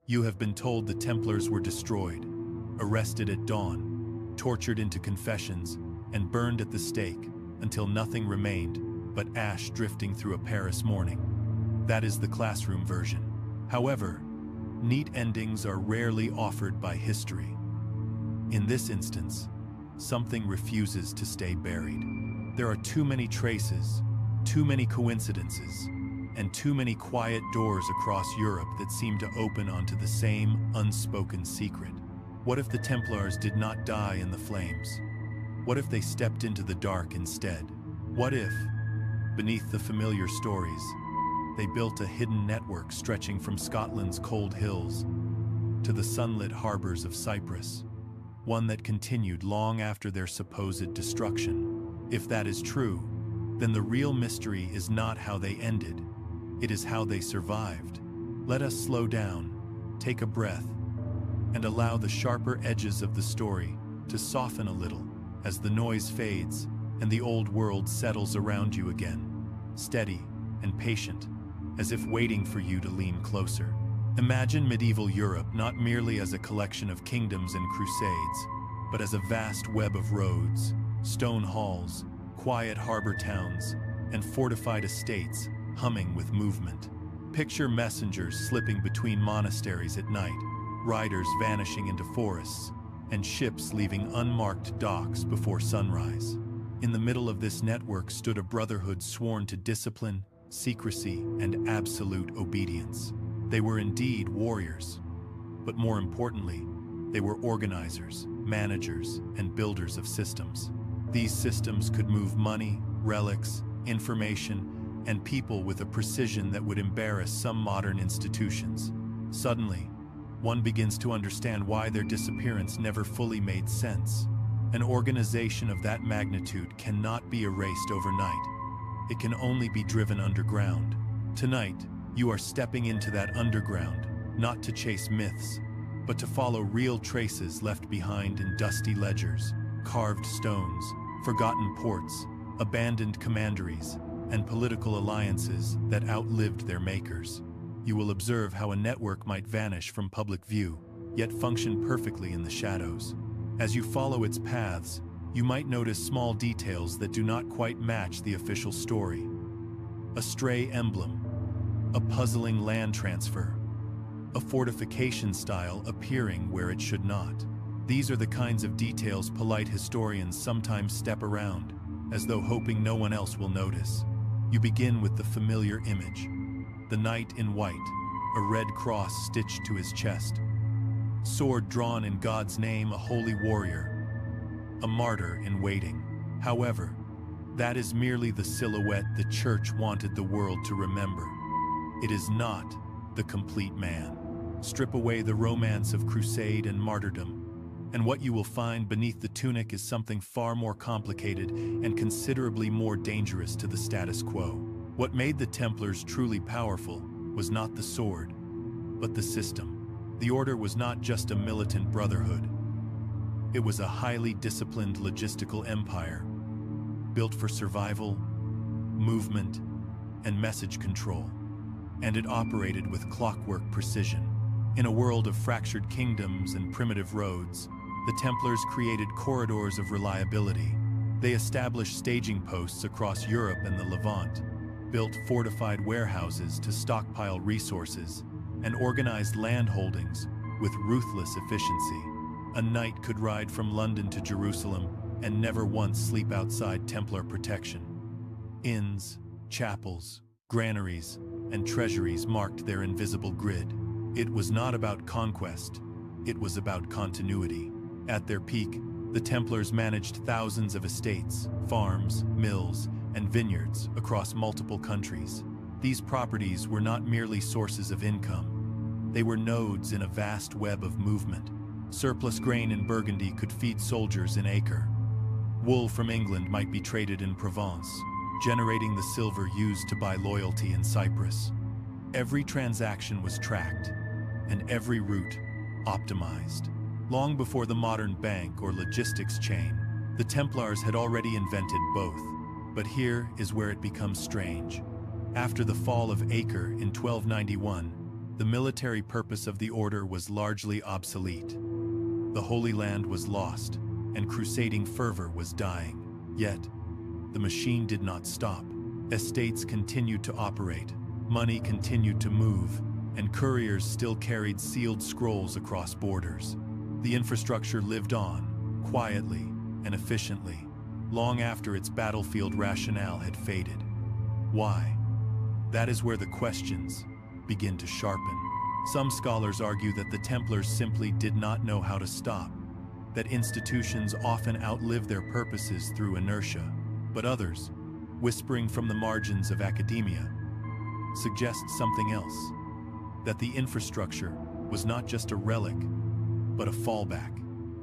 You have been told the Templars were destroyed, arrested at dawn, tortured into confessions, and burned at the stake until nothing remained but ash drifting through a Paris morning. That is the classroom version. However, neat endings are rarely offered by history. In this instance, something refuses to stay buried. There are too many traces, too many coincidences, and too many quiet doors across Europe that seem to open onto the same unspoken secret. What if the Templars did not die in the flames? What if they stepped into the dark instead? What if, beneath the familiar stories, they built a hidden network stretching from Scotland's cold hills to the sunlit harbors of Cyprus, one that continued long after their supposed destruction? If that is true, then the real mystery is not how they ended, it is how they survived. Let us slow down, take a breath, and allow the sharper edges of the story to soften a little as the noise fades and the old world settles around you again, steady and patient, as if waiting for you to lean closer. Imagine medieval Europe not merely as a collection of kingdoms and crusades, but as a vast web of roads, stone halls, quiet harbor towns, and fortified estates humming with movement. Picture messengers slipping between monasteries at night, riders vanishing into forests, and ships leaving unmarked docks before sunrise. In the middle of this network stood a brotherhood sworn to discipline, secrecy, and absolute obedience. They were indeed warriors, but more importantly, they were organizers, managers, and builders of systems. These systems could move money, relics, information, and people with a precision that would embarrass some modern institutions. Suddenly, one begins to understand why their disappearance never fully made sense. An organization of that magnitude cannot be erased overnight. It can only be driven underground. Tonight, you are stepping into that underground, not to chase myths, but to follow real traces left behind in dusty ledgers, carved stones, forgotten ports, abandoned commanderies, and political alliances that outlived their makers. You will observe how a network might vanish from public view, yet function perfectly in the shadows. As you follow its paths, you might notice small details that do not quite match the official story. A stray emblem, a puzzling land transfer, a fortification style appearing where it should not. These are the kinds of details polite historians sometimes step around, as though hoping no one else will notice. You begin with the familiar image, the knight in white, a red cross stitched to his chest. Sword drawn in God's name, a holy warrior, a martyr in waiting. However, that is merely the silhouette the church wanted the world to remember. It is not the complete man. Strip away the romance of crusade and martyrdom, and what you will find beneath the tunic is something far more complicated and considerably more dangerous to the status quo. What made the Templars truly powerful was not the sword, but the system. The order was not just a militant brotherhood. It was a highly disciplined logistical empire, built for survival, movement, and message control. And it operated with clockwork precision. In a world of fractured kingdoms and primitive roads, the Templars created corridors of reliability. They established staging posts across Europe and the Levant, built fortified warehouses to stockpile resources, and organized land holdings with ruthless efficiency. A knight could ride from London to Jerusalem and never once sleep outside Templar protection. Inns, chapels, granaries, and treasuries marked their invisible grid. It was not about conquest, it was about continuity. At their peak, the Templars managed thousands of estates, farms, mills, and vineyards across multiple countries. These properties were not merely sources of income. They were nodes in a vast web of movement. Surplus grain in Burgundy could feed soldiers in Acre. Wool from England might be traded in Provence, generating the silver used to buy loyalty in Cyprus. Every transaction was tracked, and every route optimized. Long before the modern bank or logistics chain, the Templars had already invented both. But here is where it becomes strange. After the fall of Acre in 1291, The military purpose of the order was largely obsolete. The Holy Land was lost, and crusading fervor was dying. Yet, the machine did not stop. Estates continued to operate, money continued to move, and couriers still carried sealed scrolls across borders. The infrastructure lived on, quietly and efficiently, long after its battlefield rationale had faded. Why? That is where the questions begin to sharpen. Some scholars argue that the Templars simply did not know how to stop, that institutions often outlive their purposes through inertia, but others, whispering from the margins of academia, suggest something else, that the infrastructure was not just a relic, but a fallback,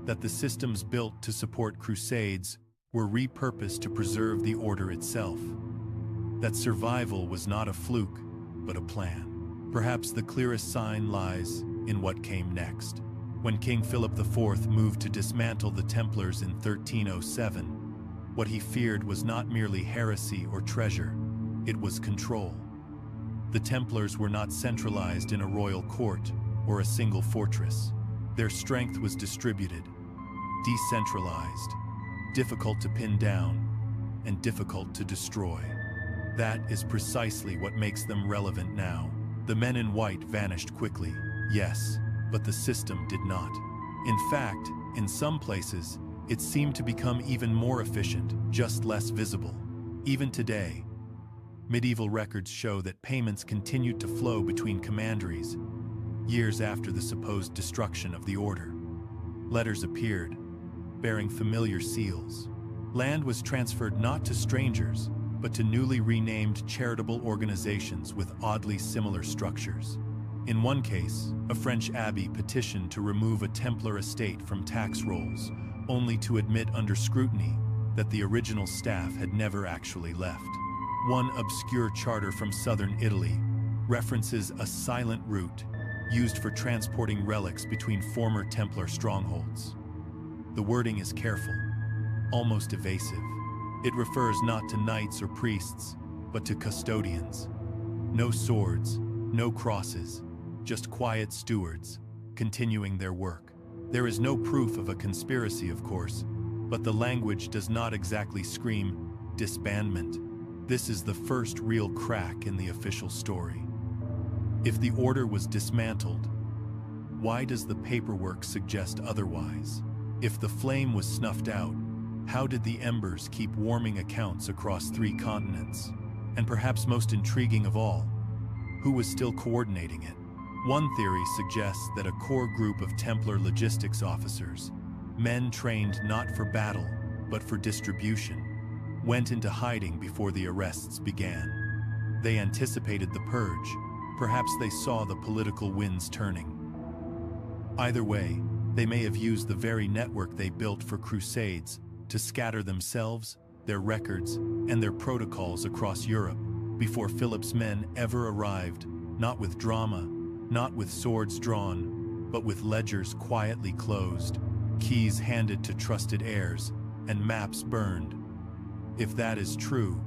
that the systems built to support crusades were repurposed to preserve the order itself, that survival was not a fluke, but a plan. Perhaps the clearest sign lies in what came next. When King Philip IV moved to dismantle the Templars in 1307, what he feared was not merely heresy or treasure, it was control. The Templars were not centralized in a royal court or a single fortress. Their strength was distributed, decentralized, difficult to pin down, and difficult to destroy. That is precisely what makes them relevant now. The men in white vanished quickly, yes, but the system did not. In fact, in some places, it seemed to become even more efficient, just less visible. Even today, medieval records show that payments continued to flow between commanderies, years after the supposed destruction of the order. Letters appeared, bearing familiar seals. Land was transferred not to strangers, but to newly renamed charitable organizations with oddly similar structures. In one case, a French abbey petitioned to remove a Templar estate from tax rolls, only to admit under scrutiny that the original staff had never actually left. One obscure charter from southern Italy references a silent route used for transporting relics between former Templar strongholds. The wording is careful, almost evasive. It refers not to knights or priests, but to custodians. No swords, no crosses, just quiet stewards, continuing their work. There is no proof of a conspiracy, of course, but the language does not exactly scream disbandment. This is the first real crack in the official story. If the order was dismantled, why does the paperwork suggest otherwise? If the flame was snuffed out, how did the embers keep warming accounts across 3 continents? And perhaps most intriguing of all, who was still coordinating it? One theory suggests that a core group of Templar logistics officers, men trained not for battle, but for distribution, went into hiding before the arrests began. They anticipated the purge. Perhaps they saw the political winds turning. Either way, they may have used the very network they built for crusades to scatter themselves, their records, and their protocols across Europe before Philip's men ever arrived, not with drama, not with swords drawn, but with ledgers quietly closed, keys handed to trusted heirs, and maps burned. If that is true,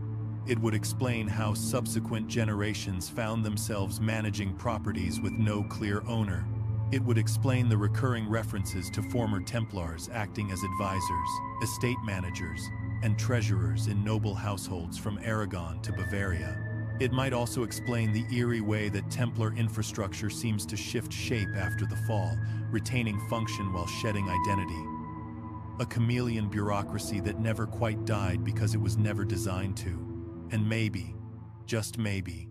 it would explain how subsequent generations found themselves managing properties with no clear owner. It would explain the recurring references to former Templars acting as advisors, estate managers, and treasurers in noble households from Aragon to Bavaria. It might also explain the eerie way that Templar infrastructure seems to shift shape after the fall, retaining function while shedding identity. A chameleon bureaucracy that never quite died because it was never designed to. And maybe, just maybe,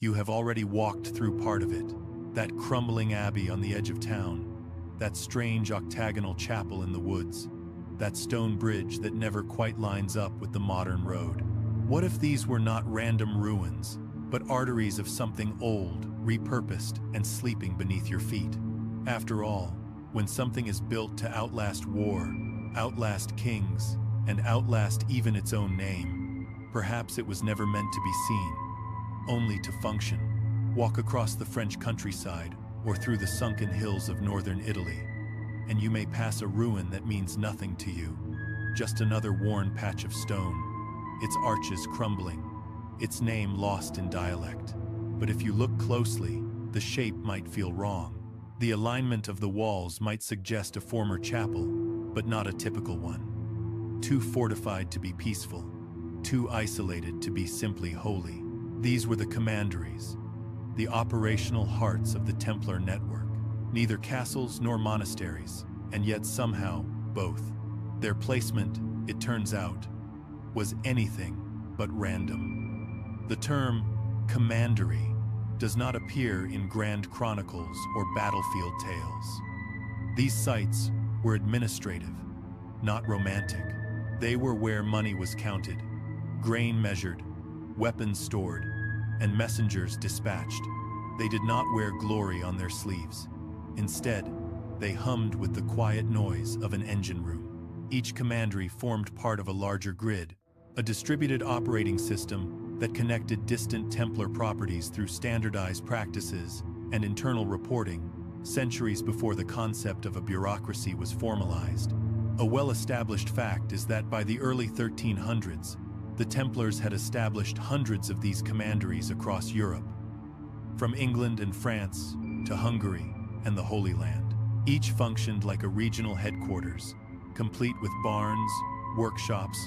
you have already walked through part of it. That crumbling abbey on the edge of town, that strange octagonal chapel in the woods, that stone bridge that never quite lines up with the modern road. What if these were not random ruins, but arteries of something old, repurposed, and sleeping beneath your feet? After all, when something is built to outlast war, outlast kings, and outlast even its own name, perhaps it was never meant to be seen, only to function. Walk across the French countryside or through the sunken hills of northern Italy, and you may pass a ruin that means nothing to you, just another worn patch of stone, its arches crumbling, its name lost in dialect. But if you look closely, the shape might feel wrong. The alignment of the walls might suggest a former chapel, but not a typical one. Too fortified to be peaceful, too isolated to be simply holy. These were the commanderies, the operational hearts of the Templar network. Neither castles nor monasteries, and yet somehow both. Their placement, it turns out, was anything but random. The term commandery does not appear in grand chronicles or battlefield tales. These sites were administrative, not romantic. They were where money was counted, grain measured, weapons stored, and messengers dispatched. They did not wear glory on their sleeves. Instead, they hummed with the quiet noise of an engine room. Each commandery formed part of a larger grid, a distributed operating system that connected distant Templar properties through standardized practices and internal reporting, centuries before the concept of a bureaucracy was formalized. A well-established fact is that by the early 1300s, the Templars had established hundreds of these commanderies across Europe, from England and France to Hungary and the Holy Land. Each functioned like a regional headquarters, complete with barns, workshops,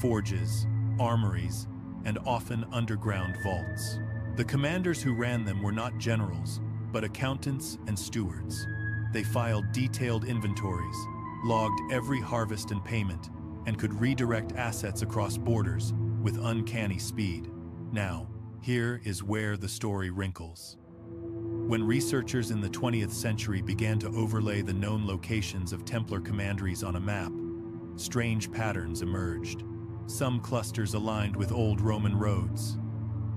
forges, armories, and often underground vaults. The commanders who ran them were not generals, but accountants and stewards. They filed detailed inventories, logged every harvest and payment, and could redirect assets across borders with uncanny speed. Now, here is where the story wrinkles. When researchers in the 20th century began to overlay the known locations of Templar commanderies on a map, strange patterns emerged. Some clusters aligned with old Roman roads.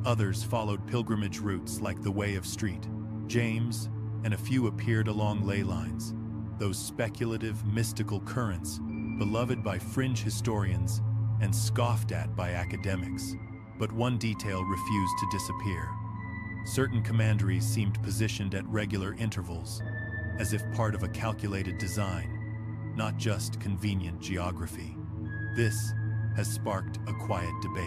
Others followed pilgrimage routes like the Way of St. James, and a few appeared along ley lines, those speculative, mystical currents beloved by fringe historians and scoffed at by academics. But one detail refused to disappear. Certain commanderies seemed positioned at regular intervals, as if part of a calculated design, not just convenient geography. This has sparked a quiet debate.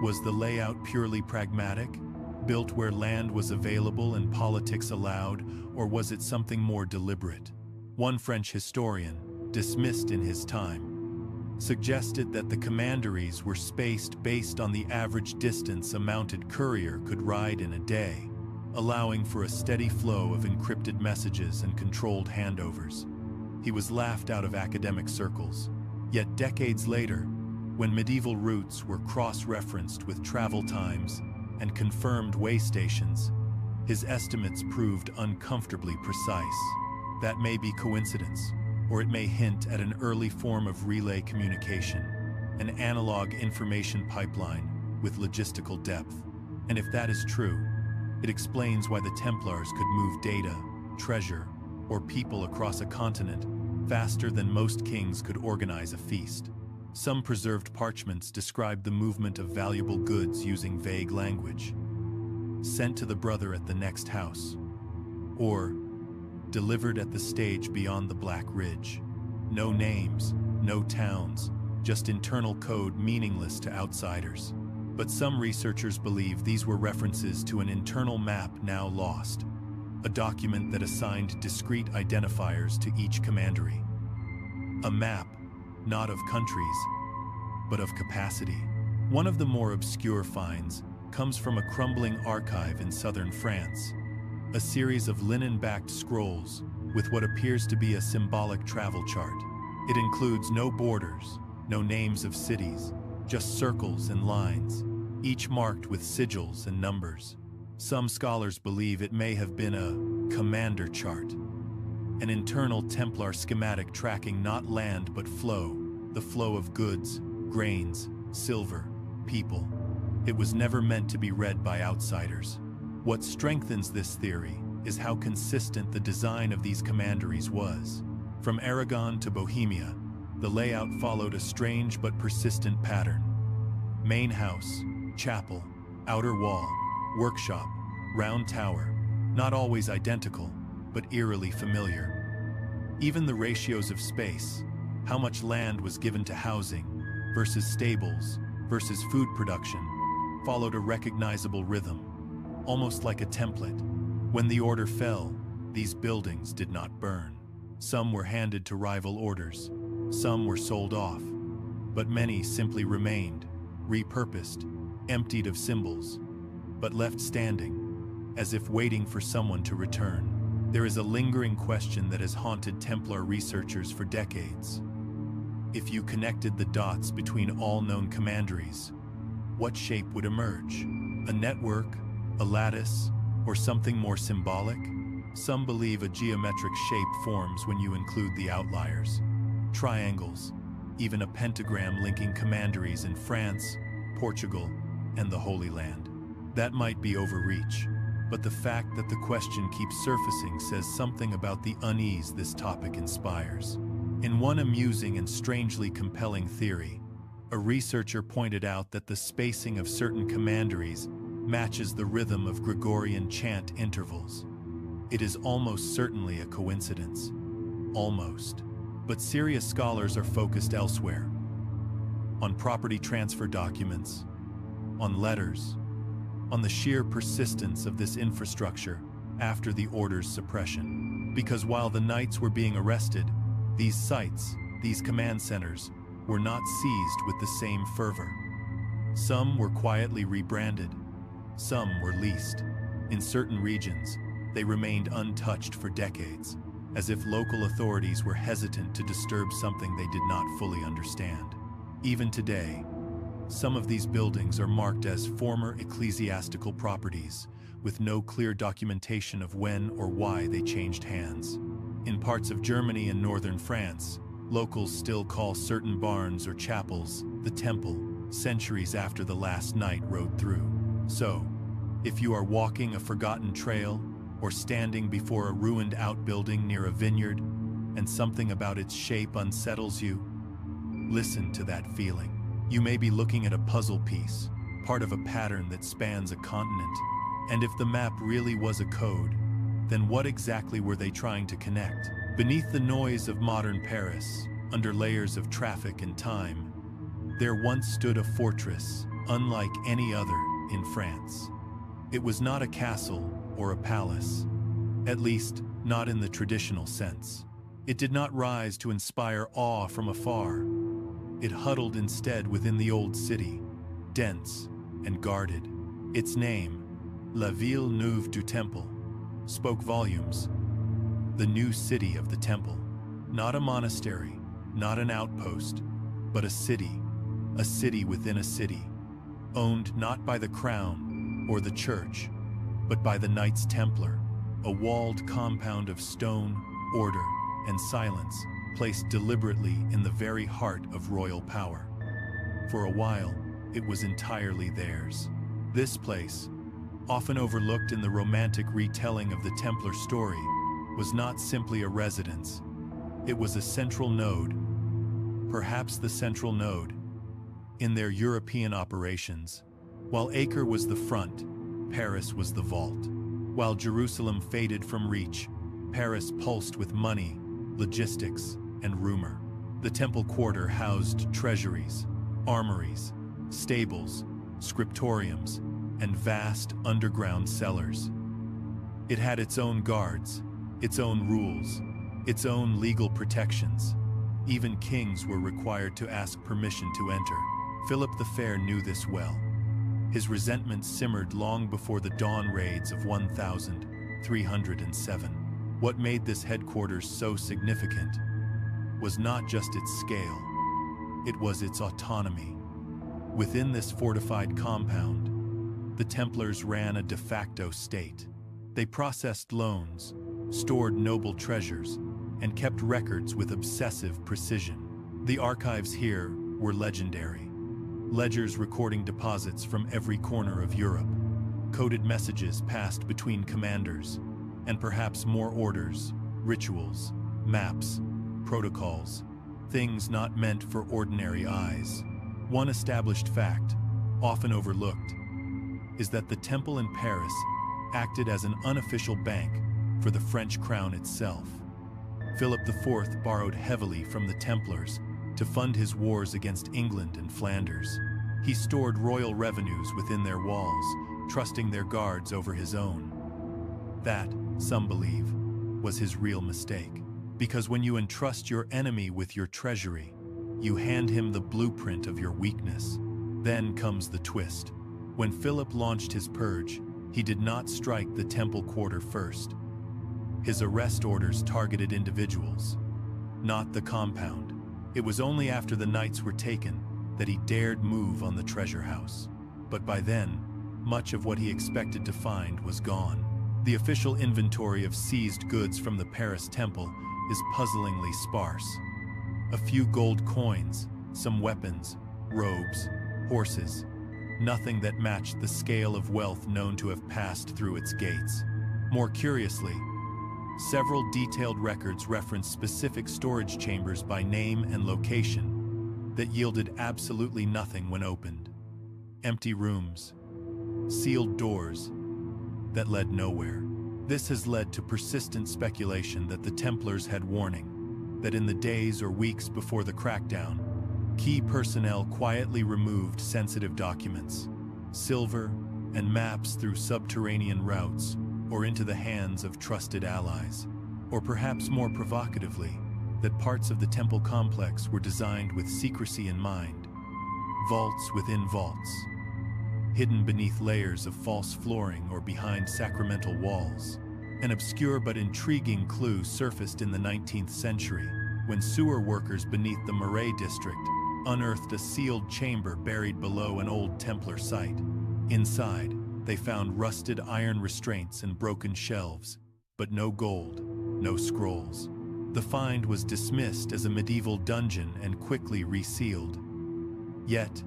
Was the layout purely pragmatic, built where land was available and politics allowed, or was it something more deliberate? One French historian, dismissed in his time, suggested that the commanderies were spaced based on the average distance a mounted courier could ride in a day, allowing for a steady flow of encrypted messages and controlled handovers. He was laughed out of academic circles. Yet decades later, when medieval routes were cross-referenced with travel times and confirmed way stations, his estimates proved uncomfortably precise. That may be coincidence, or it may hint at an early form of relay communication, an analog information pipeline with logistical depth. And if that is true, it explains why the Templars could move data, treasure, or people across a continent faster than most kings could organize a feast. Some preserved parchments describe the movement of valuable goods using vague language. Sent to the brother at the next house, or delivered at the stage beyond the Black Ridge. No names, no towns, just internal code meaningless to outsiders. But some researchers believe these were references to an internal map now lost, a document that assigned discrete identifiers to each commandery. A map, not of countries, but of capacity. One of the more obscure finds comes from a crumbling archive in southern France, a series of linen-backed scrolls with what appears to be a symbolic travel chart. It includes no borders, no names of cities, just circles and lines, each marked with sigils and numbers. Some scholars believe it may have been a commander chart, an internal Templar schematic tracking not land but flow, the flow of goods, grains, silver, people. It was never meant to be read by outsiders. What strengthens this theory is how consistent the design of these commanderies was. From Aragon to Bohemia, the layout followed a strange but persistent pattern. Main house, chapel, outer wall, workshop, round tower, not always identical, but eerily familiar. Even the ratios of space, how much land was given to housing versus stables versus food production, followed a recognizable rhythm, almost like a template. When the order fell, these buildings did not burn. Some were handed to rival orders, some were sold off, but many simply remained, repurposed, emptied of symbols, but left standing, as if waiting for someone to return. There is a lingering question that has haunted Templar researchers for decades. If you connected the dots between all known commanderies, what shape would emerge? A network, a lattice, or something more symbolic? Some believe a geometric shape forms when you include the outliers. Triangles, even a pentagram linking commanderies in France, Portugal, and the Holy Land. That might be overreach, but the fact that the question keeps surfacing says something about the unease this topic inspires. In one amusing and strangely compelling theory, a researcher pointed out that the spacing of certain commanderies matches the rhythm of Gregorian chant intervals. It is almost certainly a coincidence. Almost. But serious scholars are focused elsewhere. On property transfer documents, on letters, on the sheer persistence of this infrastructure after the order's suppression. Because while the knights were being arrested, these sites, these command centers, were not seized with the same fervor. Some were quietly rebranded, some were leased. In certain regions, they remained untouched for decades, as if local authorities were hesitant to disturb something they did not fully understand. Even today, some of these buildings are marked as former ecclesiastical properties, with no clear documentation of when or why they changed hands. In parts of Germany and northern France, locals still call certain barns or chapels the temple, centuries after the last knight rode through. So, if you are walking a forgotten trail or standing before a ruined outbuilding near a vineyard and something about its shape unsettles you, listen to that feeling. You may be looking at a puzzle piece, part of a pattern that spans a continent. And if the map really was a code, then what exactly were they trying to connect? Beneath the noise of modern Paris, under layers of traffic and time, there once stood a fortress unlike any other in France. It was not a castle or a palace, at least not in the traditional sense. It did not rise to inspire awe from afar. It huddled instead within the old city, dense and guarded. Its name, La Ville Neuve du Temple, spoke volumes. The new city of the temple. Not a monastery, not an outpost, but a city within a city, owned not by the crown or the church, but by the Knights Templar, a walled compound of stone, order, and silence, placed deliberately in the very heart of royal power. For a while, it was entirely theirs. This place, often overlooked in the romantic retelling of the Templar story, was not simply a residence. It was a central node, perhaps the central node, in their European operations. While Acre was the front, Paris was the vault. While Jerusalem faded from reach, Paris pulsed with money, logistics, and rumor. The temple quarter housed treasuries, armories, stables, scriptoriums, and vast underground cellars. It had its own guards, its own rules, its own legal protections. Even kings were required to ask permission to enter. Philip the Fair knew this well. His resentment simmered long before the dawn raids of 1307. What made this headquarters so significant was not just its scale, it was its autonomy. Within this fortified compound, the Templars ran a de facto state. They processed loans, stored noble treasures, and kept records with obsessive precision. The archives here were legendary. Ledgers recording deposits from every corner of Europe, coded messages passed between commanders, and perhaps more orders, rituals, maps, protocols, things not meant for ordinary eyes. One established fact, often overlooked, is that the temple in Paris acted as an unofficial bank for the French crown itself. Philip IV borrowed heavily from the Templars to fund his wars against England and Flanders. He stored royal revenues within their walls, trusting their guards over his own. That, some believe, was his real mistake. Because when you entrust your enemy with your treasury, you hand him the blueprint of your weakness. Then comes the twist. When Philip launched his purge, he did not strike the temple quarter first. His arrest orders targeted individuals, not the compound. It was only after the knights were taken that he dared move on the treasure house. But by then, much of what he expected to find was gone. The official inventory of seized goods from the Paris temple is puzzlingly sparse. A few gold coins, some weapons, robes, horses, nothing that matched the scale of wealth known to have passed through its gates. More curiously, several detailed records reference specific storage chambers by name and location that yielded absolutely nothing when opened. Empty rooms, sealed doors that led nowhere. This has led to persistent speculation that the Templars had warning, that in the days or weeks before the crackdown, key personnel quietly removed sensitive documents, silver, and maps through subterranean routes or into the hands of trusted allies. Or perhaps more provocatively, that parts of the temple complex were designed with secrecy in mind. Vaults within vaults, hidden beneath layers of false flooring or behind sacramental walls. An obscure but intriguing clue surfaced in the 19th century when sewer workers beneath the Marais district unearthed a sealed chamber buried below an old Templar site. Inside, they found rusted iron restraints and broken shelves, but no gold, no scrolls. The find was dismissed as a medieval dungeon and quickly resealed. Yet,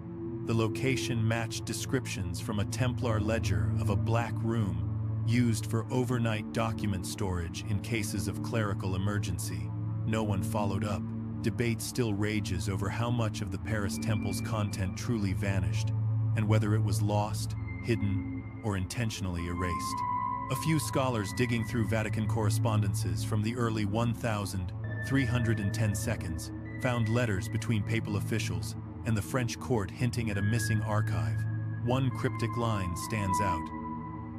the location matched descriptions from a Templar ledger of a black room used for overnight document storage in cases of clerical emergency. No one followed up. Debate still rages over how much of the Paris temple's content truly vanished, and whether it was lost, hidden, or intentionally erased. A few scholars digging through Vatican correspondences from the early 1310 seconds found letters between papal officials and the French court hinting at a missing archive. One cryptic line stands out.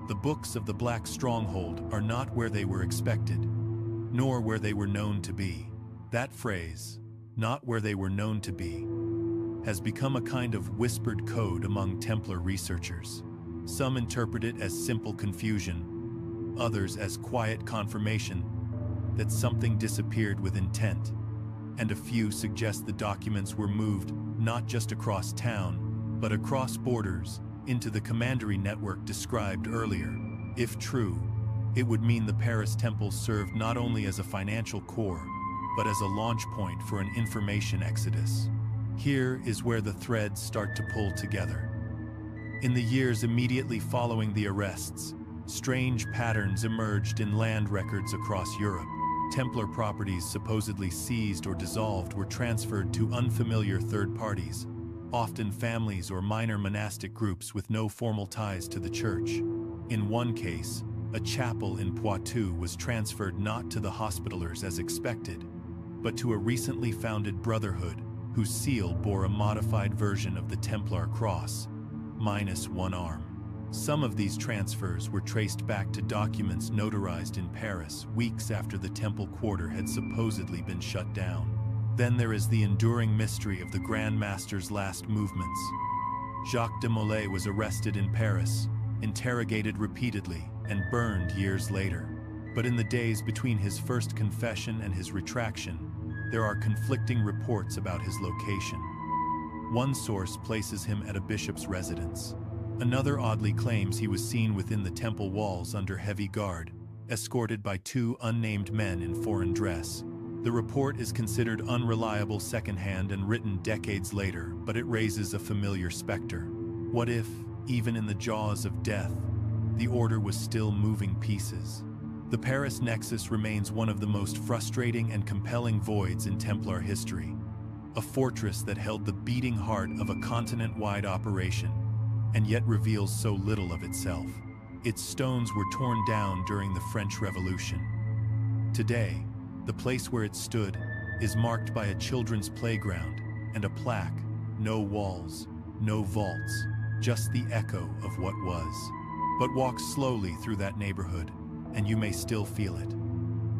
The books of the Black Stronghold are not where they were expected, nor where they were known to be. That phrase, "not where they were known to be," has become a kind of whispered code among Templar researchers. Some interpret it as simple confusion, others as quiet confirmation that something disappeared with intent, and a few suggest the documents were moved not just across town, but across borders into the commandery network described earlier. If true, it would mean the Paris temple served not only as a financial core, but as a launch point for an information exodus. Here is where the threads start to pull together. In the years immediately following the arrests, strange patterns emerged in land records across Europe. Templar properties supposedly seized or dissolved were transferred to unfamiliar third parties, often families or minor monastic groups with no formal ties to the church. In one case, a chapel in Poitou was transferred not to the Hospitallers as expected, but to a recently founded brotherhood whose seal bore a modified version of the Templar cross, minus one arm. Some of these transfers were traced back to documents notarized in Paris weeks after the temple quarter had supposedly been shut down. Then there is the enduring mystery of the Grand Master's last movements. Jacques de Molay was arrested in Paris, interrogated repeatedly, and burned years later. But in the days between his first confession and his retraction, there are conflicting reports about his location. One source places him at a bishop's residence. Another oddly claims he was seen within the temple walls under heavy guard, escorted by two unnamed men in foreign dress. The report is considered unreliable secondhand and written decades later, but it raises a familiar specter. What if, even in the jaws of death, the order was still moving pieces? The Paris nexus remains one of the most frustrating and compelling voids in Templar history. A fortress that held the beating heart of a continent-wide operation, and yet reveals so little of itself. Its stones were torn down during the French Revolution. Today, the place where it stood is marked by a children's playground and a plaque, no walls, no vaults, just the echo of what was. But walk slowly through that neighborhood, and you may still feel it.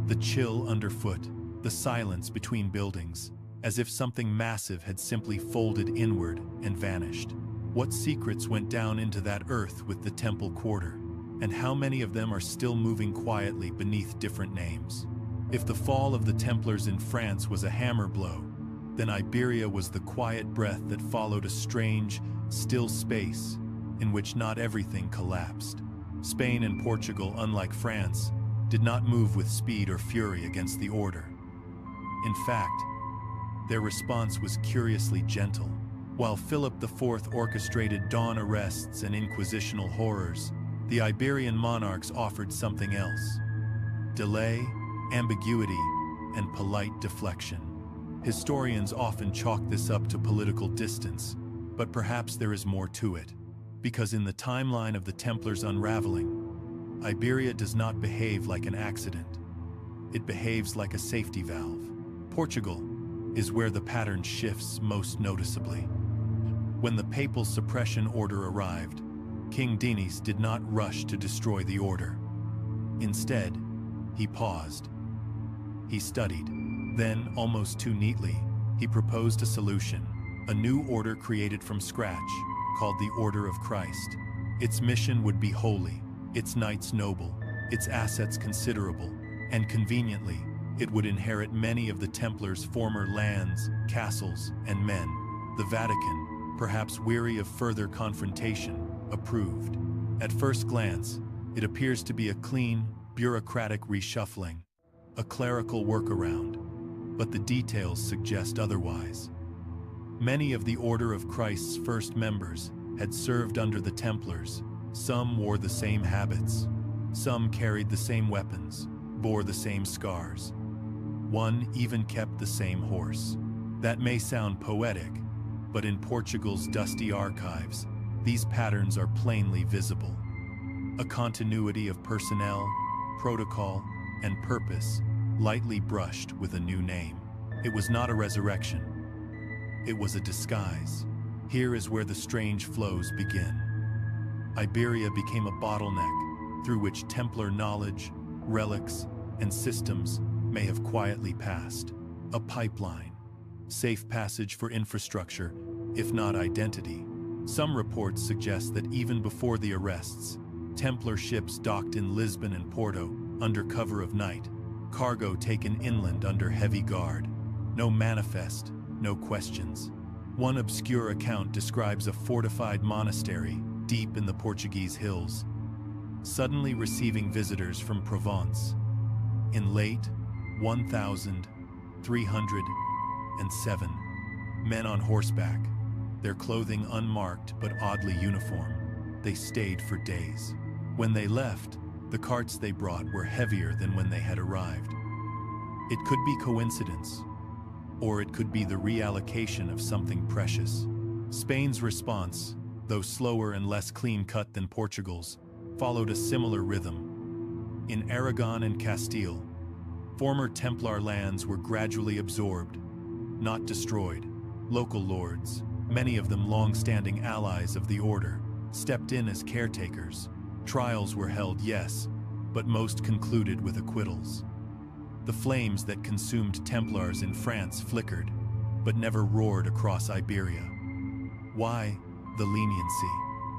The chill underfoot, the silence between buildings, as if something massive had simply folded inward and vanished. What secrets went down into that earth with the Temple Quarter, and how many of them are still moving quietly beneath different names? If the fall of the Templars in France was a hammer blow, then Iberia was the quiet breath that followed a strange, still space in which not everything collapsed. Spain and Portugal, unlike France, did not move with speed or fury against the order. In fact, their response was curiously gentle. While Philip IV orchestrated dawn arrests and inquisitional horrors, the Iberian monarchs offered something else: delay, ambiguity, and polite deflection. Historians often chalk this up to political distance, but perhaps there is more to it. Because in the timeline of the Templars' unraveling, Iberia does not behave like an accident. It behaves like a safety valve. Portugal is where the pattern shifts most noticeably. When the papal suppression order arrived, King Dinis did not rush to destroy the order. Instead, he paused. He studied. Then, almost too neatly, he proposed a solution, a new order created from scratch, called the Order of Christ. Its mission would be holy, its knights noble, its assets considerable, and conveniently, it would inherit many of the Templars' former lands, castles, and men. The Vatican, perhaps weary of further confrontation, approved. At first glance, it appears to be a clean, bureaucratic reshuffling, a clerical workaround, but the details suggest otherwise. Many of the Order of Christ's first members had served under the Templars. Some wore the same habits. Some carried the same weapons, bore the same scars. One even kept the same horse. That may sound poetic, but in Portugal's dusty archives, these patterns are plainly visible. A continuity of personnel, protocol, and purpose, lightly brushed with a new name. It was not a resurrection. It was a disguise. Here is where the strange flows begin. Iberia became a bottleneck through which Templar knowledge, relics, and systems may have quietly passed. A pipeline, safe passage for infrastructure, if not identity. Some reports suggest that even before the arrests, Templar ships docked in Lisbon and Porto under cover of night, cargo taken inland under heavy guard. No manifest, no questions. One obscure account describes a fortified monastery deep in the Portuguese hills, suddenly receiving visitors from Provence. In late 1307, men on horseback, their clothing unmarked but oddly uniform. They stayed for days. When they left, the carts they brought were heavier than when they had arrived. It could be coincidence, or it could be the reallocation of something precious. Spain's response, though slower and less clean-cut than Portugal's, followed a similar rhythm. In Aragon and Castile, former Templar lands were gradually absorbed, not destroyed. Local lords, many of them long-standing allies of the order, stepped in as caretakers. Trials were held, yes, but most concluded with acquittals. The flames that consumed Templars in France flickered, but never roared across Iberia. Why the leniency?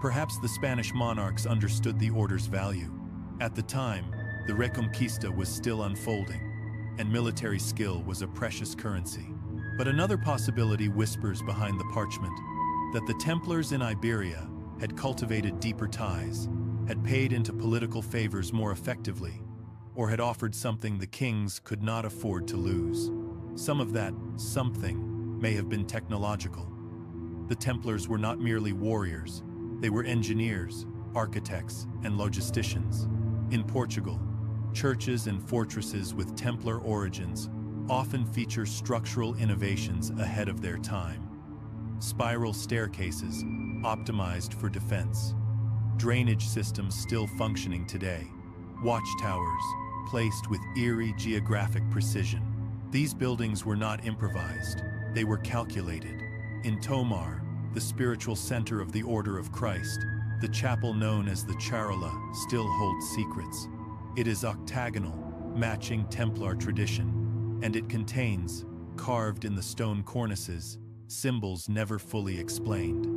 Perhaps the Spanish monarchs understood the order's value. At the time, the Reconquista was still unfolding, and military skill was a precious currency. But another possibility whispers behind the parchment, that the Templars in Iberia had cultivated deeper ties, had paid into political favors more effectively, or had offered something the kings could not afford to lose. Some of that something may have been technological. The Templars were not merely warriors, they were engineers, architects, and logisticians. In Portugal, churches and fortresses with Templar origins often feature structural innovations ahead of their time. Spiral staircases, optimized for defense. Drainage systems still functioning today. Watchtowers, placed with eerie geographic precision. These buildings were not improvised, they were calculated. In Tomar, the spiritual center of the Order of Christ, the chapel known as the Charola still holds secrets. It is octagonal, matching Templar tradition, and it contains, carved in the stone cornices, symbols never fully explained.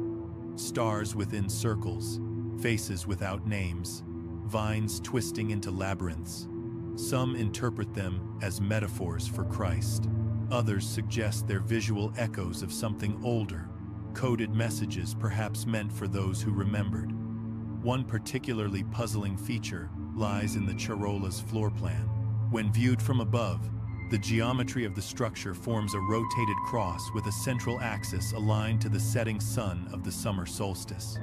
Stars within circles, faces without names, vines twisting into labyrinths. Some interpret them as metaphors for Christ. Others suggest they're visual echoes of something older, coded messages perhaps meant for those who remembered. One particularly puzzling feature lies in the Charola's floor plan. When viewed from above, the geometry of the structure forms a rotated cross with a central axis aligned to the setting sun of the summer solstice.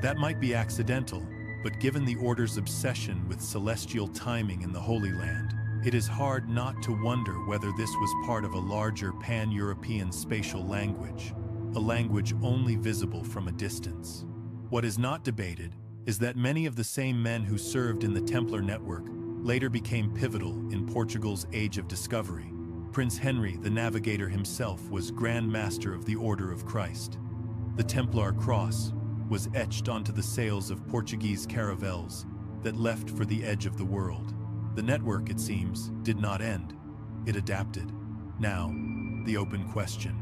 That might be accidental, but given the Order's obsession with celestial timing in the Holy Land, it is hard not to wonder whether this was part of a larger pan-European spatial language, a language only visible from a distance. What is not debated is that many of the same men who served in the Templar network later became pivotal in Portugal's Age of Discovery. Prince Henry, the navigator himself, was Grand Master of the Order of Christ. The Templar cross was etched onto the sails of Portuguese caravels that left for the edge of the world. The network, it seems, did not end. It adapted. Now, the open question.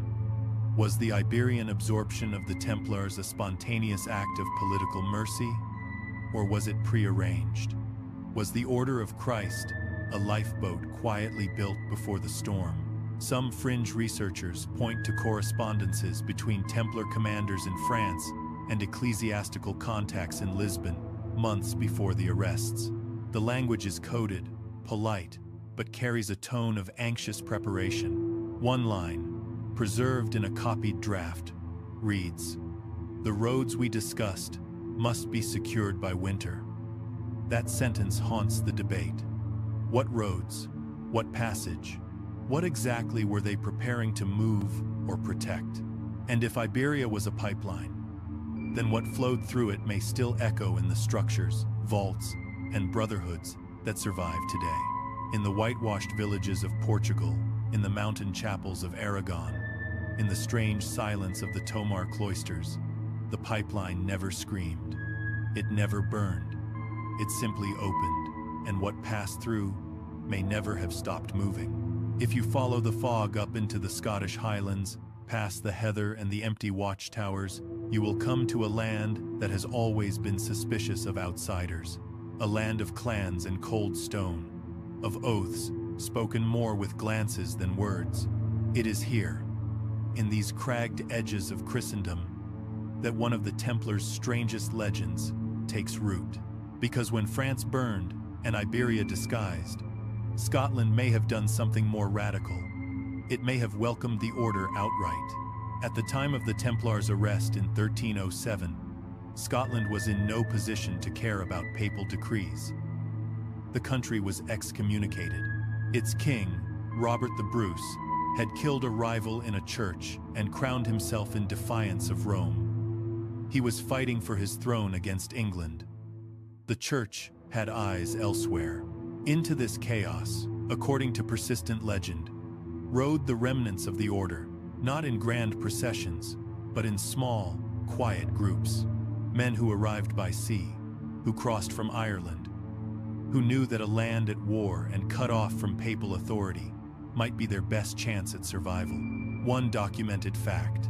Was the Iberian absorption of the Templars a spontaneous act of political mercy, or was it prearranged? Was the Order of Christ a lifeboat quietly built before the storm? Some fringe researchers point to correspondences between Templar commanders in France and ecclesiastical contacts in Lisbon, months before the arrests. The language is coded, polite, but carries a tone of anxious preparation. One line, preserved in a copied draft, reads, "The roads we discussed must be secured by winter." That sentence haunts the debate. What roads? What passage? What exactly were they preparing to move or protect? And if Iberia was a pipeline, then what flowed through it may still echo in the structures, vaults, and brotherhoods that survive today. In the whitewashed villages of Portugal, in the mountain chapels of Aragon, in the strange silence of the Tomar cloisters, the pipeline never screamed. It never burned. It simply opened, and what passed through may never have stopped moving. If you follow the fog up into the Scottish Highlands, past the heather and the empty watchtowers, you will come to a land that has always been suspicious of outsiders, a land of clans and cold stone, of oaths spoken more with glances than words. It is here, in these cragged edges of Christendom, that one of the Templars' strangest legends takes root. Because when France burned and Iberia disguised, Scotland may have done something more radical. It may have welcomed the Order outright. At the time of the Templars' arrest in 1307, Scotland was in no position to care about papal decrees. The country was excommunicated. Its king, Robert the Bruce, had killed a rival in a church and crowned himself in defiance of Rome. He was fighting for his throne against England. The church had eyes elsewhere. Into this chaos, according to persistent legend, rode the remnants of the Order, not in grand processions, but in small, quiet groups. Men who arrived by sea, who crossed from Ireland, who knew that a land at war and cut off from papal authority might be their best chance at survival. One documented fact: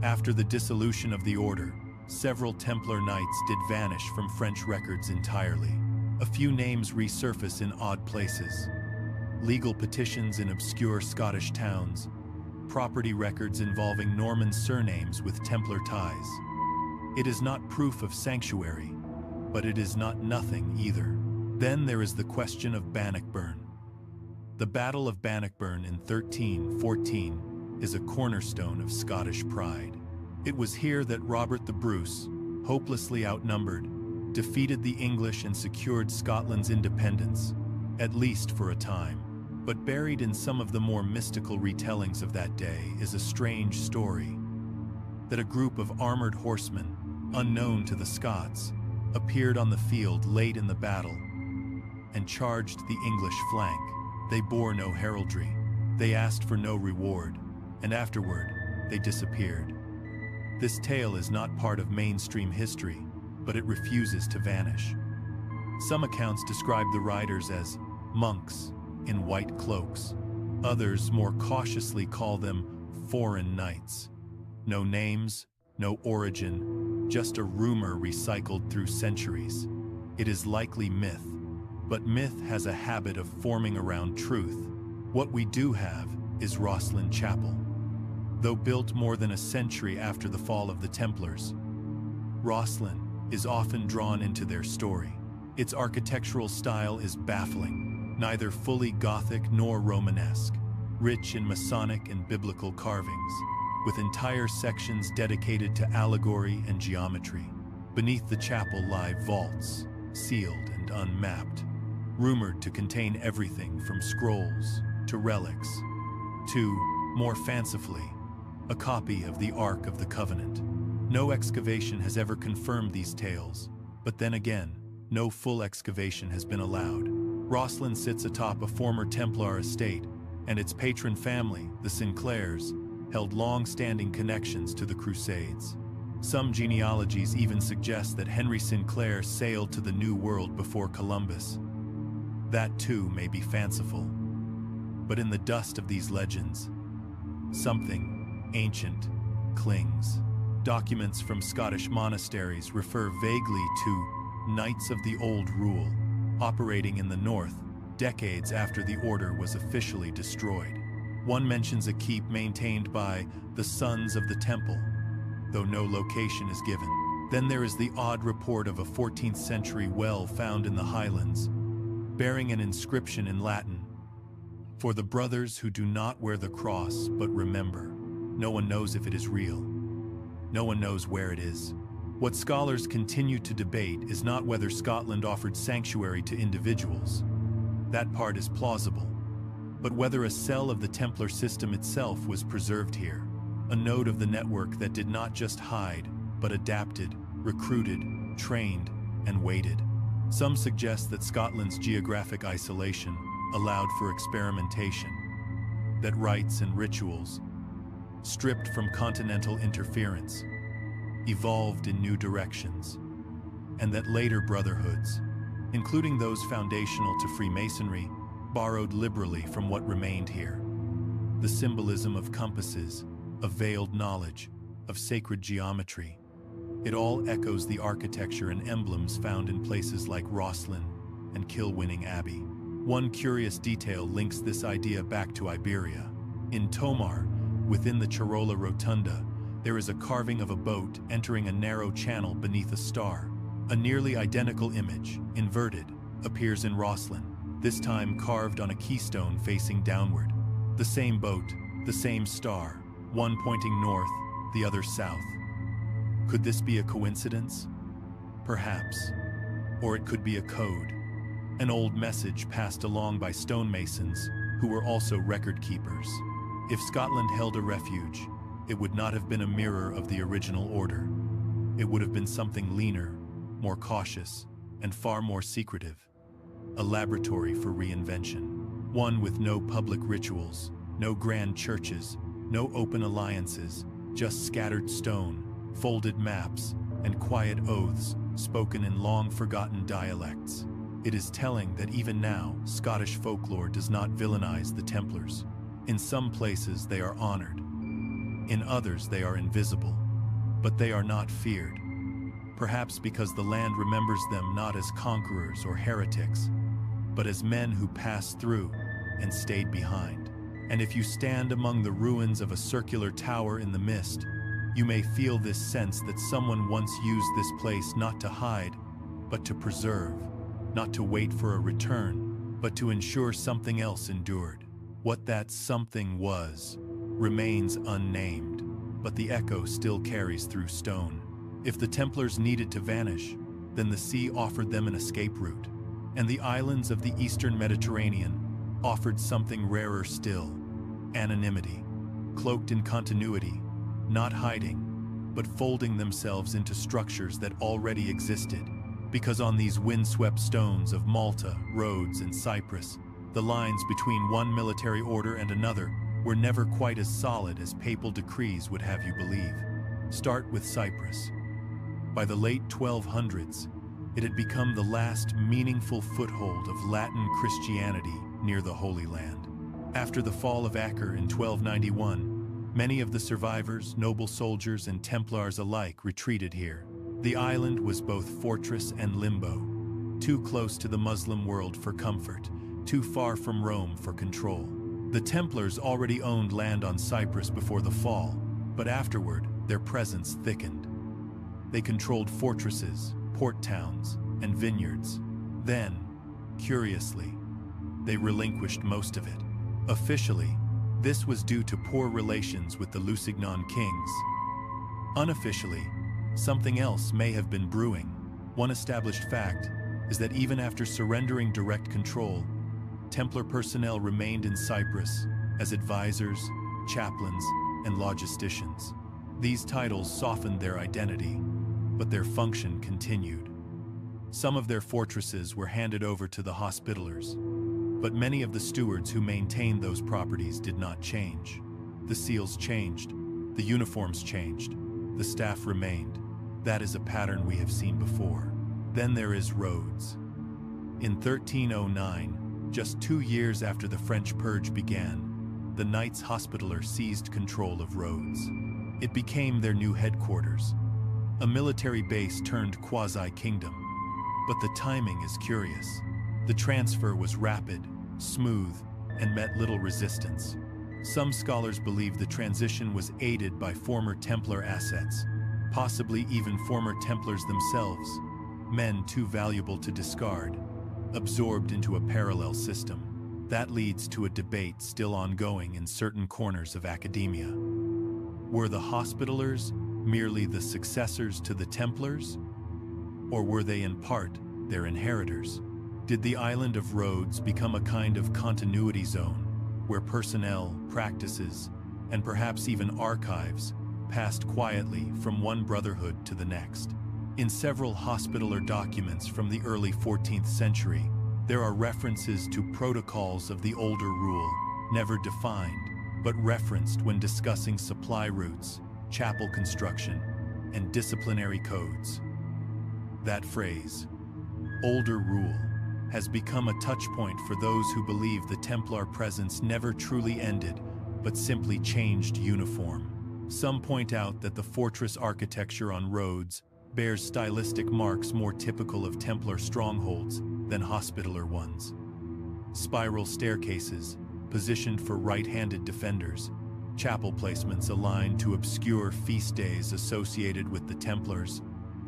after the dissolution of the Order, several Templar knights did vanish from French records entirely. A few names resurface in odd places. Legal petitions in obscure Scottish towns, property records involving Norman surnames with Templar ties. It is not proof of sanctuary, but it is not nothing either. Then there is the question of Bannockburn. The Battle of Bannockburn in 1314 is a cornerstone of Scottish pride. It was here that Robert the Bruce, hopelessly outnumbered, defeated the English and secured Scotland's independence, at least for a time. But buried in some of the more mystical retellings of that day is a strange story: that a group of armored horsemen, unknown to the Scots, appeared on the field late in the battle and charged the English flank. They bore no heraldry, they asked for no reward, and afterward, they disappeared. This tale is not part of mainstream history, but it refuses to vanish. Some accounts describe the riders as monks in white cloaks. Others more cautiously call them foreign knights. No names, no origin, just a rumor recycled through centuries. It is likely myth, but myth has a habit of forming around truth. What we do have is Rosslyn Chapel. Though built more than a century after the fall of the Templars, Rosslyn is often drawn into their story. Its architectural style is baffling, neither fully Gothic nor Romanesque, rich in Masonic and biblical carvings, with entire sections dedicated to allegory and geometry. Beneath the chapel lie vaults, sealed and unmapped, rumored to contain everything from scrolls to relics to, more fancifully, a copy of the Ark of the Covenant. No excavation has ever confirmed these tales, but then again, no full excavation has been allowed. Rosslyn sits atop a former Templar estate, and its patron family, the Sinclairs, held long-standing connections to the Crusades. Some genealogies even suggest that Henry Sinclair sailed to the New World before Columbus. That too may be fanciful. But in the dust of these legends, something ancient clings. Documents from Scottish monasteries refer vaguely to Knights of the Old Rule, operating in the north decades after the order was officially destroyed. One mentions a keep maintained by the Sons of the Temple, though no location is given. Then there is the odd report of a 14th century well found in the Highlands, bearing an inscription in Latin: "For the brothers who do not wear the cross but remember." No one knows if it is real. No one knows where it is. What scholars continue to debate is not whether Scotland offered sanctuary to individuals. That part is plausible. But whether a cell of the Templar system itself was preserved here, a node of the network that did not just hide, but adapted, recruited, trained, and waited. Some suggest that Scotland's geographic isolation allowed for experimentation, that rites and rituals, stripped from continental interference, evolved in new directions, and that later brotherhoods, including those foundational to Freemasonry, borrowed liberally from what remained here. The symbolism of compasses, of veiled knowledge, of sacred geometry. It all echoes the architecture and emblems found in places like Rosslyn and Kilwinning Abbey. One curious detail links this idea back to Iberia. In Tomar, within the Chirola Rotunda, there is a carving of a boat entering a narrow channel beneath a star. A nearly identical image, inverted, appears in Rosslyn, this time carved on a keystone facing downward. The same boat, the same star, one pointing north, the other south. Could this be a coincidence? Perhaps. Or it could be a code, an old message passed along by stonemasons who were also record keepers. If Scotland held a refuge, it would not have been a mirror of the original order. It would have been something leaner, more cautious, and far more secretive. A laboratory for reinvention. One with no public rituals, no grand churches, no open alliances, just scattered stone, folded maps, and quiet oaths spoken in long-forgotten dialects. It is telling that even now, Scottish folklore does not villainize the Templars. In some places they are honored. In others they are invisible. But they are not feared. Perhaps because the land remembers them not as conquerors or heretics, but as men who passed through and stayed behind. And if you stand among the ruins of a circular tower in the mist, you may feel this sense that someone once used this place not to hide, but to preserve, not to wait for a return, but to ensure something else endured. What that something was remains unnamed, but the echo still carries through stone. If the Templars needed to vanish, then the sea offered them an escape route, and the islands of the eastern Mediterranean offered something rarer still: anonymity, cloaked in continuity, not hiding, but folding themselves into structures that already existed. Because on these windswept stones of Malta, Rhodes, and Cyprus, the lines between one military order and another were never quite as solid as papal decrees would have you believe. Start with Cyprus. By the late 1200s, It had become the last meaningful foothold of Latin Christianity near the Holy Land. After the fall of Acre in 1291, many of the survivors, noble soldiers and Templars alike, retreated here. The island was both fortress and limbo, too close to the Muslim world for comfort, too far from Rome for control. The Templars already owned land on Cyprus before the fall, but afterward, their presence thickened. They controlled fortresses, port towns, and vineyards. Then, curiously, they relinquished most of it. Officially, this was due to poor relations with the Lusignan kings. Unofficially, something else may have been brewing. One established fact is that even after surrendering direct control, Templar personnel remained in Cyprus as advisors, chaplains, and logisticians. These titles softened their identity, but their function continued. Some of their fortresses were handed over to the Hospitallers, but many of the stewards who maintained those properties did not change. The seals changed, the uniforms changed, the staff remained. That is a pattern we have seen before. Then there is Rhodes. In 1309, just 2 years after the French Purge began, the Knights Hospitaller seized control of Rhodes. It became their new headquarters, a military base turned quasi-kingdom. But the timing is curious. The transfer was rapid, smooth, and met little resistance. Some scholars believe the transition was aided by former Templar assets, possibly even former Templars themselves, men too valuable to discard, absorbed into a parallel system. That leads to a debate still ongoing in certain corners of academia. Were the Hospitallers merely the successors to the Templars? Or were they in part their inheritors? Did the island of Rhodes become a kind of continuity zone, where personnel, practices, and perhaps even archives passed quietly from one brotherhood to the next? In several Hospitaller documents from the early 14th century, there are references to protocols of the older rule, never defined, but referenced when discussing supply routes, chapel construction, and disciplinary codes. That phrase, older rule, has become a touchpoint for those who believe the Templar presence never truly ended, but simply changed uniform. Some point out that the fortress architecture on Rhodes bears stylistic marks more typical of Templar strongholds than Hospitaller ones. Spiral staircases, positioned for right-handed defenders, chapel placements aligned to obscure feast days associated with the Templars,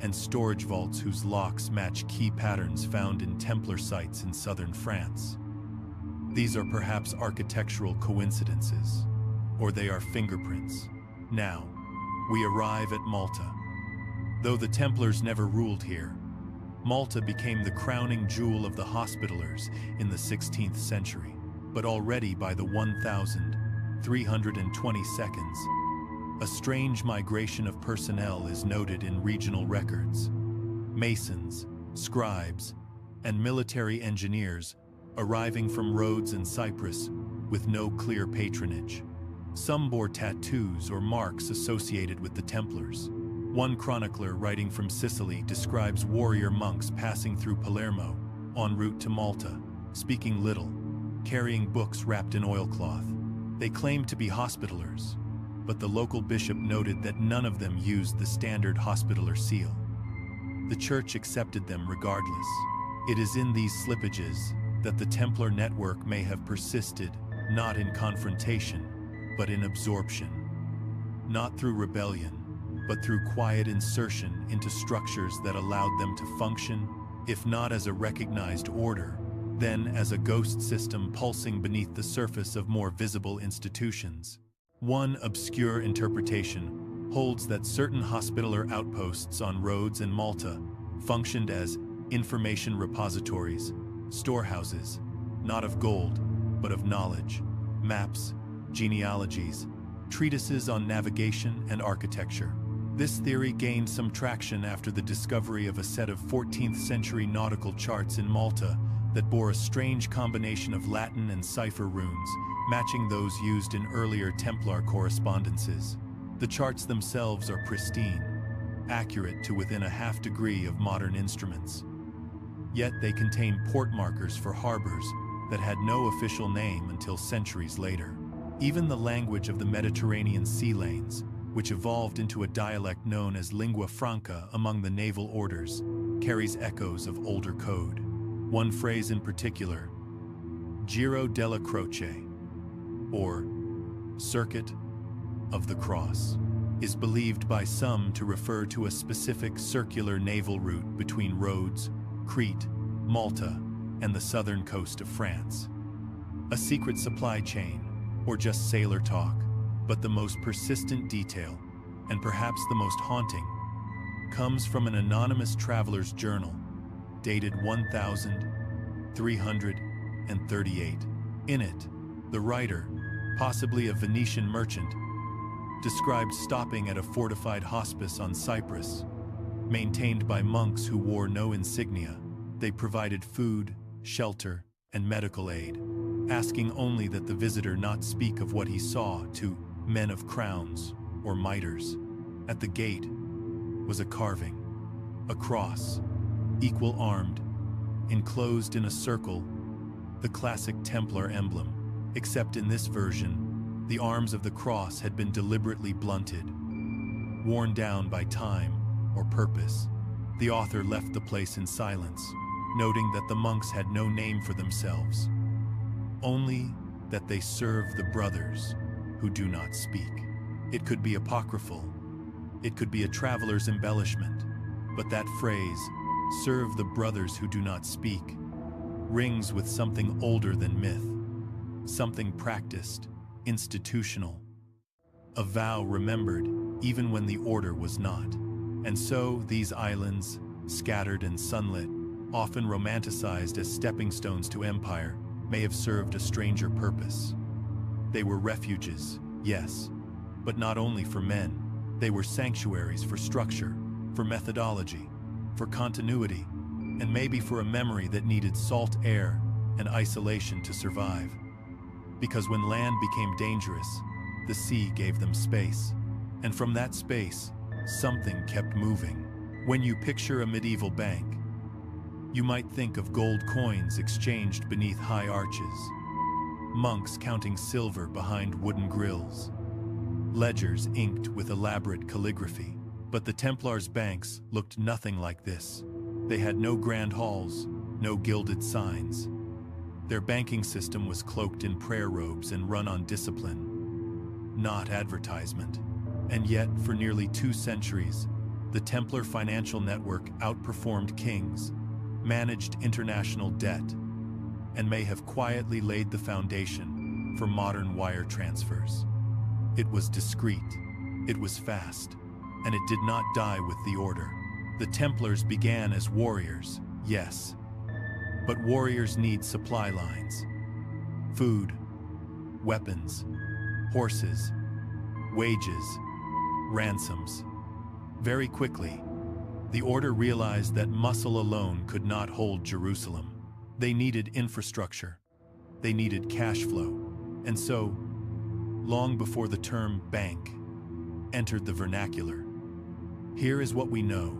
and storage vaults whose locks match key patterns found in Templar sites in southern France. These are perhaps architectural coincidences, or they are fingerprints. Now, we arrive at Malta. Though the Templars never ruled here, Malta became the crowning jewel of the Hospitallers in the 16th century. But already by the 1322, a strange migration of personnel is noted in regional records. Masons, scribes, and military engineers arriving from Rhodes and Cyprus with no clear patronage. Some bore tattoos or marks associated with the Templars. One chronicler writing from Sicily describes warrior monks passing through Palermo, en route to Malta, speaking little, carrying books wrapped in oilcloth. They claimed to be Hospitallers, but the local bishop noted that none of them used the standard Hospitaller seal. The church accepted them regardless. It is in these slippages that the Templar network may have persisted, not in confrontation, but in absorption. Not through rebellion, but through quiet insertion into structures that allowed them to function, if not as a recognized order, then as a ghost system pulsing beneath the surface of more visible institutions. One obscure interpretation holds that certain Hospitaller outposts on Rhodes and Malta functioned as information repositories, storehouses, not of gold, but of knowledge, maps, genealogies, treatises on navigation and architecture. This theory gained some traction after the discovery of a set of 14th century nautical charts in Malta that bore a strange combination of Latin and cipher runes, matching those used in earlier Templar correspondences. The charts themselves are pristine, accurate to within a half degree of modern instruments. Yet they contain port markers for harbors that had no official name until centuries later. Even the language of the Mediterranean sea lanes, which evolved into a dialect known as lingua franca among the naval orders, carries echoes of older code. One phrase in particular, Giro della Croce, or Circuit of the Cross, is believed by some to refer to a specific circular naval route between Rhodes, Crete, Malta, and the southern coast of France. A secret supply chain, or just sailor talk, but the most persistent detail, and perhaps the most haunting, comes from an anonymous traveler's journal, dated 1338. In it, the writer, possibly a Venetian merchant, described stopping at a fortified hospice on Cyprus, maintained by monks who wore no insignia. They provided food, shelter, and medical aid, asking only that the visitor not speak of what he saw to men of crowns or mitres. At the gate was a carving, a cross, equal-armed, enclosed in a circle, the classic Templar emblem, except in this version, the arms of the cross had been deliberately blunted, worn down by time or purpose. The author left the place in silence, noting that the monks had no name for themselves, only that they serve the brothers who do not speak. It could be apocryphal, it could be a traveler's embellishment, but that phrase, serve the brothers who do not speak, rings with something older than myth, something practiced, institutional, a vow remembered even when the order was not. And so these islands, scattered and sunlit, often romanticized as stepping stones to empire, may have served a stranger purpose. They were refuges, yes, but not only for men. They were sanctuaries for structure, for methodology, for continuity, and maybe for a memory that needed salt air and isolation to survive. Because when land became dangerous, the sea gave them space. And from that space, something kept moving. When you picture a medieval bank, you might think of gold coins exchanged beneath high arches, monks counting silver behind wooden grills, ledgers inked with elaborate calligraphy. But the Templars' banks looked nothing like this. They had no grand halls, no gilded signs. Their banking system was cloaked in prayer robes and run on discipline, not advertisement. And yet, for nearly 2 centuries, the Templar financial network outperformed kings, managed international debt, and may have quietly laid the foundation for modern wire transfers. It was discreet, it was fast, and it did not die with the order. The Templars began as warriors, yes, but warriors need supply lines. Food, weapons, horses, wages, ransoms. Very quickly, the order realized that muscle alone could not hold Jerusalem. They needed infrastructure. They needed cash flow. And so, long before the term bank entered the vernacular, here is what we know.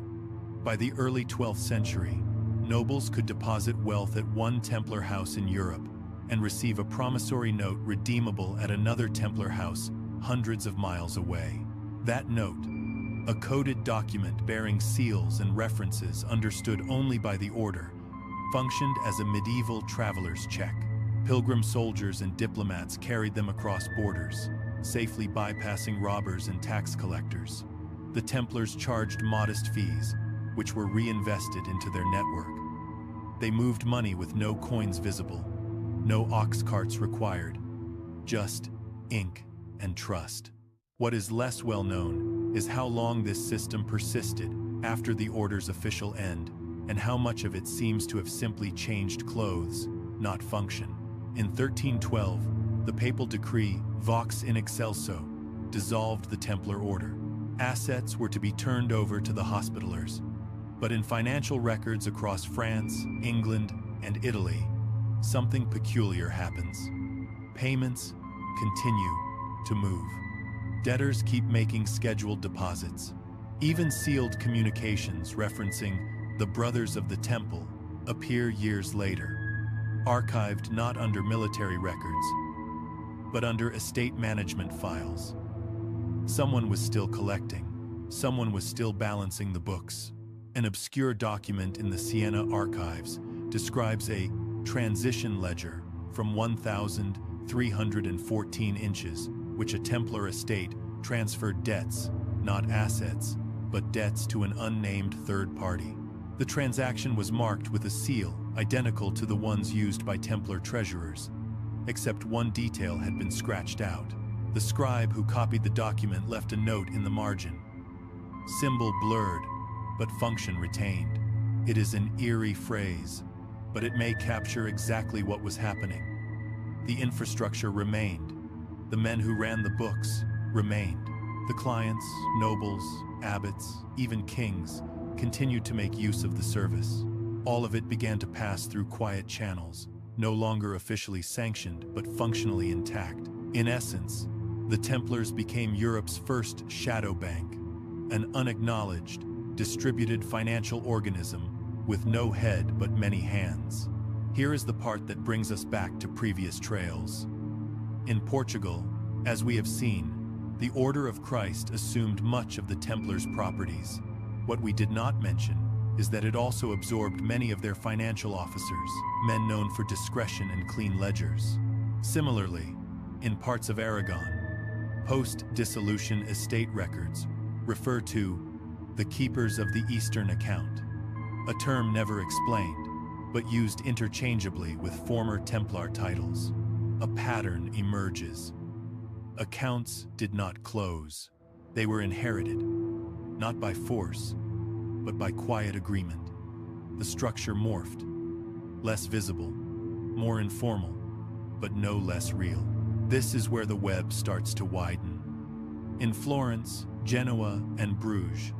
By the early 12th century, nobles could deposit wealth at one Templar house in Europe and receive a promissory note redeemable at another Templar house hundreds of miles away. That note, a coded document bearing seals and references understood only by the order, functioned as a medieval traveler's check. Pilgrim soldiers and diplomats carried them across borders, safely bypassing robbers and tax collectors. The Templars charged modest fees, which were reinvested into their network. They moved money with no coins visible, no ox carts required, just ink and trust. What is less well known is how long this system persisted after the order's official end, and how much of it seems to have simply changed clothes, not function. In 1312, the papal decree Vox in Excelso dissolved the Templar order. Assets were to be turned over to the Hospitallers, but in financial records across France, England, and Italy, something peculiar happens. Payments continue to move. Debtors keep making scheduled deposits. Even sealed communications referencing the Brothers of the Temple appear years later, archived not under military records, but under estate management files. Someone was still collecting. Someone was still balancing the books. An obscure document in the Siena archives describes a transition ledger from 1,314 inches, which a Templar estate transferred debts, not assets, but debts to an unnamed third party. The transaction was marked with a seal identical to the ones used by Templar treasurers, except one detail had been scratched out. The scribe who copied the document left a note in the margin. Symbol blurred, but function retained. It is an eerie phrase, but it may capture exactly what was happening. The infrastructure remained. The men who ran the books remained. The clients, nobles, abbots, even kings, continued to make use of the service. All of it began to pass through quiet channels, no longer officially sanctioned, but functionally intact. In essence, the Templars became Europe's first shadow bank, an unacknowledged, distributed financial organism with no head but many hands. Here is the part that brings us back to previous trails. In Portugal, as we have seen, the Order of Christ assumed much of the Templars' properties. What we did not mention is that it also absorbed many of their financial officers, men known for discretion and clean ledgers. Similarly, in parts of Aragon, post-dissolution estate records refer to the keepers of the Eastern account, a term never explained, but used interchangeably with former Templar titles. A pattern emerges. Accounts did not close. They were inherited, not by force, but by quiet agreement. The structure morphed, less visible, more informal, but no less real. This is where the web starts to widen. In Florence, Genoa, and Bruges,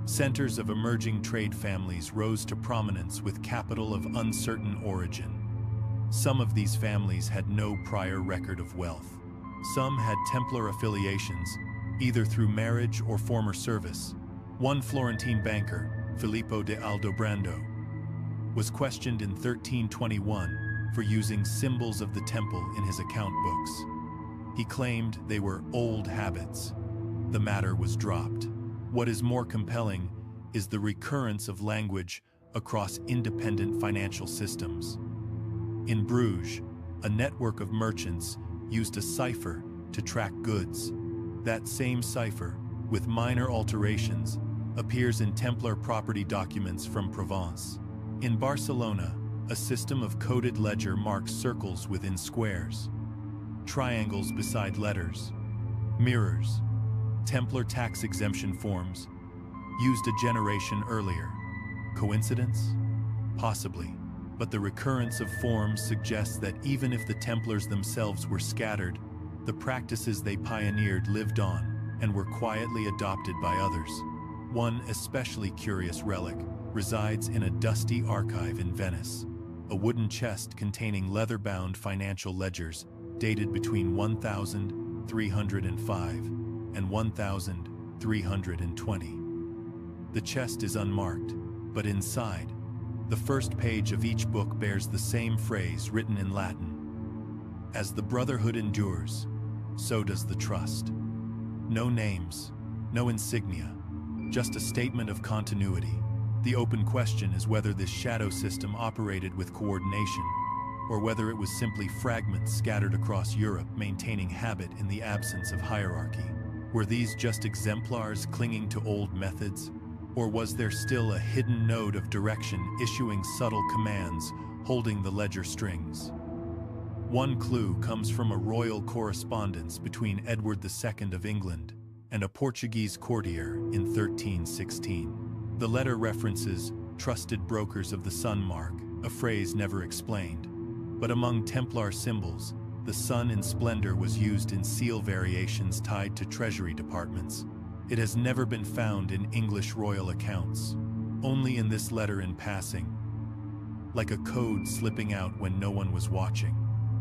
centers of emerging trade families rose to prominence with capital of uncertain origin. Some of these families had no prior record of wealth. Some had Templar affiliations, either through marriage or former service. One Florentine banker, Filippo de Aldobrando, was questioned in 1321 for using symbols of the temple in his account books. He claimed they were old habits. The matter was dropped. What is more compelling is the recurrence of language across independent financial systems. In Bruges, a network of merchants used a cipher to track goods. That same cipher, with minor alterations, appears in Templar property documents from Provence. In Barcelona, a system of coded ledger marks circles within squares, triangles beside letters, mirrors. Templar tax exemption forms, used a generation earlier. Coincidence? Possibly. But the recurrence of forms suggests that even if the Templars themselves were scattered, the practices they pioneered lived on and were quietly adopted by others. One especially curious relic resides in a dusty archive in Venice, a wooden chest containing leather-bound financial ledgers dated between 1305 and 1320. The chest is unmarked, but inside, the first page of each book bears the same phrase written in Latin. As the brotherhood endures, so does the trust. No names, no insignia, just a statement of continuity. The open question is whether this shadow system operated with coordination, or whether it was simply fragments scattered across Europe maintaining habit in the absence of hierarchy. Were these just exemplars clinging to old methods, or was there still a hidden node of direction issuing subtle commands, holding the ledger strings? One clue comes from a royal correspondence between Edward II of England and a Portuguese courtier in 1316. The letter references trusted brokers of the sun mark, a phrase never explained. But among Templar symbols, the sun in splendor was used in seal variations tied to treasury departments. It has never been found in English royal accounts, only in this letter in passing, like a code slipping out when no one was watching.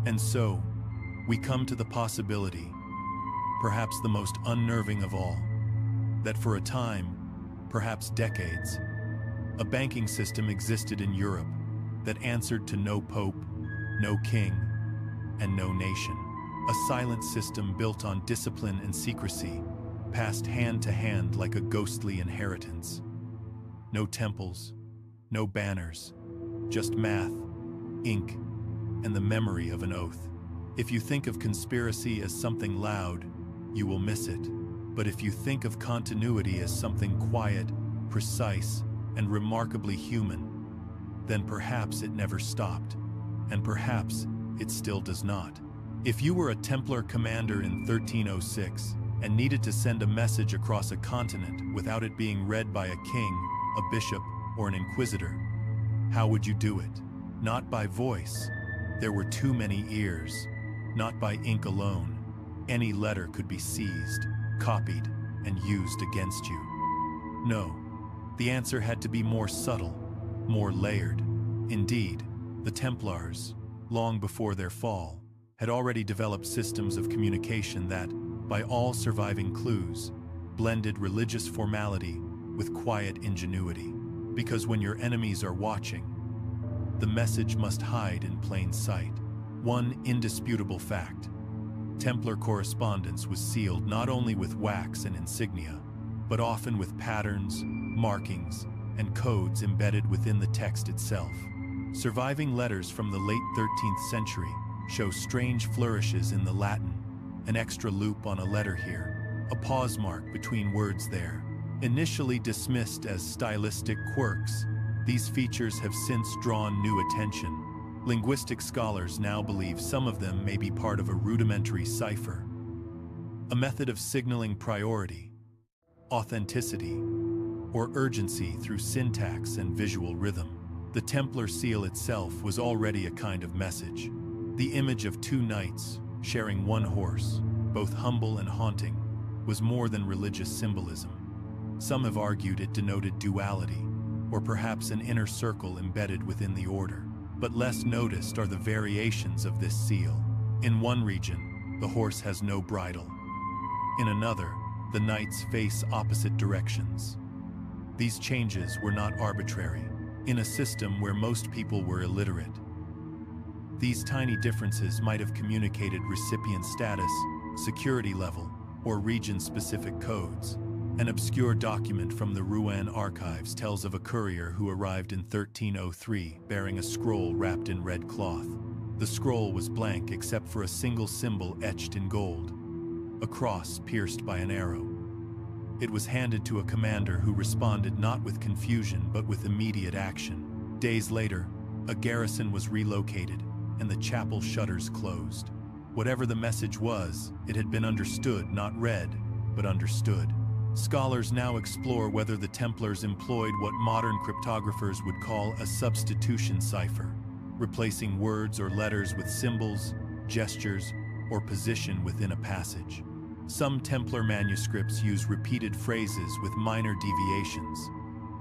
And so, we come to the possibility, perhaps the most unnerving of all, that for a time, perhaps decades, a banking system existed in Europe, that answered to no pope, no king, and no nation. A silent system built on discipline and secrecy, passed hand to hand like a ghostly inheritance. No temples, no banners, just math, ink, and the memory of an oath. If you think of conspiracy as something loud, you will miss it. But if you think of continuity as something quiet, precise, and remarkably human, then perhaps it never stopped, and perhaps it still does not. If you were a Templar commander in 1306 and needed to send a message across a continent without it being read by a king, a bishop, or an inquisitor, how would you do it? Not by voice. There were too many ears. Not by ink alone. Any letter could be seized, copied, and used against you. No, the answer had to be more subtle, more layered. Indeed, the Templars, long before their fall, had already developed systems of communication that, by all surviving clues, blended religious formality with quiet ingenuity. Because when your enemies are watching, the message must hide in plain sight. One indisputable fact: Templar correspondence was sealed not only with wax and insignia, but often with patterns, markings, and codes embedded within the text itself. Surviving letters from the late 13th century show strange flourishes in the Latin, an extra loop on a letter here, a pause mark between words there. Initially dismissed as stylistic quirks, these features have since drawn new attention. Linguistic scholars now believe some of them may be part of a rudimentary cipher, a method of signaling priority, authenticity, or urgency through syntax and visual rhythm. The Templar seal itself was already a kind of message. The image of two knights sharing one horse, both humble and haunting, was more than religious symbolism. Some have argued it denoted duality, or perhaps an inner circle embedded within the order. But less noticed are the variations of this seal. In one region, the horse has no bridle. In another, the knights face opposite directions. These changes were not arbitrary. In a system where most people were illiterate, these tiny differences might have communicated recipient status, security level, or region-specific codes. An obscure document from the Rouen archives tells of a courier who arrived in 1303 bearing a scroll wrapped in red cloth. The scroll was blank except for a single symbol etched in gold, a cross pierced by an arrow. It was handed to a commander who responded not with confusion but with immediate action. Days later, a garrison was relocated and the chapel shutters closed. Whatever the message was, it had been understood, not read, but understood. Scholars now explore whether the Templars employed what modern cryptographers would call a substitution cipher, replacing words or letters with symbols, gestures, or position within a passage. Some Templar manuscripts use repeated phrases with minor deviations,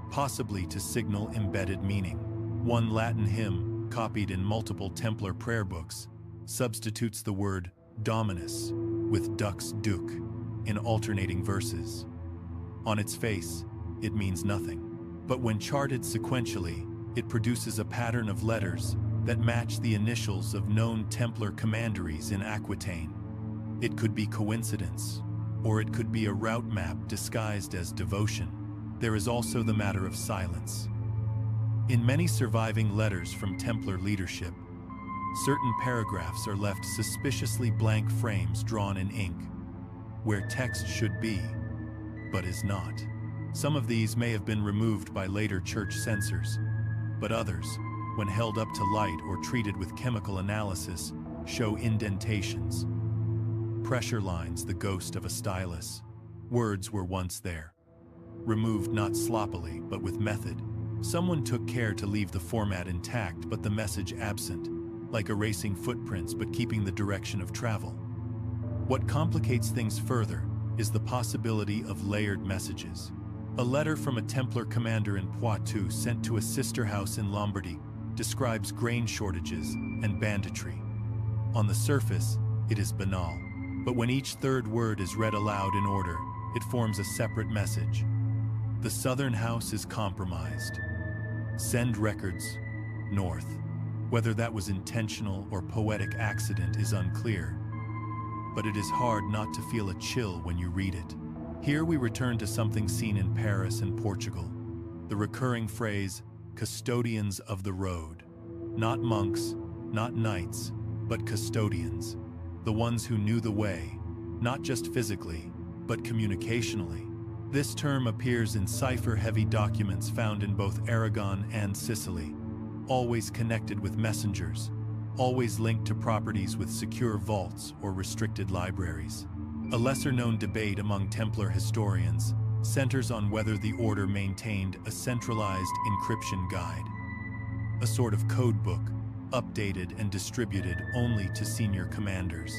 possibly to signal embedded meaning. One Latin hymn, copied in multiple Templar prayer books, substitutes the word Dominus with Dux Duc in alternating verses. On its face, it means nothing. But when charted sequentially, it produces a pattern of letters that match the initials of known Templar commanderies in Aquitaine. It could be coincidence, or it could be a route map disguised as devotion. There is also the matter of silence. In many surviving letters from Templar leadership, certain paragraphs are left suspiciously blank frames drawn in ink, where text should be, but is not. Some of these may have been removed by later church censors, but others, when held up to light or treated with chemical analysis, show indentations. Pressure lines, the ghost of a stylus. Words were once there. Removed not sloppily, but with method. Someone took care to leave the format intact but the message absent, like erasing footprints but keeping the direction of travel. What complicates things further is the possibility of layered messages. A letter from a Templar commander in Poitou sent to a sister house in Lombardy describes grain shortages and banditry. On the surface, it is banal, but when each third word is read aloud in order, it forms a separate message. The southern house is compromised. Send records, north. Whether that was intentional or poetic accident is unclear, but it is hard not to feel a chill when you read it. Here we return to something seen in Paris and Portugal, the recurring phrase, custodians of the road. Not monks, not knights, but custodians, the ones who knew the way, not just physically, but communicationally. This term appears in cipher-heavy documents found in both Aragon and Sicily, always connected with messengers, always linked to properties with secure vaults or restricted libraries. A lesser-known debate among Templar historians centers on whether the order maintained a centralized encryption guide, a sort of codebook, updated and distributed only to senior commanders.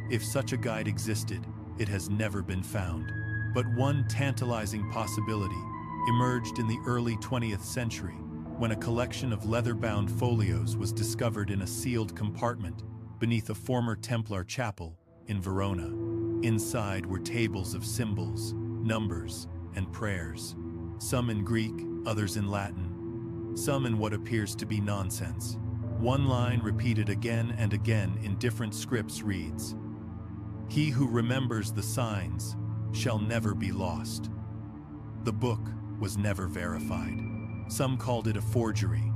If such a guide existed, it has never been found. But one tantalizing possibility emerged in the early 20th century when a collection of leather-bound folios was discovered in a sealed compartment beneath a former Templar chapel in Verona. Inside were tables of symbols, numbers, and prayers, some in Greek, others in Latin, some in what appears to be nonsense. One line repeated again and again in different scripts reads, "He who remembers the signs shall never be lost." The book was never verified. Some called it a forgery,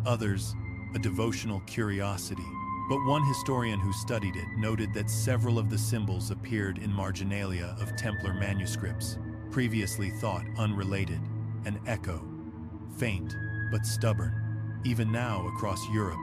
others a devotional curiosity. But one historian who studied it noted that several of the symbols appeared in marginalia of Templar manuscripts, previously thought unrelated, an echo, faint but stubborn. Even now across Europe,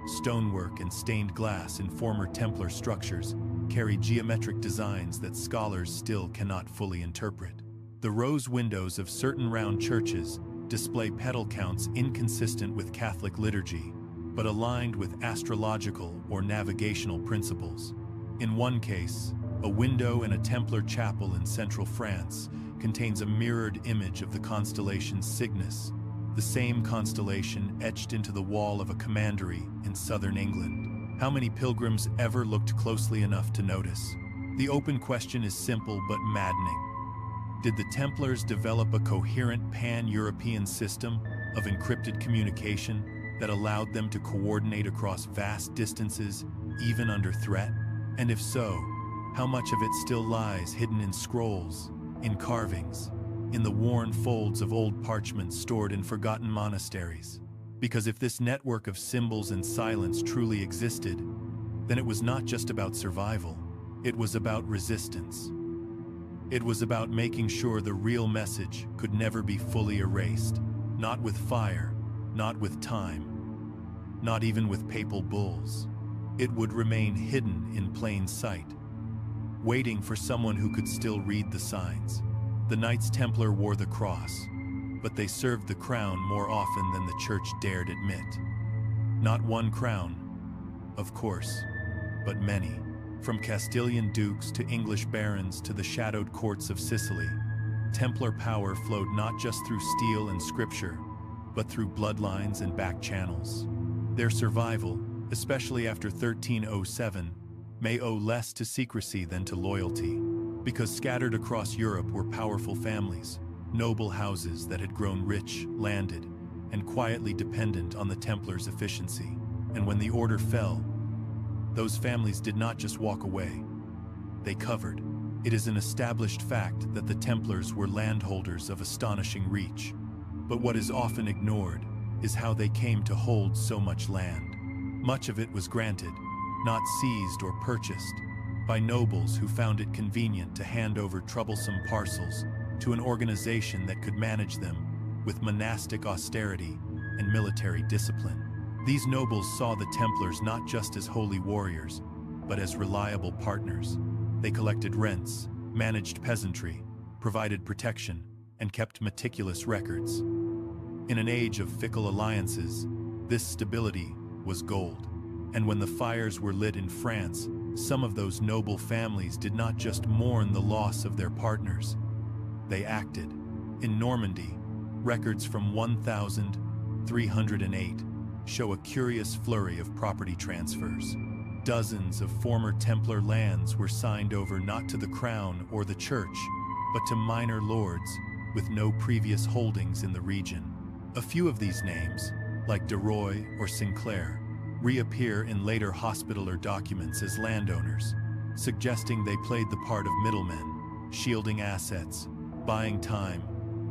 stonework and stained glass in former Templar structures carry geometric designs that scholars still cannot fully interpret. The rose windows of certain round churches display petal counts inconsistent with Catholic liturgy, but aligned with astrological or navigational principles. In one case, a window in a Templar chapel in central France contains a mirrored image of the constellation Cygnus, the same constellation etched into the wall of a commandery in southern England. How many pilgrims ever looked closely enough to notice? The open question is simple but maddening. Did the Templars develop a coherent pan-European system of encrypted communication that allowed them to coordinate across vast distances, even under threat? And if so, how much of it still lies hidden in scrolls, in carvings, in the worn folds of old parchments stored in forgotten monasteries? Because if this network of symbols and silence truly existed, then it was not just about survival, it was about resistance. It was about making sure the real message could never be fully erased, not with fire, not with time, not even with papal bulls. It would remain hidden in plain sight, waiting for someone who could still read the signs. The Knights Templar wore the cross, but they served the crown more often than the church dared admit. Not one crown, of course, but many. From Castilian dukes to English barons to the shadowed courts of Sicily, Templar power flowed not just through steel and scripture, but through bloodlines and back channels. Their survival, especially after 1307, may owe less to secrecy than to loyalty, because scattered across Europe were powerful families, noble houses that had grown rich, landed, and quietly dependent on the Templars' efficiency. And when the order fell, those families did not just walk away, they covered. It is an established fact that the Templars were landholders of astonishing reach. But what is often ignored is how they came to hold so much land. Much of it was granted, not seized or purchased, by nobles who found it convenient to hand over troublesome parcels to an organization that could manage them with monastic austerity and military discipline. These nobles saw the Templars not just as holy warriors, but as reliable partners. They collected rents, managed peasantry, provided protection, and kept meticulous records. In an age of fickle alliances, this stability was gold. And when the fires were lit in France, some of those noble families did not just mourn the loss of their partners, they acted. In Normandy, records from 1308 show a curious flurry of property transfers. Dozens of former Templar lands were signed over not to the crown or the church, but to minor lords with no previous holdings in the region. A few of these names, like de Roy or Sinclair, reappear in later hospitaller documents as landowners, suggesting they played the part of middlemen, shielding assets, buying time,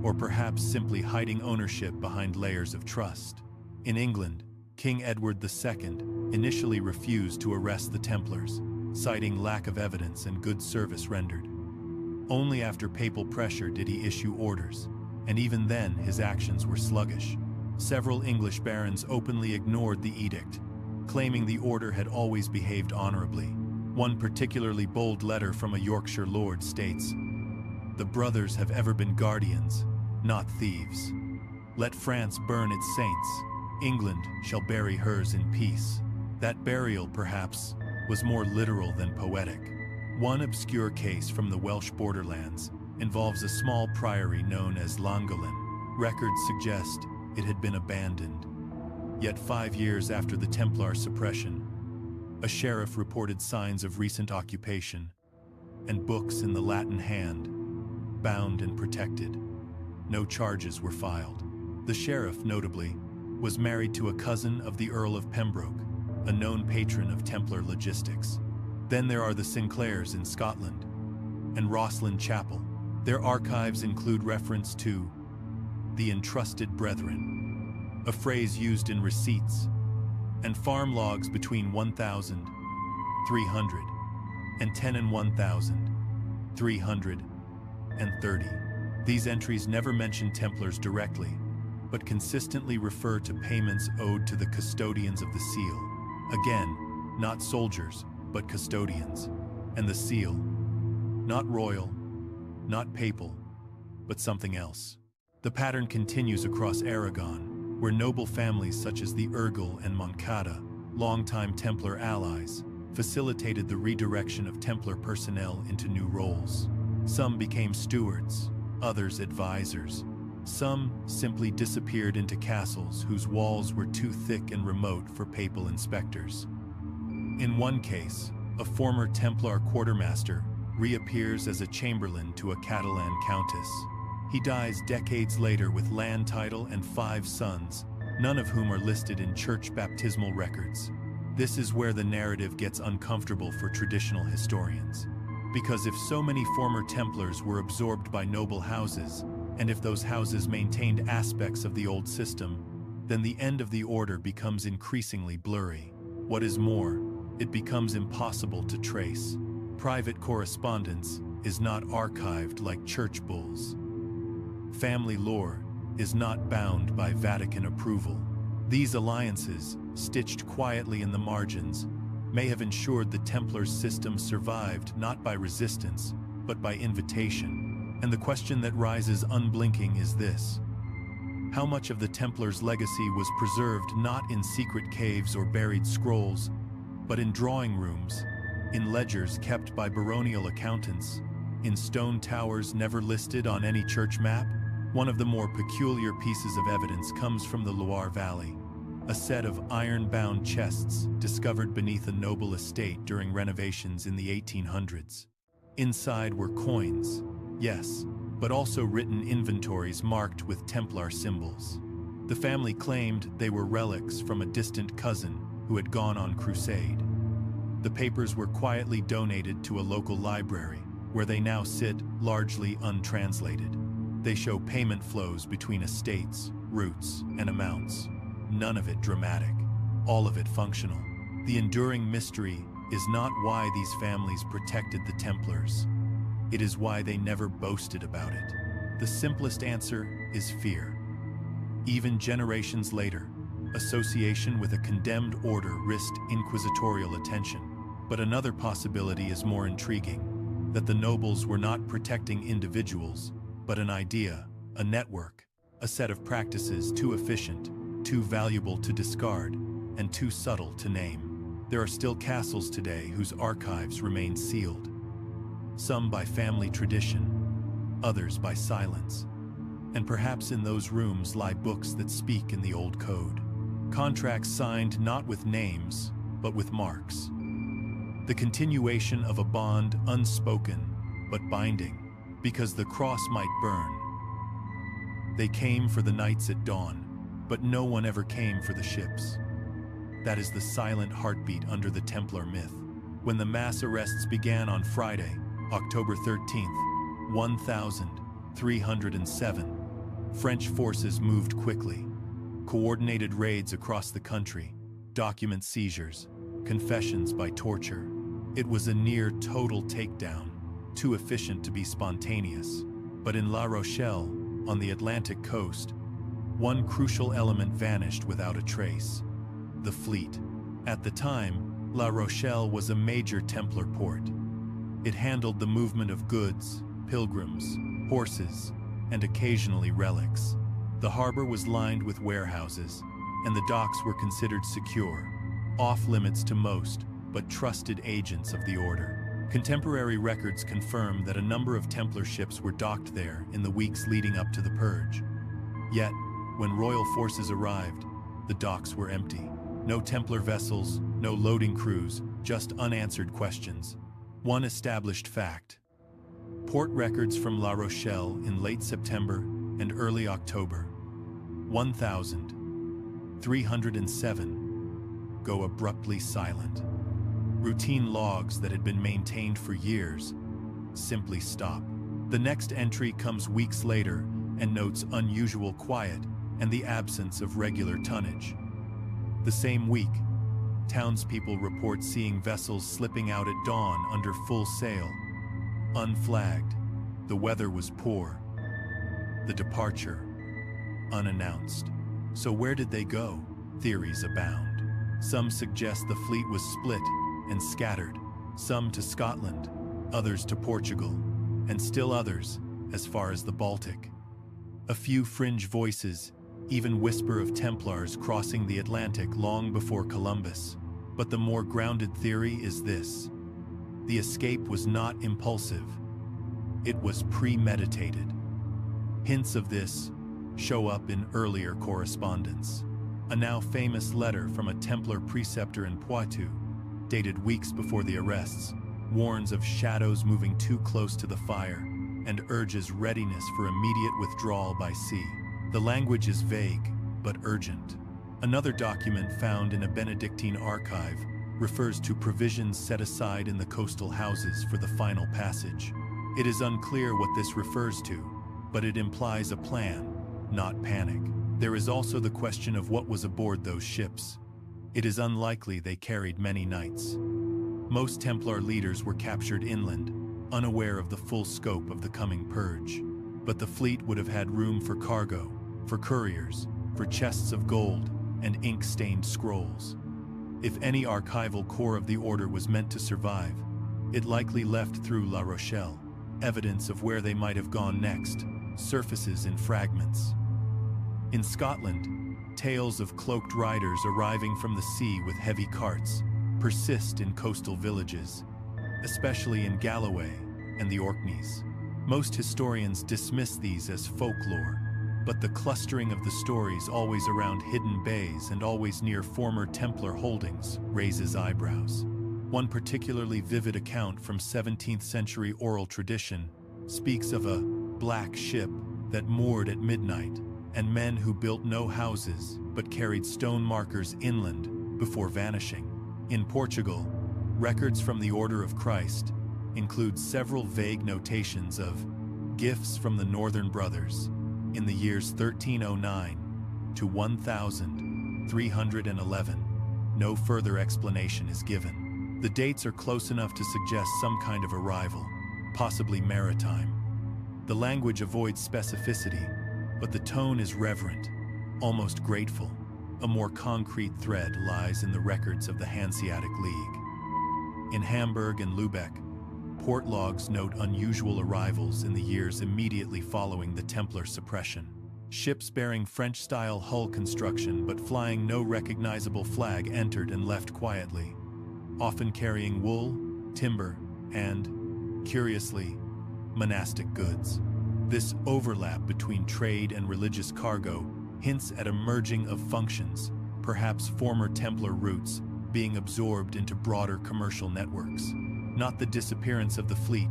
or perhaps simply hiding ownership behind layers of trust. In England, King Edward II initially refused to arrest the Templars, citing lack of evidence and good service rendered. Only after papal pressure did he issue orders, and even then his actions were sluggish. Several English barons openly ignored the edict, claiming the order had always behaved honorably. One particularly bold letter from a Yorkshire lord states, "The brothers have ever been guardians, not thieves. Let France burn its saints. England shall bury hers in peace." That burial, perhaps, was more literal than poetic. One obscure case from the Welsh borderlands involves a small priory known as Llangollen. Records suggest it had been abandoned. Yet 5 years after the Templar suppression, a sheriff reported signs of recent occupation, and books in the Latin hand, bound and protected. No charges were filed. The sheriff, notably, was married to a cousin of the Earl of Pembroke, a known patron of Templar logistics. Then there are the Sinclairs in Scotland, and Rosslyn Chapel. Their archives include reference to the entrusted brethren, a phrase used in receipts, and farm logs between 1,310 and 1,330. These entries never mention Templars directly, but consistently refer to payments owed to the custodians of the seal. Again, not soldiers, but custodians. And the seal, not royal, not papal, but something else. The pattern continues across Aragon, where noble families such as the Urgel and Moncada, longtime Templar allies, facilitated the redirection of Templar personnel into new roles. Some became stewards, others advisors. Some simply disappeared into castles whose walls were too thick and remote for papal inspectors. In one case, a former Templar quartermaster reappears as a chamberlain to a Catalan countess. He dies decades later with land title and 5 sons, none of whom are listed in church baptismal records. This is where the narrative gets uncomfortable for traditional historians. Because if so many former Templars were absorbed by noble houses, and if those houses maintained aspects of the old system, then the end of the order becomes increasingly blurry. What is more, it becomes impossible to trace. Private correspondence is not archived like church bulls. Family lore is not bound by Vatican approval. These alliances, stitched quietly in the margins, may have ensured the Templars' system survived not by resistance, but by invitation. And the question that rises unblinking is this: how much of the Templars' legacy was preserved not in secret caves or buried scrolls, but in drawing rooms, in ledgers kept by baronial accountants, in stone towers never listed on any church map? One of the more peculiar pieces of evidence comes from the Loire Valley, a set of iron-bound chests discovered beneath a noble estate during renovations in the 1800s. Inside were coins, yes, but also written inventories marked with Templar symbols. The family claimed they were relics from a distant cousin who had gone on crusade. The papers were quietly donated to a local library, where they now sit largely untranslated. They show payment flows between estates, routes, and amounts. None of it dramatic, all of it functional. The enduring mystery is not why these families protected the Templars. It is why they never boasted about it. The simplest answer is fear. Even generations later, association with a condemned order risked inquisitorial attention. But another possibility is more intriguing, that the nobles were not protecting individuals, but an idea, a network, a set of practices too efficient, too valuable to discard, and too subtle to name. There are still castles today whose archives remain sealed. Some by family tradition, others by silence. And perhaps in those rooms lie books that speak in the old code. Contracts signed not with names, but with marks. The continuation of a bond unspoken, but binding, because the cross might burn. They came for the knights at dawn, but no one ever came for the ships. That is the silent heartbeat under the Templar myth. When the mass arrests began on Friday, October 13th, 1307, French forces moved quickly. Coordinated raids across the country, document seizures, confessions by torture. It was a near total takedown, too efficient to be spontaneous. But in La Rochelle, on the Atlantic coast, one crucial element vanished without a trace: the fleet. At the time, La Rochelle was a major Templar port. It handled the movement of goods, pilgrims, horses, and occasionally relics. The harbor was lined with warehouses, and the docks were considered secure, off-limits to most, but trusted agents of the order. Contemporary records confirm that a number of Templar ships were docked there in the weeks leading up to the purge. Yet, when royal forces arrived, the docks were empty. No Templar vessels, no loading crews, just unanswered questions. One established fact: port records from La Rochelle in late September and early October 1307 go abruptly silent. Routine logs that had been maintained for years simply stop. The next entry comes weeks later and notes unusual quiet and the absence of regular tonnage. The same week, townspeople report seeing vessels slipping out at dawn under full sail, unflagged. The weather was poor. The departure, unannounced. So where did they go? Theories abound. Some suggest the fleet was split and scattered, some to Scotland, others to Portugal, and still others as far as the Baltic. A few fringe voices even whisper of Templars crossing the Atlantic long before Columbus. But the more grounded theory is this: the escape was not impulsive. It was premeditated. Hints of this show up in earlier correspondence. A now famous letter from a Templar preceptor in Poitou, dated weeks before the arrests, warns of shadows moving too close to the fire and urges readiness for immediate withdrawal by sea. The language is vague, but urgent. Another document found in a Benedictine archive refers to provisions set aside in the coastal houses for the final passage. It is unclear what this refers to, but it implies a plan, not panic. There is also the question of what was aboard those ships. It is unlikely they carried many knights. Most Templar leaders were captured inland, unaware of the full scope of the coming purge. But the fleet would have had room for cargo, for couriers, for chests of gold, and ink-stained scrolls. If any archival core of the order was meant to survive, it likely left through La Rochelle. Evidence of where they might have gone next surfaces in fragments. In Scotland, tales of cloaked riders arriving from the sea with heavy carts persist in coastal villages, especially in Galloway and the Orkneys. Most historians dismiss these as folklore, but the clustering of the stories always around hidden bays and always near former Templar holdings raises eyebrows. One particularly vivid account from 17th century oral tradition speaks of a black ship that moored at midnight and men who built no houses but carried stone markers inland before vanishing. In Portugal, records from the Order of Christ include several vague notations of gifts from the Northern Brothers in the years 1309 to 1311. No further explanation is given. The dates are close enough to suggest some kind of arrival, possibly maritime. The language avoids specificity, but the tone is reverent, almost grateful. A more concrete thread lies in the records of the Hanseatic League. In Hamburg and Lübeck, port logs note unusual arrivals in the years immediately following the Templar suppression. Ships bearing French-style hull construction but flying no recognizable flag entered and left quietly, often carrying wool, timber, and, curiously, monastic goods. This overlap between trade and religious cargo hints at a merging of functions, perhaps former Templar routes being absorbed into broader commercial networks. Not the disappearance of the fleet,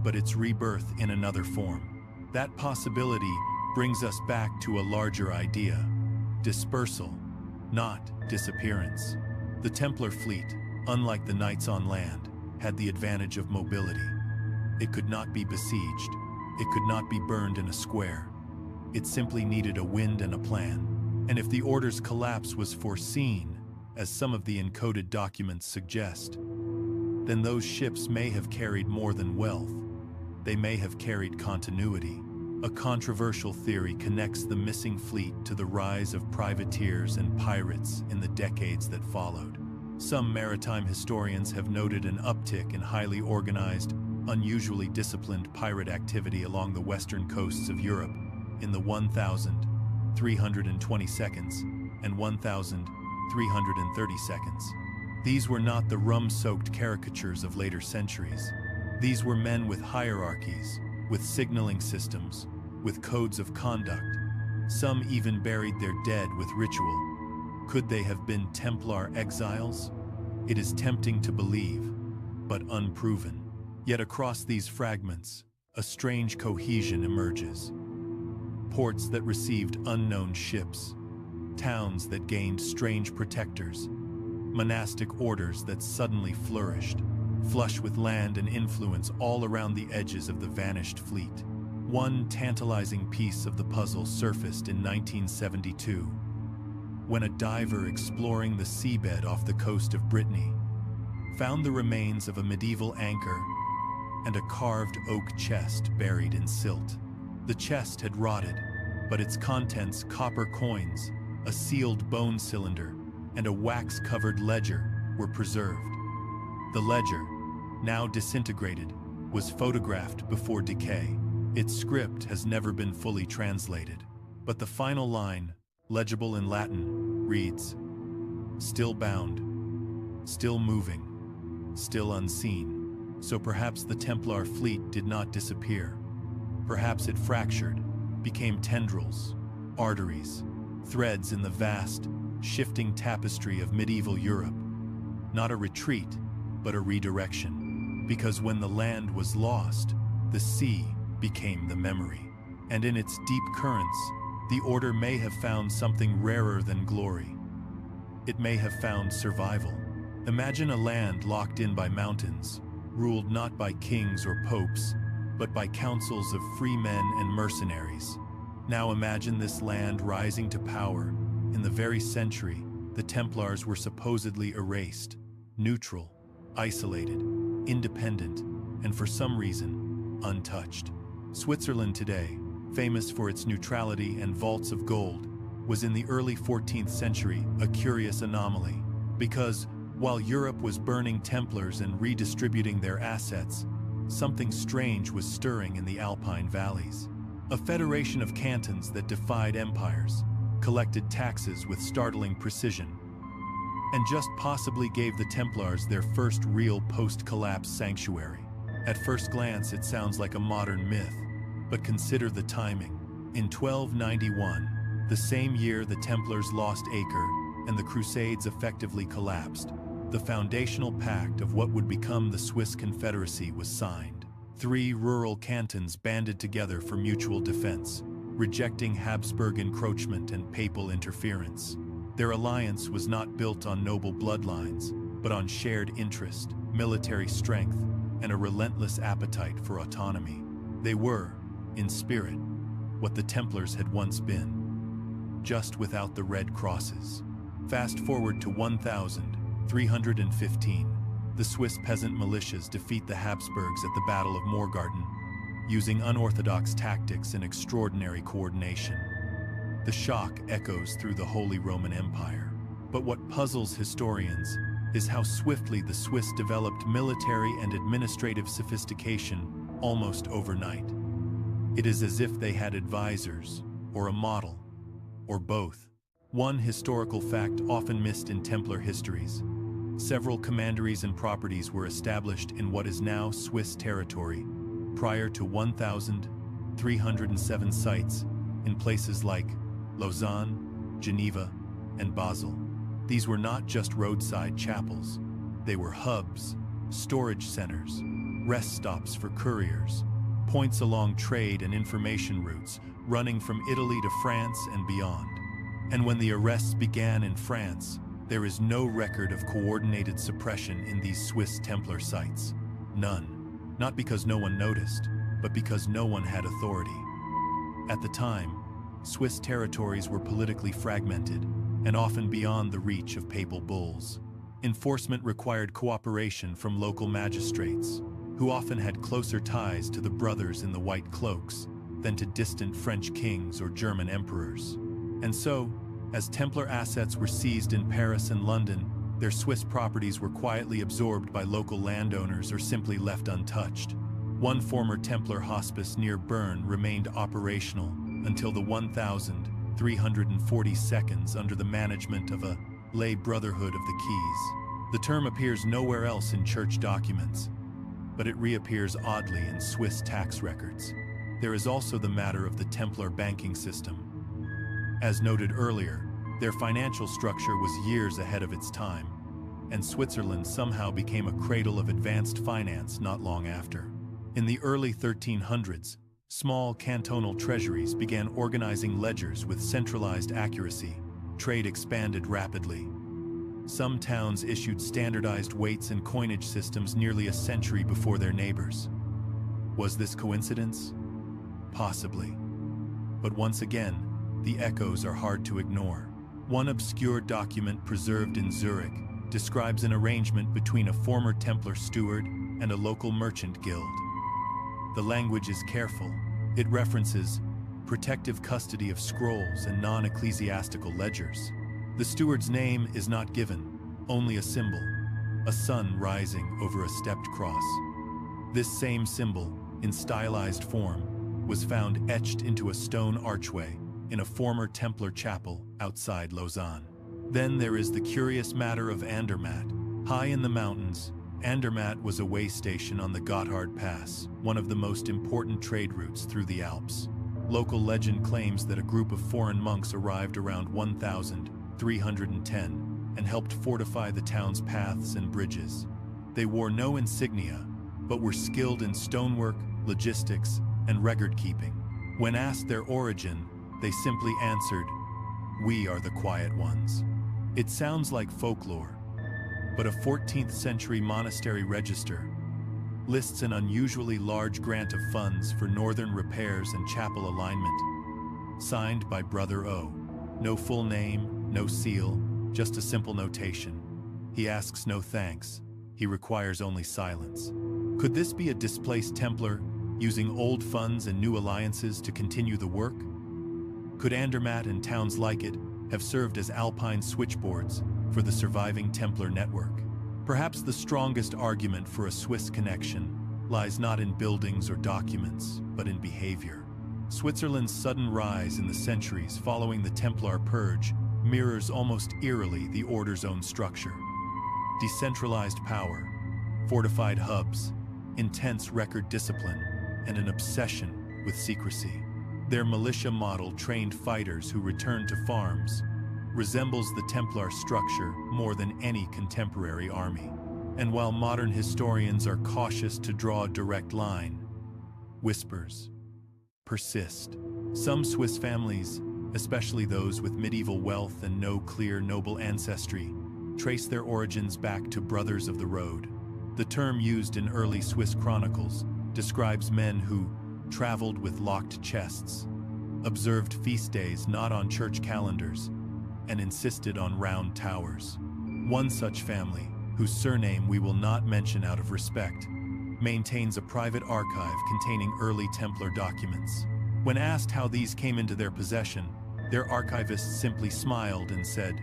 but its rebirth in another form. That possibility brings us back to a larger idea: Dispersal, not disappearance. The Templar fleet, unlike the knights on land, had the advantage of mobility. It could not be besieged. It could not be burned in a square. It simply needed a wind and a plan. And if the order's collapse was foreseen, as some of the encoded documents suggest, then those ships may have carried more than wealth. They may have carried continuity. A controversial theory connects the missing fleet to the rise of privateers and pirates in the decades that followed. Some maritime historians have noted an uptick in highly organized, unusually disciplined pirate activity along the western coasts of Europe in the 1,320 seconds and 1,330 seconds. These were not the rum-soaked caricatures of later centuries. These were men with hierarchies, with signaling systems, with codes of conduct. Some even buried their dead with ritual. Could they have been Templar exiles? It is tempting to believe, but unproven. Yet across these fragments, a strange cohesion emerges. Ports that received unknown ships, towns that gained strange protectors, monastic orders that suddenly flourished, flush with land and influence all around the edges of the vanished fleet. One tantalizing piece of the puzzle surfaced in 1972, when a diver exploring the seabed off the coast of Brittany found the remains of a medieval anchor and a carved oak chest buried in silt. The chest had rotted, but its contents, copper coins, a sealed bone cylinder, and a wax-covered ledger, were preserved. The ledger, now disintegrated, was photographed before decay. Its script has never been fully translated, but the final line, legible in Latin, reads, "Still bound, still moving, still unseen." So perhaps the Templar fleet did not disappear. Perhaps it fractured, became tendrils, arteries, threads in the vast, shifting tapestry of medieval Europe. Not a retreat, but a redirection. Because when the land was lost, the sea became the memory. And in its deep currents, the order may have found something rarer than glory. It may have found survival. Imagine a land locked in by mountains, ruled not by kings or popes, but by councils of free men and mercenaries. Now imagine this land rising to power in the very century the Templars were supposedly erased, neutral, isolated, independent, and for some reason, untouched. Switzerland today, famous for its neutrality and vaults of gold, was in the early 14th century a curious anomaly, because while Europe was burning Templars and redistributing their assets, something strange was stirring in the Alpine valleys. A federation of cantons that defied empires, collected taxes with startling precision, and just possibly gave the Templars their first real post-collapse sanctuary. At first glance, it sounds like a modern myth, but consider the timing. In 1291, the same year the Templars lost Acre and the Crusades effectively collapsed, the foundational pact of what would become the Swiss Confederacy was signed. 3 rural cantons banded together for mutual defense, rejecting Habsburg encroachment and papal interference. Their alliance was not built on noble bloodlines, but on shared interest, military strength, and a relentless appetite for autonomy. They were, in spirit, what the Templars had once been, just without the red crosses. Fast forward to 1315, the Swiss peasant militias defeat the Habsburgs at the Battle of Morgarten, using unorthodox tactics and extraordinary coordination. The shock echoes through the Holy Roman Empire. But what puzzles historians is how swiftly the Swiss developed military and administrative sophistication almost overnight. It is as if they had advisors, or a model, or both. One historical fact often missed in Templar histories: several commanderies and properties were established in what is now Swiss territory, prior to 1,307 sites in places like Lausanne, Geneva, and Basel. These were not just roadside chapels. They were hubs, storage centers, rest stops for couriers, points along trade and information routes running from Italy to France and beyond. And when the arrests began in France, there is no record of coordinated suppression in these Swiss Templar sites. None. Not because no one noticed, but because no one had authority. At the time, Swiss territories were politically fragmented and often beyond the reach of papal bulls. Enforcement required cooperation from local magistrates, who often had closer ties to the brothers in the white cloaks than to distant French kings or German emperors. And so, as Templar assets were seized in Paris and London, their Swiss properties were quietly absorbed by local landowners or simply left untouched. One former Templar hospice near Bern remained operational until the 1342nd under the management of a lay Brotherhood of the Keys. The term appears nowhere else in church documents, but it reappears oddly in Swiss tax records. There is also the matter of the Templar banking system. As noted earlier, their financial structure was years ahead of its time, and Switzerland somehow became a cradle of advanced finance not long after. In the early 1300s, small cantonal treasuries began organizing ledgers with centralized accuracy. Trade expanded rapidly. Some towns issued standardized weights and coinage systems nearly a century before their neighbors. Was this coincidence? Possibly. But once again, the echoes are hard to ignore. One obscure document preserved in Zurich describes an arrangement between a former Templar steward and a local merchant guild. The language is careful. It references protective custody of scrolls and non-ecclesiastical ledgers. The steward's name is not given, only a symbol, a sun rising over a stepped cross. This same symbol, in stylized form, was found etched into a stone archway in a former Templar chapel outside Lausanne. Then there is the curious matter of Andermatt. High in the mountains, Andermatt was a way station on the Gotthard Pass, one of the most important trade routes through the Alps. Local legend claims that a group of foreign monks arrived around 1310 and helped fortify the town's paths and bridges. They wore no insignia, but were skilled in stonework, logistics, and record-keeping. When asked their origin, they simply answered, "We are the quiet ones." It sounds like folklore, but a 14th century monastery register lists an unusually large grant of funds for northern repairs and chapel alignment, signed by Brother O. No full name, no seal, just a simple notation. He asks no thanks, he requires only silence. Could this be a displaced Templar using old funds and new alliances to continue the work? Could Andermatt and towns like it have served as alpine switchboards for the surviving Templar network? Perhaps the strongest argument for a Swiss connection lies not in buildings or documents, but in behavior. Switzerland's sudden rise in the centuries following the Templar purge mirrors almost eerily the order's own structure. Decentralized power, fortified hubs, intense record discipline, and an obsession with secrecy. Their militia model, trained fighters who return to farms, resembles the Templar structure more than any contemporary army. And while modern historians are cautious to draw a direct line, whispers persist. Some Swiss families, especially those with medieval wealth and no clear noble ancestry, trace their origins back to Brothers of the Road. The term used in early Swiss chronicles describes men who traveled with locked chests, observed feast days not on church calendars, and insisted on round towers. One such family, whose surname we will not mention out of respect, maintains a private archive containing early Templar documents. When asked how these came into their possession, their archivist simply smiled and said,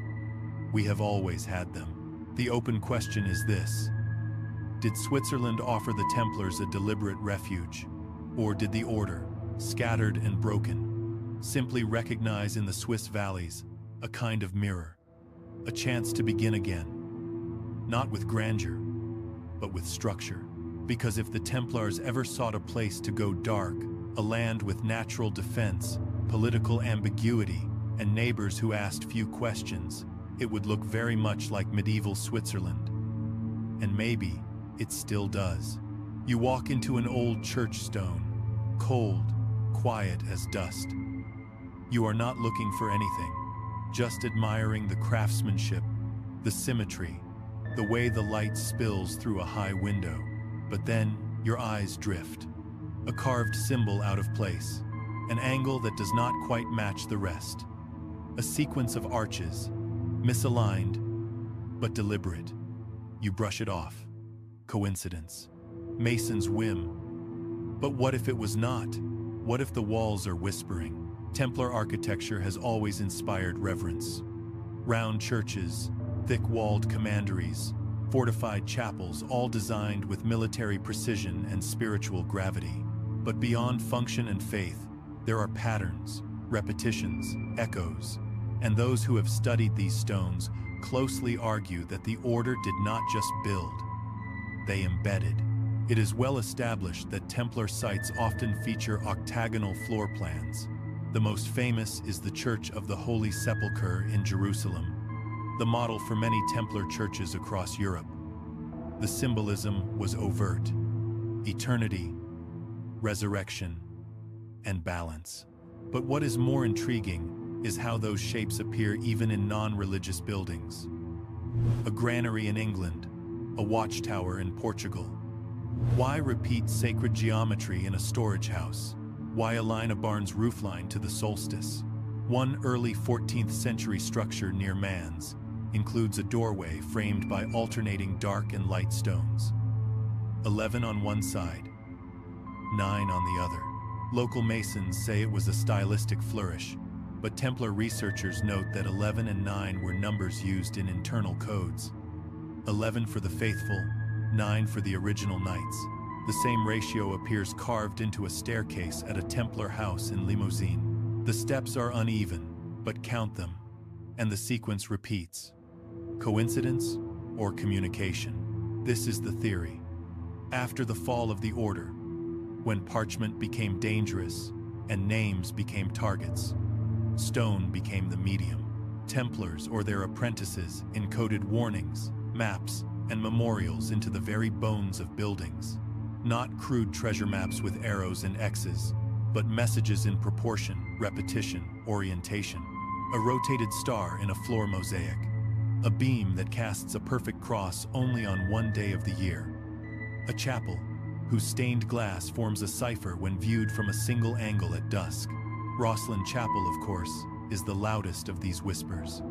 "We have always had them." The open question is this: did Switzerland offer the Templars a deliberate refuge? Or did the order, scattered and broken, simply recognize in the Swiss valleys a kind of mirror, a chance to begin again? Not with grandeur, but with structure. Because if the Templars ever sought a place to go dark, a land with natural defense, political ambiguity, and neighbors who asked few questions, it would look very much like medieval Switzerland. And maybe it still does. You walk into an old church stone, cold, quiet as dust. You are not looking for anything. just admiring the craftsmanship, the symmetry, the way the light spills through a high window. But then your eyes drift. A carved symbol out of place, an angle that does not quite match the rest. A sequence of arches, misaligned, but deliberate. You brush it off. Coincidence. Mason's whim. But what if it was not? What if the walls are whispering? Templar architecture has always inspired reverence. Round churches, thick-walled commanderies, fortified chapels, all designed with military precision and spiritual gravity. But beyond function and faith, there are patterns, repetitions, echoes, and those who have studied these stones closely argue that the order did not just build, they embedded. It is well established that Templar sites often feature octagonal floor plans. The most famous is the Church of the Holy Sepulchre in Jerusalem, the model for many Templar churches across Europe. The symbolism was overt: eternity, resurrection, and balance. But what is more intriguing is how those shapes appear even in non-religious buildings. A granary in England, a watchtower in Portugal. Why repeat sacred geometry in a storage house? Why align a barn's roofline to the solstice? One early 14th century structure near Mans includes a doorway framed by alternating dark and light stones. 11 on one side, 9 on the other. Local masons say it was a stylistic flourish, but Templar researchers note that 11 and 9 were numbers used in internal codes. 11 for the faithful, 9 for the original knights. The same ratio appears carved into a staircase at a Templar house in Limousin. The steps are uneven, but count them, and the sequence repeats. Coincidence or communication? This is the theory. After the fall of the order, when parchment became dangerous and names became targets, stone became the medium. Templars or their apprentices encoded warnings, maps, and memorials into the very bones of buildings. Not crude treasure maps with arrows and X's, but messages in proportion, repetition, orientation. A rotated star in a floor mosaic. A beam that casts a perfect cross only on one day of the year. A chapel whose stained glass forms a cipher when viewed from a single angle at dusk. Rosslyn Chapel, of course, is the loudest of these whispers.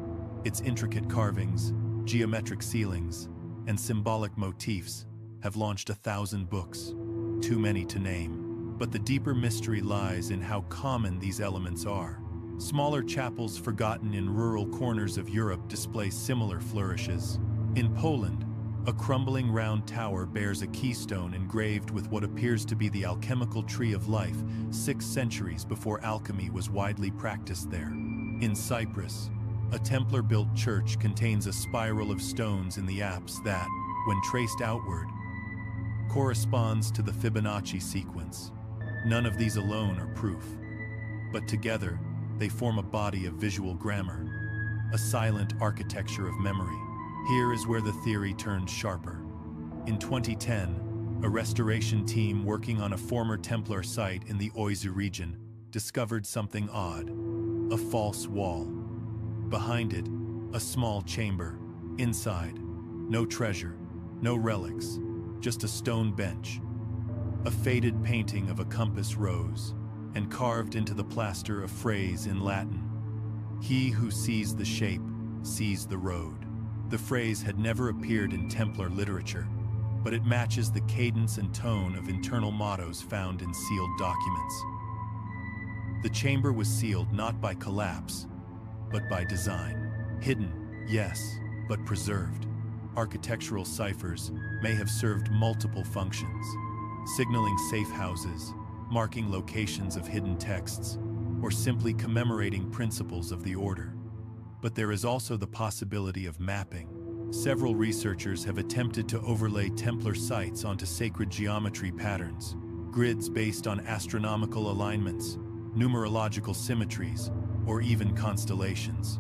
Its intricate carvings, geometric ceilings, and symbolic motifs have launched 1,000 books, too many to name. But the deeper mystery lies in how common these elements are. Smaller chapels forgotten in rural corners of Europe display similar flourishes. In Poland, a crumbling round tower bears a keystone engraved with what appears to be the alchemical tree of life, 6 centuries before alchemy was widely practiced there. In Cyprus, a Templar-built church contains a spiral of stones in the apse that, when traced outward, corresponds to the Fibonacci sequence. None of these alone are proof, but together they form a body of visual grammar, a silent architecture of memory. Here is where the theory turns sharper. In 2010, a restoration team working on a former Templar site in the Oise region discovered something odd: a false wall. Behind it, a small chamber. Inside, no treasure, no relics, just a stone bench. A faded painting of a compass rose, and carved into the plaster a phrase in Latin: "He who sees the shape, sees the road." The phrase had never appeared in Templar literature, but it matches the cadence and tone of internal mottos found in sealed documents. The chamber was sealed not by collapse, but by design. Hidden, yes, but preserved. Architectural ciphers may have served multiple functions, signaling safe houses, marking locations of hidden texts, or simply commemorating principles of the order. But there is also the possibility of mapping. Several researchers have attempted to overlay Templar sites onto sacred geometry patterns, grids based on astronomical alignments, numerological symmetries, or even constellations.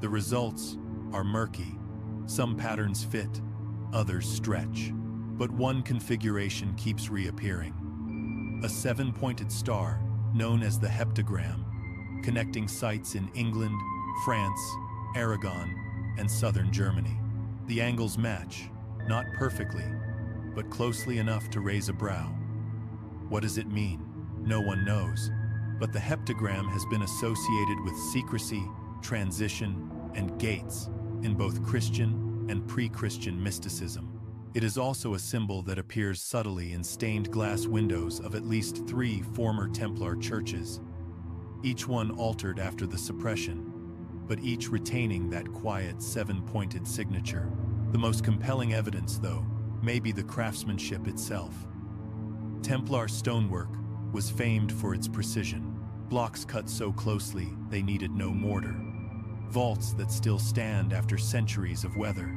The results are murky. Some patterns fit, others stretch. But one configuration keeps reappearing. A 7-pointed star, known as the heptagram, connecting sites in England, France, Aragon, and southern Germany. The angles match, not perfectly, but closely enough to raise a brow. What does it mean? No one knows, but the heptagram has been associated with secrecy, transition, and gates in both Christian and pre-Christian mysticism. It is also a symbol that appears subtly in stained glass windows of at least 3 former Templar churches, each one altered after the suppression, but each retaining that quiet 7-pointed signature. The most compelling evidence, though, may be the craftsmanship itself. Templar stonework was famed for its precision, blocks cut so closely they needed no mortar, vaults that still stand after centuries of weather.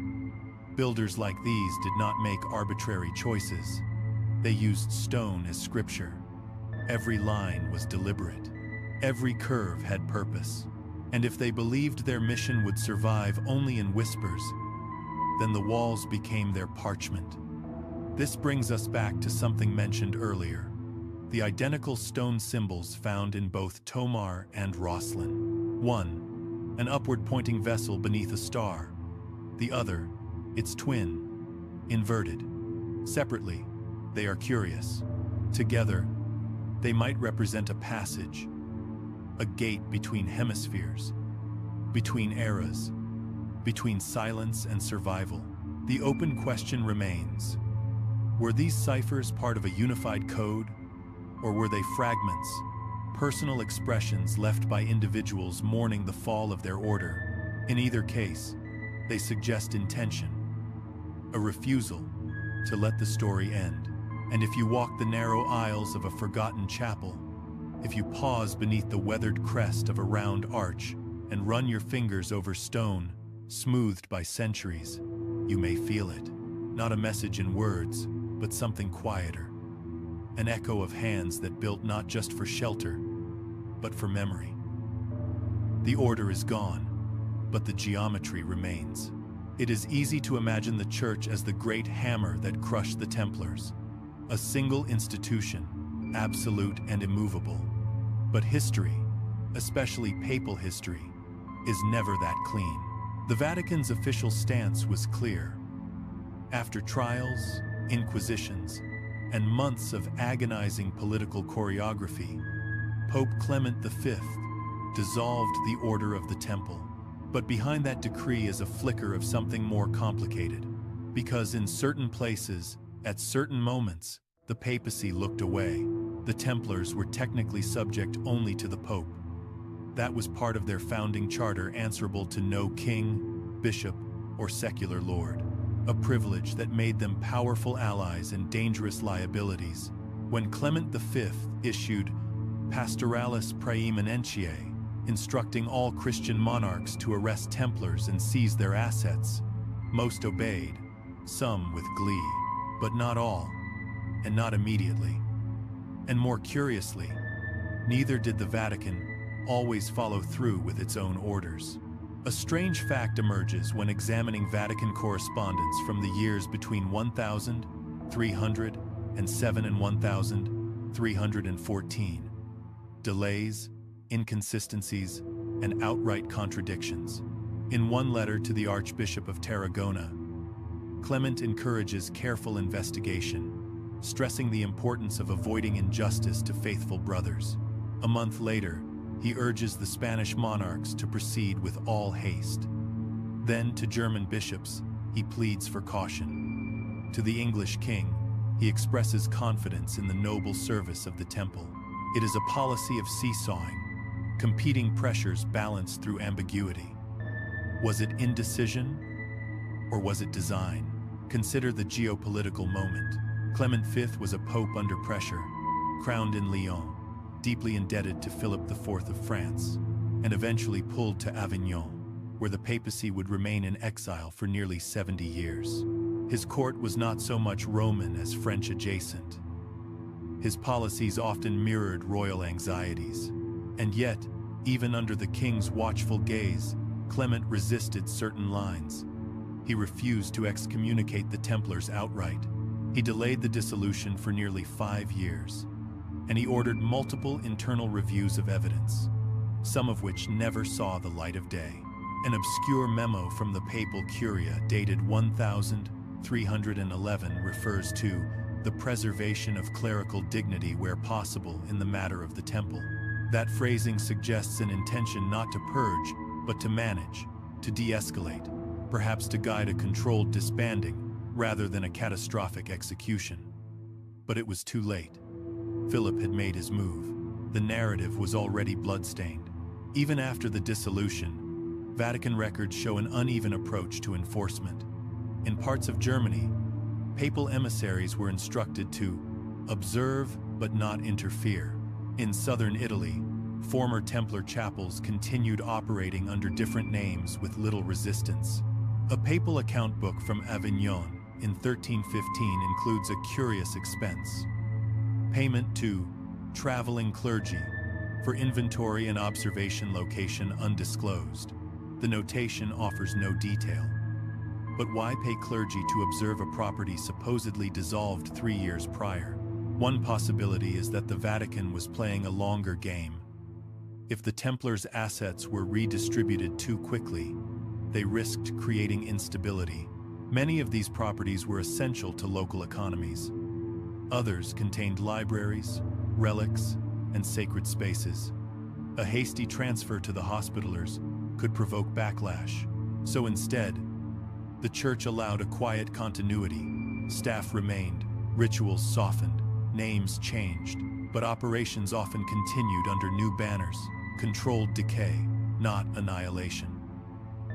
Builders like these did not make arbitrary choices. They used stone as scripture. Every line was deliberate. Every curve had purpose. And if they believed their mission would survive only in whispers, then the walls became their parchment. This brings us back to something mentioned earlier: the identical stone symbols found in both Tomar and Rosslyn. One, an upward-pointing vessel beneath a star. The other, its twin, inverted. Separately, they are curious. Together, they might represent a passage, a gate between hemispheres, between eras, between silence and survival. The open question remains: were these ciphers part of a unified code, or were they fragments, personal expressions left by individuals mourning the fall of their order? In either case, they suggest intention, a refusal to let the story end. And if you walk the narrow aisles of a forgotten chapel, if you pause beneath the weathered crest of a round arch and run your fingers over stone smoothed by centuries, you may feel it. Not a message in words, but something quieter. An echo of hands that built not just for shelter, but for memory. The order is gone, but the geometry remains. It is easy to imagine the church as the great hammer that crushed the Templars. A single institution, absolute and immovable. But history, especially papal history, is never that clean. The Vatican's official stance was clear. After trials, inquisitions, and months of agonizing political choreography, Pope Clement V dissolved the Order of the Temple. But behind that decree is a flicker of something more complicated. Because in certain places, at certain moments, the papacy looked away. The Templars were technically subject only to the Pope. That was part of their founding charter, answerable to no king, bishop, or secular lord. A privilege that made them powerful allies and dangerous liabilities. When Clement V issued Pastoralis Praeeminentiae, instructing all Christian monarchs to arrest Templars and seize their assets, most obeyed, some with glee, but not all, and not immediately. And more curiously, neither did the Vatican always follow through with its own orders. A strange fact emerges when examining Vatican correspondence from the years between 1307 and 1314. Delays, inconsistencies, and outright contradictions. In one letter to the Archbishop of Tarragona, Clement encourages careful investigation, stressing the importance of avoiding injustice to faithful brothers. A month later, he urges the Spanish monarchs to proceed with all haste. Then, to German bishops, he pleads for caution. To the English king, he expresses confidence in the noble service of the temple. It is a policy of seesawing, competing pressures balanced through ambiguity. Was it indecision, or was it design? Consider the geopolitical moment. Clement V was a pope under pressure, crowned in Lyon, deeply indebted to Philip IV of France, and eventually pulled to Avignon, where the papacy would remain in exile for nearly 70 years. His court was not so much Roman as French adjacent. His policies often mirrored royal anxieties. And yet, even under the king's watchful gaze, Clement resisted certain lines. He refused to excommunicate the Templars outright. He delayed the dissolution for nearly 5 years, and he ordered multiple internal reviews of evidence. some of which never saw the light of day. An obscure memo from the papal curia dated 1311 refers to the preservation of clerical dignity where possible in the matter of the temple. That phrasing suggests an intention not to purge, but to manage, to de-escalate, perhaps to guide a controlled disbanding rather than a catastrophic execution. But it was too late. Philip had made his move. The narrative was already bloodstained. Even after the dissolution, Vatican records show an uneven approach to enforcement. In parts of Germany, papal emissaries were instructed to observe but not interfere. In southern Italy, former Templar chapels continued operating under different names with little resistance. A papal account book from Avignon in 1315 includes a curious expense: payment to traveling clergy for inventory and observation location undisclosed. The notation offers no detail. But why pay clergy to observe a property supposedly dissolved 3 years prior? One possibility is that the Vatican was playing a longer game. If the Templars' assets were redistributed too quickly, they risked creating instability. Many of these properties were essential to local economies. Others contained libraries, relics, and sacred spaces. A hasty transfer to the Hospitallers could provoke backlash. So instead, the Church allowed a quiet continuity. Staff remained, rituals softened, names changed, but operations often continued under new banners. Controlled decay, not annihilation.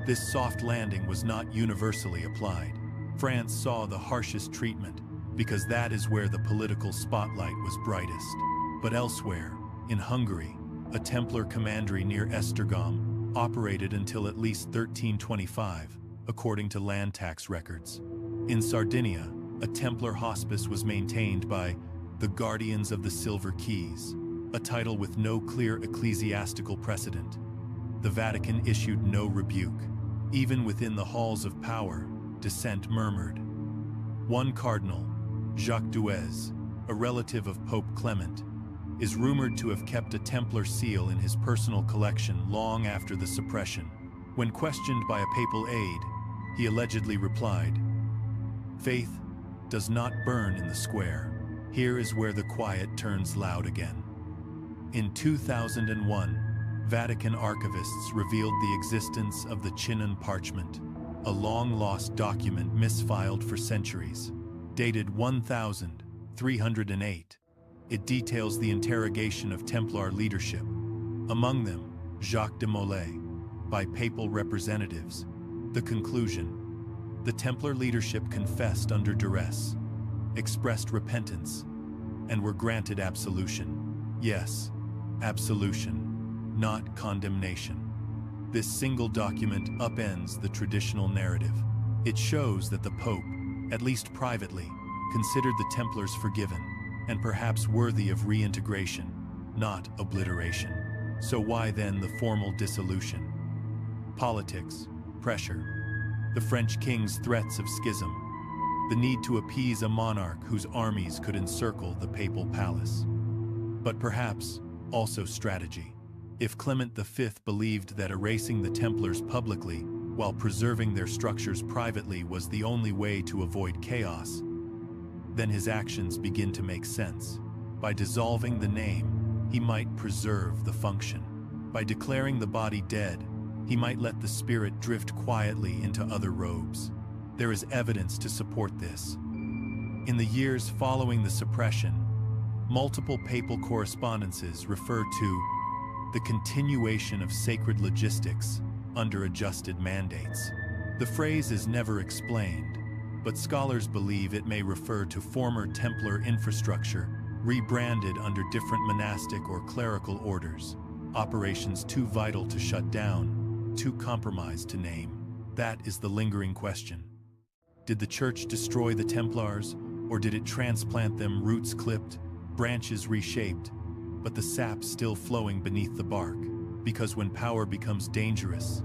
This soft landing was not universally applied. France saw the harshest treatment because that is where the political spotlight was brightest. But elsewhere, in Hungary, a Templar commandery near Esztergom operated until at least 1325, according to land tax records. In Sardinia, a Templar hospice was maintained by the Guardians of the Silver Keys, a title with no clear ecclesiastical precedent. The Vatican issued no rebuke. Even within the halls of power, dissent murmured. One cardinal, Jacques Duez, a relative of Pope Clement, is rumored to have kept a Templar seal in his personal collection long after the suppression. When questioned by a papal aide, he allegedly replied, "Faith does not burn in the square. Here is where the quiet turns loud again." In 2001, Vatican archivists revealed the existence of the Chinon parchment, a long-lost document misfiled for centuries, dated 1308. It details the interrogation of Templar leadership, among them Jacques de Molay, by papal representatives. The conclusion: the Templar leadership confessed under duress, expressed repentance, and were granted absolution. Yes, absolution, not condemnation. This single document upends the traditional narrative. It shows that the Pope, at least privately, considered the Templars forgiven and perhaps worthy of reintegration, not obliteration. So why then the formal dissolution? Politics, pressure, the French king's threats of schism, the need to appease a monarch whose armies could encircle the papal palace. But perhaps also strategy. If Clement V believed that erasing the Templars publicly while preserving their structures privately was the only way to avoid chaos, then his actions begin to make sense. By dissolving the name, he might preserve the function. By declaring the body dead, he might let the spirit drift quietly into other robes. There is evidence to support this. In the years following the suppression, multiple papal correspondences refer to the continuation of sacred logistics under adjusted mandates. The phrase is never explained, but scholars believe it may refer to former Templar infrastructure rebranded under different monastic or clerical orders, operations too vital to shut down, too compromised to name. That is the lingering question. Did the Church destroy the Templars, or did it transplant them roots clipped, branches reshaped, but the sap still flowing beneath the bark? Because when power becomes dangerous,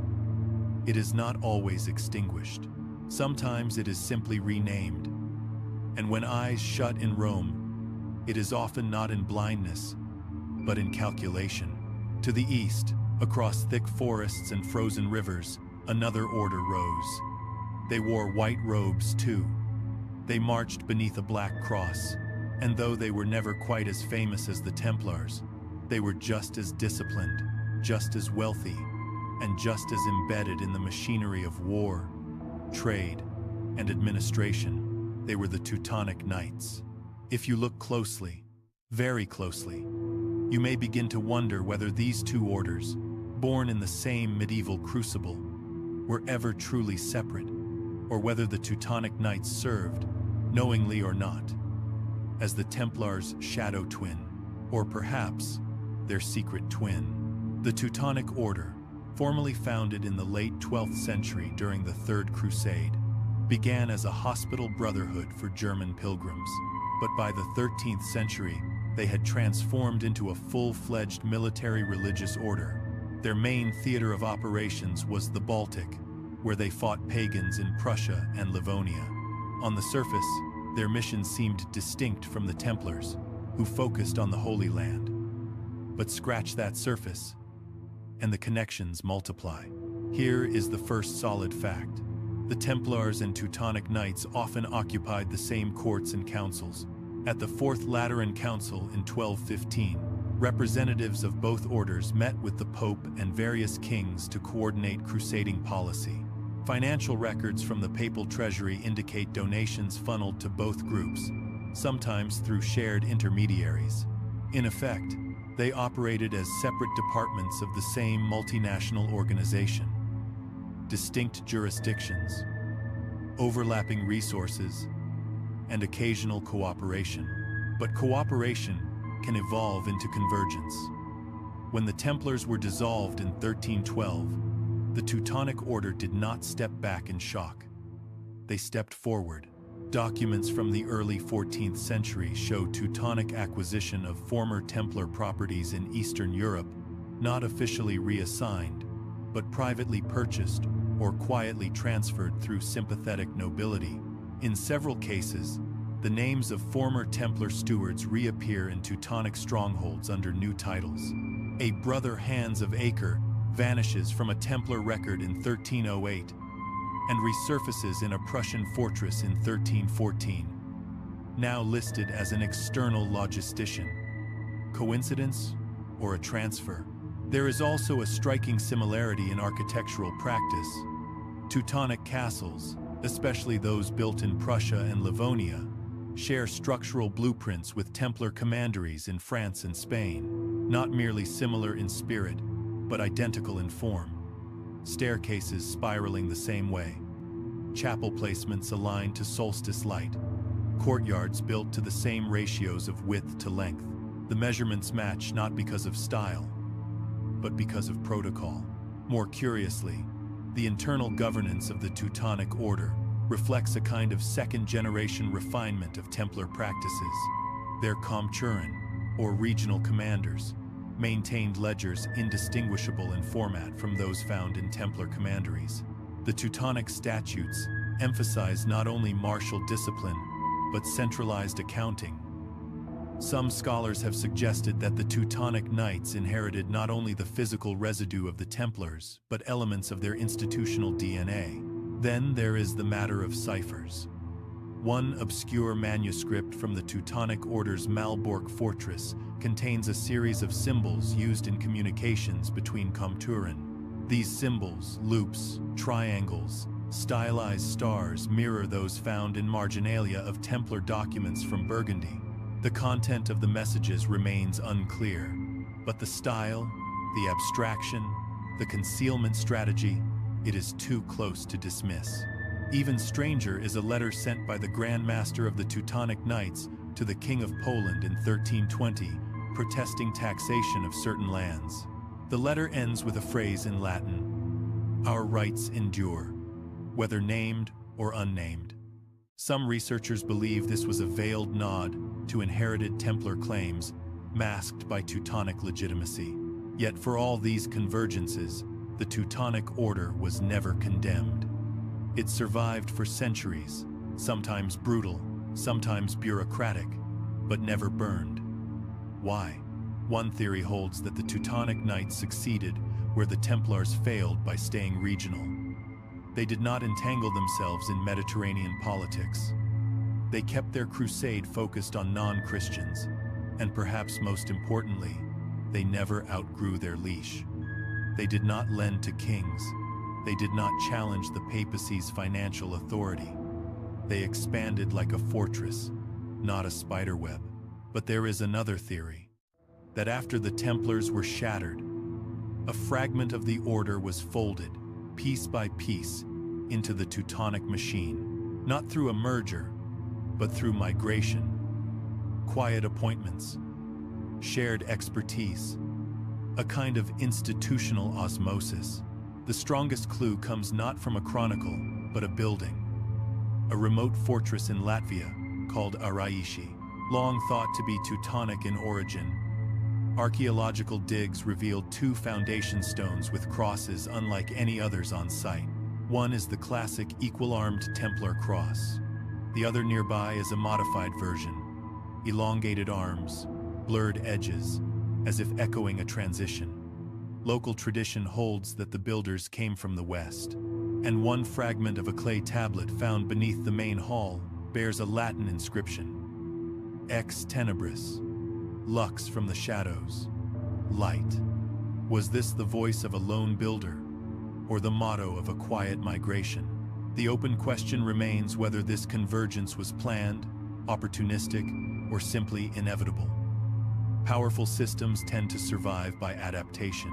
it is not always extinguished. Sometimes it is simply renamed. And when eyes shut in Rome, it is often not in blindness, but in calculation. To the east, Across thick forests and frozen rivers, another order rose. They wore white robes too. They marched beneath a black cross, and though they were never quite as famous as the Templars, they were just as disciplined, just as wealthy, and just as embedded in the machinery of war, trade, and administration. They were the Teutonic Knights. If you look closely, very closely, you may begin to wonder whether these two orders, born in the same medieval crucible, were ever truly separate, or whether the Teutonic Knights served, knowingly or not, as the Templars' shadow twin, or perhaps their secret twin. The Teutonic Order, formally founded in the late 12th century during the Third Crusade, began as a hospital brotherhood for German pilgrims, but by the 13th century, they had transformed into a full-fledged military religious order. Their main theater of operations was the Baltic, where they fought pagans in Prussia and Livonia. On the surface, their mission seemed distinct from the Templars, who focused on the Holy Land. But scratch that surface, and the connections multiply. Here is the first solid fact. The Templars and Teutonic Knights often occupied the same courts and councils. At the Fourth Lateran Council in 1215, representatives of both orders met with the Pope and various kings to coordinate crusading policy. Financial records from the papal treasury indicate donations funneled to both groups, sometimes through shared intermediaries. In effect, they operated as separate departments of the same multinational organization. Distinct jurisdictions, overlapping resources, and occasional cooperation. But cooperation can evolve into convergence. When the Templars were dissolved in 1312, the Teutonic Order did not step back in shock. They stepped forward. Documents from the early 14th century show Teutonic acquisition of former Templar properties in Eastern Europe, not officially reassigned, but privately purchased or quietly transferred through sympathetic nobility. In several cases, the names of former Templar stewards reappear in Teutonic strongholds under new titles. A brother Hans of Acre vanishes from a Templar record in 1308 and resurfaces in a Prussian fortress in 1314, now listed as an external logistician. Coincidence or a transfer? There is also a striking similarity in architectural practice. Teutonic castles, especially those built in Prussia and Livonia, share structural blueprints with Templar commanderies in France and Spain, not merely similar in spirit, but identical in form. Staircases spiraling the same way, chapel placements aligned to solstice light, courtyards built to the same ratios of width to length. The measurements match not because of style, but because of protocol. More curiously, the internal governance of the Teutonic Order reflects a kind of second-generation refinement of Templar practices. Their Komturen, or regional commanders, maintained ledgers indistinguishable in format from those found in Templar commanderies. The Teutonic statutes emphasize not only martial discipline, but centralized accounting. Some scholars have suggested that the Teutonic Knights inherited not only the physical residue of the Templars, but elements of their institutional DNA. Then there is the matter of ciphers. One obscure manuscript from the Teutonic Order's Malbork fortress contains a series of symbols used in communications between Komturen. These symbols, loops, triangles, stylized stars mirror those found in marginalia of Templar documents from Burgundy. The content of the messages remains unclear, but the style, the abstraction, the concealment strategy, it is too close to dismiss. Even stranger is a letter sent by the Grand Master of the Teutonic Knights to the King of Poland in 1320, protesting taxation of certain lands. The letter ends with a phrase in Latin: "Our rights endure," whether named or unnamed. Some researchers believe this was a veiled nod to inherited Templar claims, masked by Teutonic legitimacy. Yet for all these convergences, the Teutonic Order was never condemned. It survived for centuries, sometimes brutal, sometimes bureaucratic, but never burned. Why? One theory holds that the Teutonic Knights succeeded where the Templars failed by staying regional. They did not entangle themselves in Mediterranean politics. They kept their crusade focused on non-Christians, and perhaps most importantly, they never outgrew their leash. They did not lend to kings. They did not challenge the papacy's financial authority. They expanded like a fortress, not a spiderweb. But there is another theory, that after the Templars were shattered, a fragment of the order was folded, piece by piece, into the Teutonic machine, not through a merger, but through migration, quiet appointments, shared expertise, a kind of institutional osmosis. The strongest clue comes not from a chronicle, but a building, a remote fortress in Latvia called Araishi, long thought to be Teutonic in origin. Archaeological digs revealed two foundation stones with crosses unlike any others on site. One is the classic equal-armed Templar cross. The other nearby is a modified version, elongated arms, blurred edges, as if echoing a transition. Local tradition holds that the builders came from the west, and one fragment of a clay tablet found beneath the main hall bears a Latin inscription: Ex tenebris, lux from the shadows, light. Was this the voice of a lone builder, or the motto of a quiet migration? The open question remains whether this convergence was planned, opportunistic, or simply inevitable. Powerful systems tend to survive by adaptation.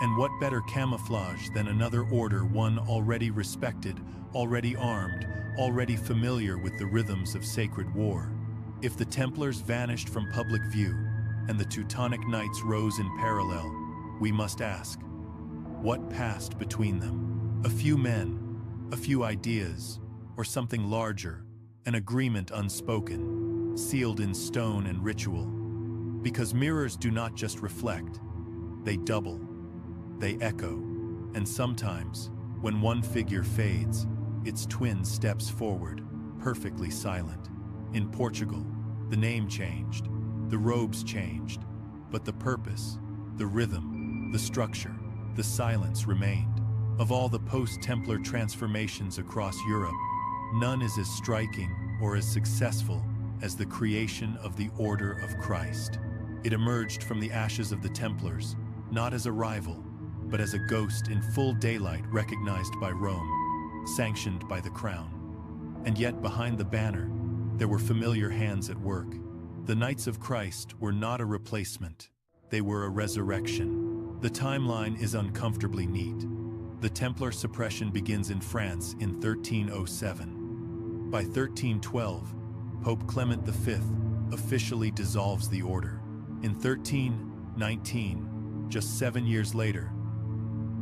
And what better camouflage than another order, one already respected, already armed, already familiar with the rhythms of sacred war? If the Templars vanished from public view, and the Teutonic Knights rose in parallel, we must ask, what passed between them? A few men, a few ideas, or something larger, an agreement unspoken, sealed in stone and ritual? Because mirrors do not just reflect, they double, they echo, and sometimes, when one figure fades, its twin steps forward, perfectly silent. In Portugal, the name changed, the robes changed, but the purpose, the rhythm, the structure, the silence remained. Of all the post-Templar transformations across Europe, none is as striking or as successful as the creation of the Order of Christ. It emerged from the ashes of the Templars, not as a rival, but as a ghost in full daylight, recognized by Rome, sanctioned by the crown. And yet behind the banner, there were familiar hands at work. The Knights of Christ were not a replacement. They were a resurrection. The timeline is uncomfortably neat. The Templar suppression begins in France in 1307. By 1312, Pope Clement V officially dissolves the order. In 1319, just 7 years later,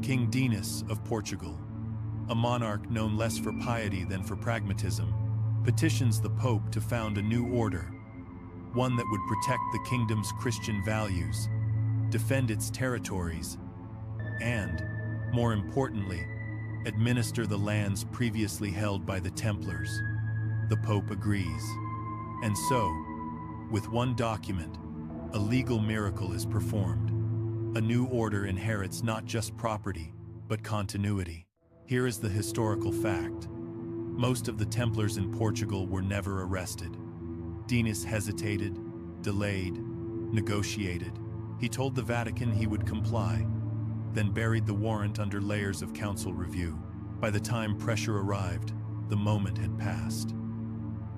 King Dinis of Portugal, a monarch known less for piety than for pragmatism, petitions the Pope to found a new order, one that would protect the kingdom's Christian values, defend its territories, and, more importantly, administer the lands previously held by the Templars. The Pope agrees. And so, with one document, a legal miracle is performed. A new order inherits not just property, but continuity. Here is the historical fact. Most of the Templars in Portugal were never arrested. Dinis hesitated, delayed, negotiated. He told the Vatican he would comply, then buried the warrant under layers of council review. By the time pressure arrived, the moment had passed.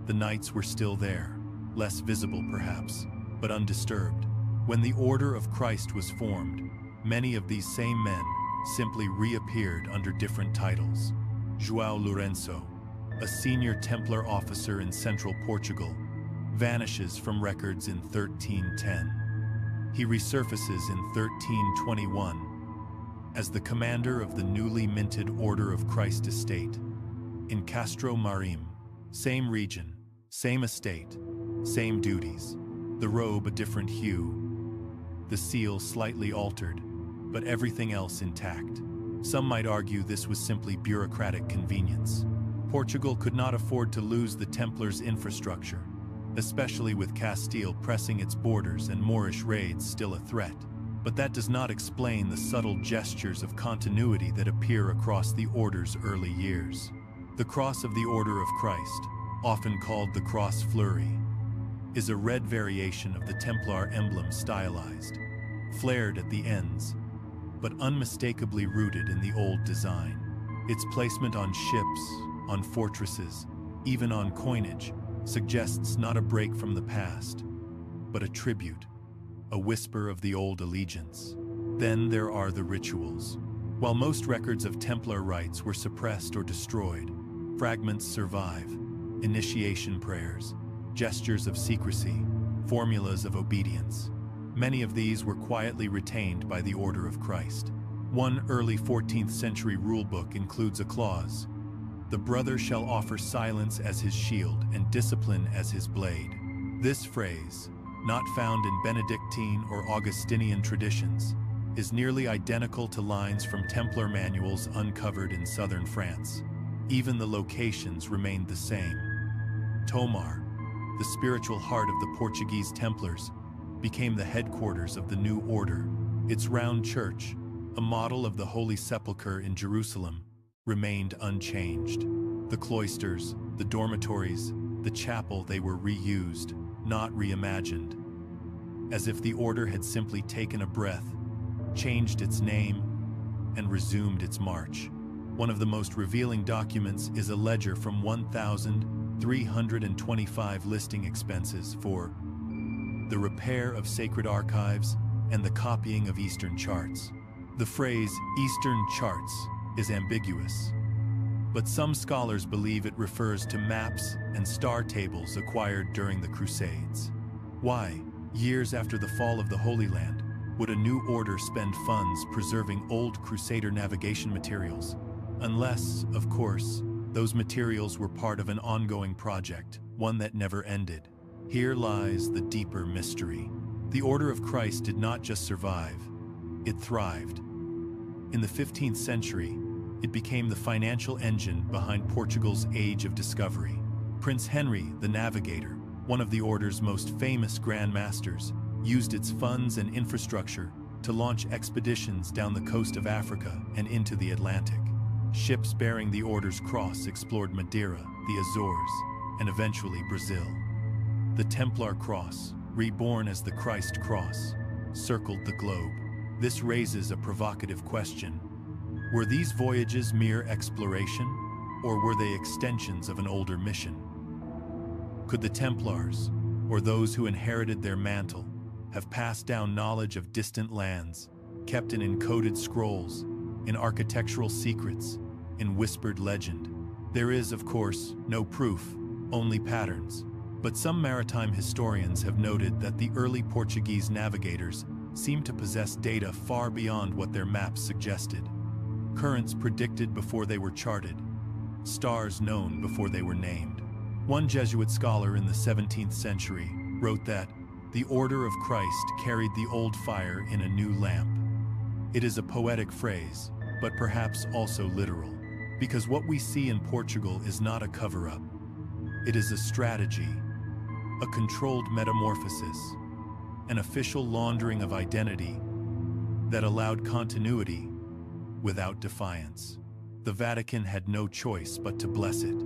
The Knights were still there, less visible perhaps, but undisturbed. When the Order of Christ was formed, many of these same men simply reappeared under different titles. João Lourenço, a senior Templar officer in central Portugal, vanishes from records in 1310. He resurfaces in 1321 as the commander of the newly minted Order of Christ estate. In Castro Marim, same region, same estate, same duties. The robe a different hue, the seal slightly altered, but everything else intact. Some might argue this was simply bureaucratic convenience. Portugal could not afford to lose the Templars' infrastructure. especially with Castile pressing its borders and Moorish raids still a threat. But that does not explain the subtle gestures of continuity that appear across the Order's early years. The Cross of the Order of Christ, often called the Cross Fleury, is a red variation of the Templar emblem, stylized, flared at the ends, but unmistakably rooted in the old design. Its placement on ships, on fortresses, even on coinage, suggests not a break from the past, but a tribute, a whisper of the old allegiance. Then there are the rituals. While most records of Templar rites were suppressed or destroyed, fragments survive: initiation prayers, gestures of secrecy, formulas of obedience. Many of these were quietly retained by the Order of Christ. One early 14th century rulebook includes a clause: "The brother shall offer silence as his shield and discipline as his blade." This phrase, not found in Benedictine or Augustinian traditions, is nearly identical to lines from Templar manuals uncovered in southern France. Even the locations remained the same. Tomar, the spiritual heart of the Portuguese Templars, became the headquarters of the new order. Its round church, a model of the Holy Sepulchre in Jerusalem, remained unchanged. The cloisters, the dormitories, the chapel, they were reused, not reimagined. As if the order had simply taken a breath, changed its name, and resumed its march. One of the most revealing documents is a ledger from 1,325 listing expenses for the repair of sacred archives and the copying of Eastern charts. The phrase "Eastern charts" is ambiguous, but some scholars believe it refers to maps and star tables acquired during the Crusades. Why, years after the fall of the Holy Land, would a new order spend funds preserving old Crusader navigation materials? Unless, of course, those materials were part of an ongoing project, one that never ended. Here lies the deeper mystery. The Order of Christ did not just survive, it thrived. In the 15th century, it became the financial engine behind Portugal's Age of Discovery. Prince Henry, the Navigator, one of the Order's most famous Grand Masters, used its funds and infrastructure to launch expeditions down the coast of Africa and into the Atlantic. Ships bearing the Order's cross explored Madeira, the Azores, and eventually Brazil. The Templar Cross, reborn as the Christ Cross, circled the globe. This raises a provocative question. Were these voyages mere exploration, or were they extensions of an older mission? Could the Templars, or those who inherited their mantle, have passed down knowledge of distant lands, kept in encoded scrolls, in architectural secrets, in whispered legend? There is, of course, no proof, only patterns. But some maritime historians have noted that the early Portuguese navigators seemed to possess data far beyond what their maps suggested. Currents predicted before they were charted, stars known before they were named. One Jesuit scholar in the 17th century wrote that the Order of Christ carried the old fire in a new lamp. It is a poetic phrase, but perhaps also literal, because what we see in Portugal is not a cover-up. It is a strategy, a controlled metamorphosis, an official laundering of identity that allowed continuity without defiance. The Vatican had no choice but to bless it.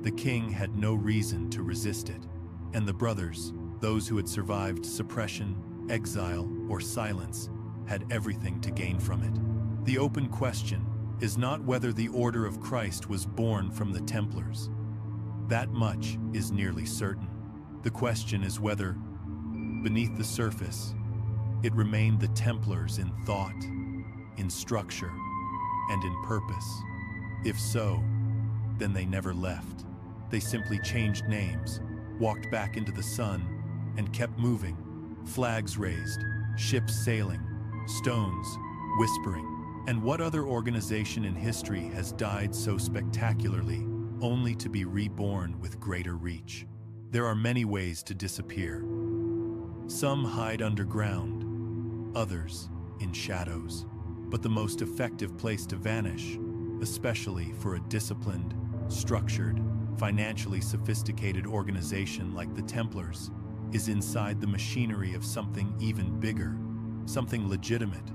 The king had no reason to resist it. And the brothers, those who had survived suppression, exile, or silence, had everything to gain from it. The open question is not whether the Order of Christ was born from the Templars. That much is nearly certain. The question is whether, beneath the surface, it remained the Templars in thought, in structure, and in purpose. If so, then they never left. They simply changed names, walked back into the sun, and kept moving. Flags raised, ships sailing, stones whispering. And what other organization in history has died so spectacularly, only to be reborn with greater reach? There are many ways to disappear. Some hide underground, others in shadows. But the most effective place to vanish, especially for a disciplined, structured, financially sophisticated organization like the Templars is inside the machinery of something even bigger, something legitimate,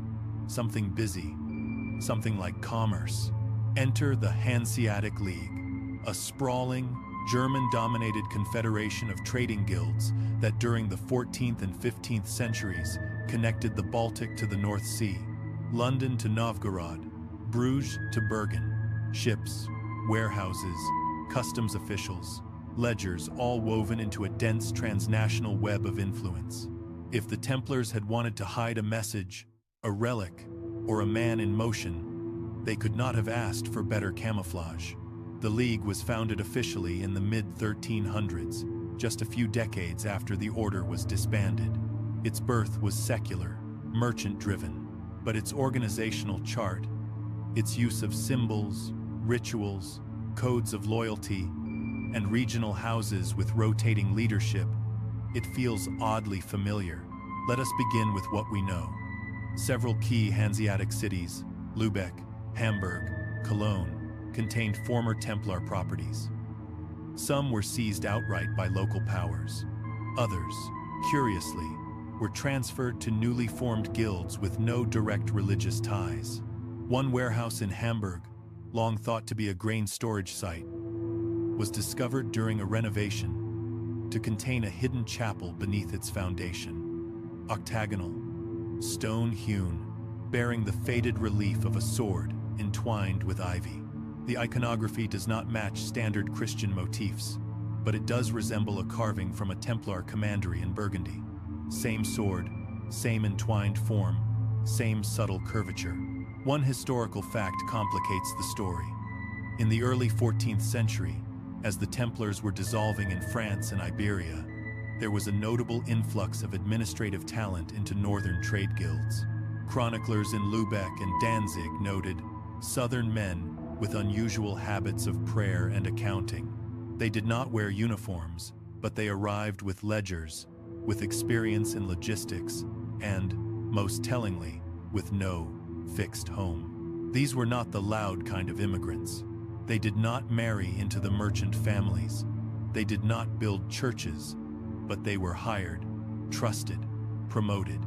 something busy, something like commerce. Enter the Hanseatic League, a sprawling, German-dominated confederation of trading guilds that during the 14th and 15th centuries connected the Baltic to the North Sea, London to Novgorod, Bruges to Bergen. Ships, warehouses, customs officials, ledgers, all woven into a dense transnational web of influence. If the Templars had wanted to hide a message, a relic, or a man in motion, they could not have asked for better camouflage. The League was founded officially in the mid-1300s, just a few decades after the order was disbanded. Its birth was secular, merchant-driven, but its organizational chart, its use of symbols, rituals, codes of loyalty, and regional houses with rotating leadership, it feels oddly familiar. Let us begin with what we know. Several key Hanseatic cities, Lübeck, Hamburg, Cologne, contained former Templar properties. Some were seized outright by local powers. Others, curiously, were transferred to newly formed guilds with no direct religious ties. One warehouse in Hamburg, long thought to be a grain storage site, was discovered during a renovation to contain a hidden chapel beneath its foundation. Octagonal, stone-hewn, bearing the faded relief of a sword entwined with ivy. The iconography does not match standard Christian motifs, but it does resemble a carving from a Templar commandery in Burgundy. Same sword, same entwined form, same subtle curvature. One historical fact complicates the story. In the early 14th century, as the Templars were dissolving in France and Iberia, there was a notable influx of administrative talent into northern trade guilds. Chroniclers in Lübeck and Danzig noted southern men with unusual habits of prayer and accounting. They did not wear uniforms, but they arrived with ledgers, with experience in logistics, and, most tellingly, with no fixed home. These were not the loud kind of immigrants. They did not marry into the merchant families. They did not build churches, but they were hired, trusted, promoted.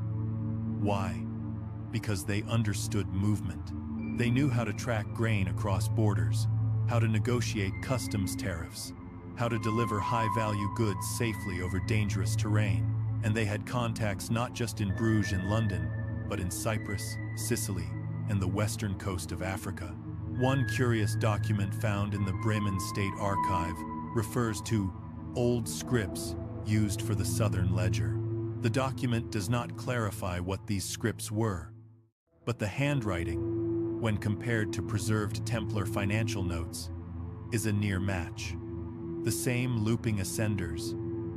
Why? Because they understood movement. They knew how to track grain across borders, how to negotiate customs tariffs, how to deliver high-value goods safely over dangerous terrain, and they had contacts not just in Bruges and London, but in Cyprus, Sicily, and the western coast of Africa. One curious document found in the Bremen State Archive refers to old scripts used for the Southern Ledger. The document does not clarify what these scripts were, but the handwriting, when compared to preserved Templar financial notes, is a near match. The same looping ascenders,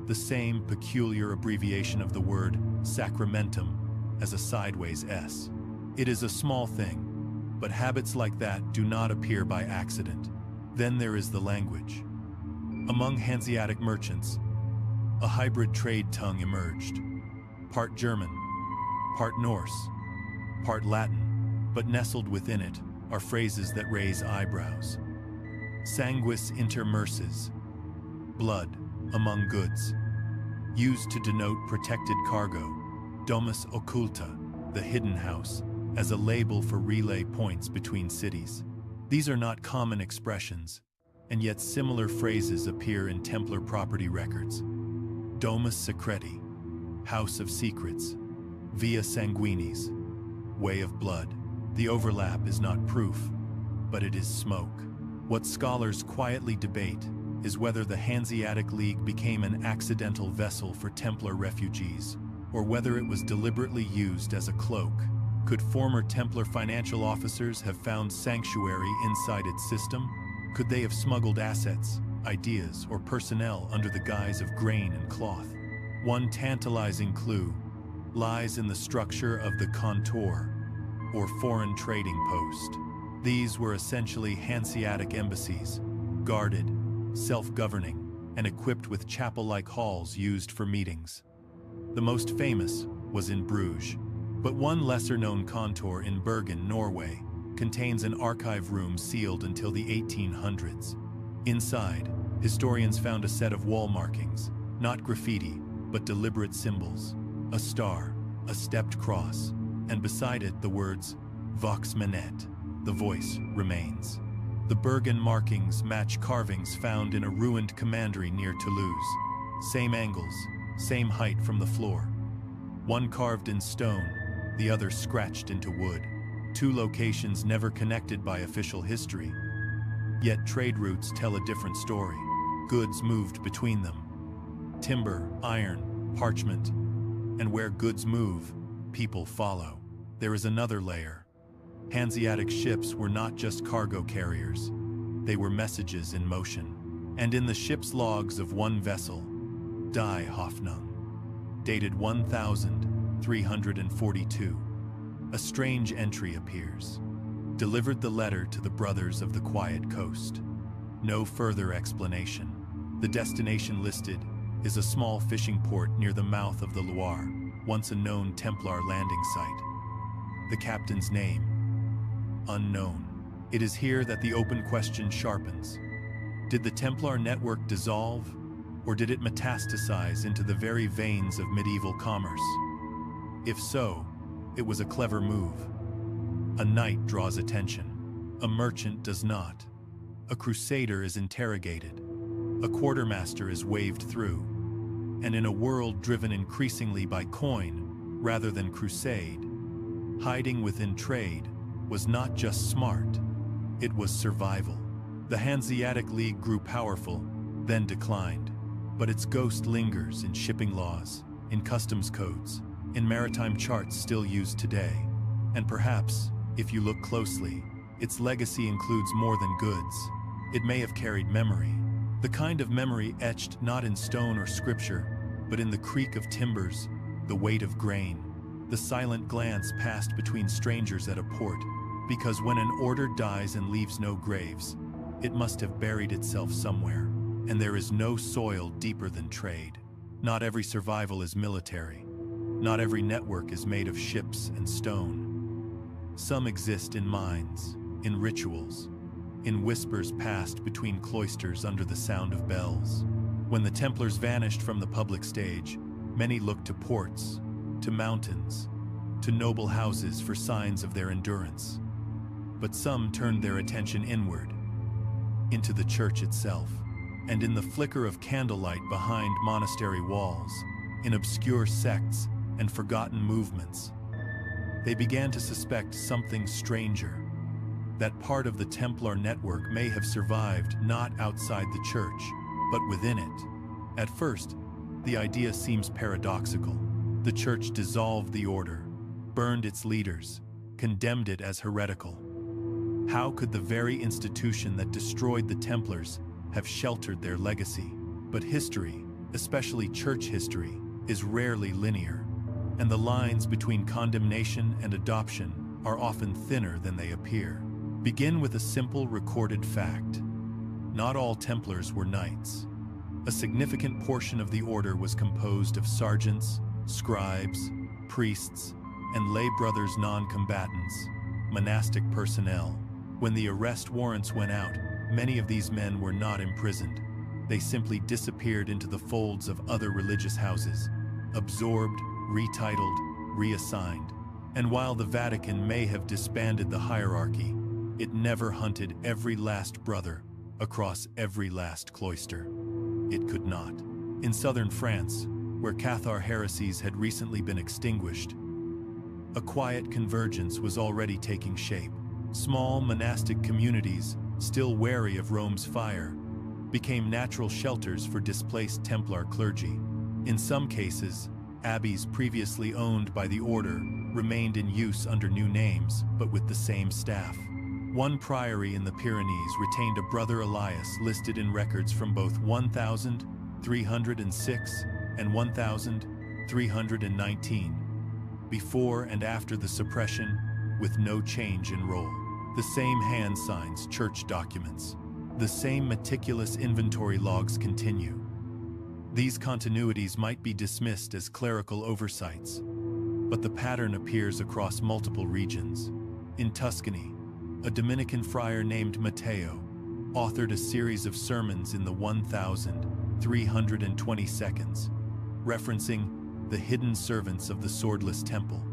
the same peculiar abbreviation of the word sacramentum as a sideways S. It is a small thing, but habits like that do not appear by accident. Then there is the language. Among Hanseatic merchants, a hybrid trade tongue emerged. Part German, part Norse, part Latin, but nestled within it are phrases that raise eyebrows. Sanguis inter merces, blood among goods, used to denote protected cargo. Domus occulta, the hidden house, as a label for relay points between cities. These are not common expressions, and yet similar phrases appear in Templar property records. Domus secreti, house of secrets, via sanguinis, way of blood. The overlap is not proof, but it is smoke. What scholars quietly debate is whether the Hanseatic League became an accidental vessel for Templar refugees, or whether it was deliberately used as a cloak. Could former Templar financial officers have found sanctuary inside its system? Could they have smuggled assets, ideas, or personnel under the guise of grain and cloth? One tantalizing clue lies in the structure of the kontor, or foreign trading post. These were essentially Hanseatic embassies, guarded, self-governing, and equipped with chapel-like halls used for meetings. The most famous was in Bruges, but one lesser-known kontor in Bergen, Norway, contains an archive room sealed until the 1800s. Inside, Historians found a set of wall markings, not graffiti, but deliberate symbols. A star, a stepped cross, and beside it the words, Vox Manet, the voice remains. The Bergen markings match carvings found in a ruined commandery near Toulouse. Same angles, same height from the floor. One carved in stone, the other scratched into wood. Two locations never connected by official history. Yet trade routes tell a different story. Goods moved between them. Timber, iron, parchment. And where goods move, people follow. There is another layer. Hanseatic ships were not just cargo carriers. They were messages in motion. And in the ship's logs of one vessel, Die Hoffnung, dated 1342, a strange entry appears. Delivered the letter to the brothers of the quiet coast. No further explanation. The destination listed is a small fishing port near the mouth of the Loire, once a known Templar landing site. The captain's name, unknown. It is here that the open question sharpens. Did the Templar network dissolve, or did it metastasize into the very veins of medieval commerce? If so, it was a clever move. A knight draws attention. A merchant does not. A crusader is interrogated. A quartermaster is waved through. And in a world driven increasingly by coin rather than crusade, hiding within trade was not just smart, it was survival. The Hanseatic League grew powerful, then declined. But its ghost lingers in shipping laws, in customs codes, in maritime charts still used today. And perhaps, if you look closely, its legacy includes more than goods. It may have carried memory. The kind of memory etched not in stone or scripture, but in the creak of timbers, the weight of grain, the silent glance passed between strangers at a port, because when an order dies and leaves no graves, it must have buried itself somewhere, and there is no soil deeper than trade. Not every survival is military. Not every network is made of ships and stone. Some exist in minds, in rituals, in whispers passed between cloisters under the sound of bells. When the Templars vanished from the public stage, many looked to ports, to mountains, to noble houses for signs of their endurance. But some turned their attention inward, into the church itself, and in the flicker of candlelight behind monastery walls, in obscure sects and forgotten movements, they began to suspect something stranger. That part of the Templar network may have survived not outside the church, but within it. At first, the idea seems paradoxical. The church dissolved the order, burned its leaders, condemned it as heretical. How could the very institution that destroyed the Templars have sheltered their legacy? But history, especially church history, is rarely linear, and the lines between condemnation and adoption are often thinner than they appear. Begin with a simple recorded fact. Not all Templars were knights. A significant portion of the order was composed of sergeants, scribes, priests, and lay brothers non-combatants, monastic personnel. When the arrest warrants went out, many of these men were not imprisoned. They simply disappeared into the folds of other religious houses, absorbed, retitled, reassigned. And while the Vatican may have disbanded the hierarchy, it never hunted every last brother across every last cloister. It could not. In southern France, where Cathar heresies had recently been extinguished, a quiet convergence was already taking shape. Small monastic communities, still wary of Rome's fire, became natural shelters for displaced Templar clergy. In some cases, abbeys previously owned by the order remained in use under new names, but with the same staff. One priory in the Pyrenees retained a brother Elias listed in records from both 1306 and 1319, before and after the suppression, with no change in role. The same hand signs, church documents. The same meticulous inventory logs continue. These continuities might be dismissed as clerical oversights, but the pattern appears across multiple regions. In Tuscany, a Dominican friar named Matteo, authored a series of sermons in the 1,320 seconds, referencing the hidden servants of the swordless temple,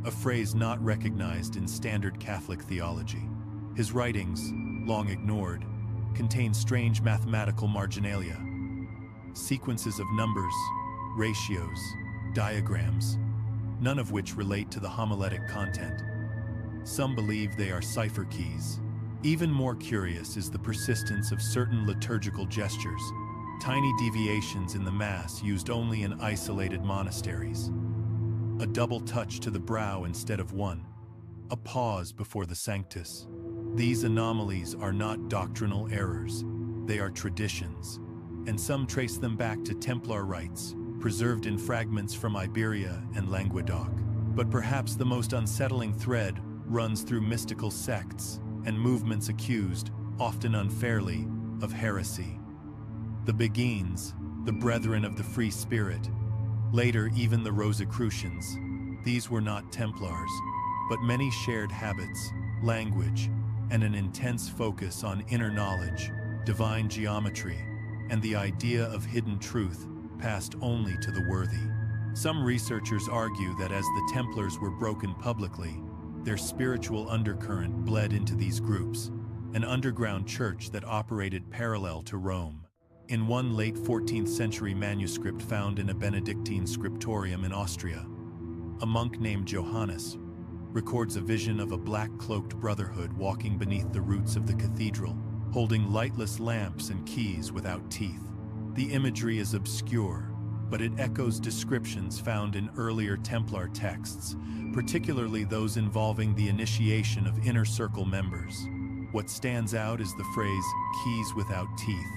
a phrase not recognized in standard Catholic theology. His writings, long ignored, contain strange mathematical marginalia, sequences of numbers, ratios, diagrams, none of which relate to the homiletic content. Some believe they are cipher keys. Even more curious is the persistence of certain liturgical gestures, tiny deviations in the Mass used only in isolated monasteries. A double touch to the brow instead of one, a pause before the Sanctus. These anomalies are not doctrinal errors, they are traditions, and some trace them back to Templar rites, preserved in fragments from Iberia and Languedoc. But perhaps the most unsettling thread runs through mystical sects and movements accused, often unfairly, of heresy. The Beguines, the Brethren of the Free Spirit, later even the Rosicrucians, these were not Templars, but many shared habits, language, and an intense focus on inner knowledge, divine geometry, and the idea of hidden truth passed only to the worthy. Some researchers argue that as the Templars were broken publicly, their spiritual undercurrent bled into these groups, an underground church that operated parallel to Rome. In one late 14th century manuscript found in a Benedictine scriptorium in Austria, a monk named Johannes records a vision of a black-cloaked brotherhood walking beneath the roots of the cathedral, holding lightless lamps and keys without teeth. The imagery is obscure, but it echoes descriptions found in earlier Templar texts, particularly those involving the initiation of inner circle members. What stands out is the phrase, keys without teeth,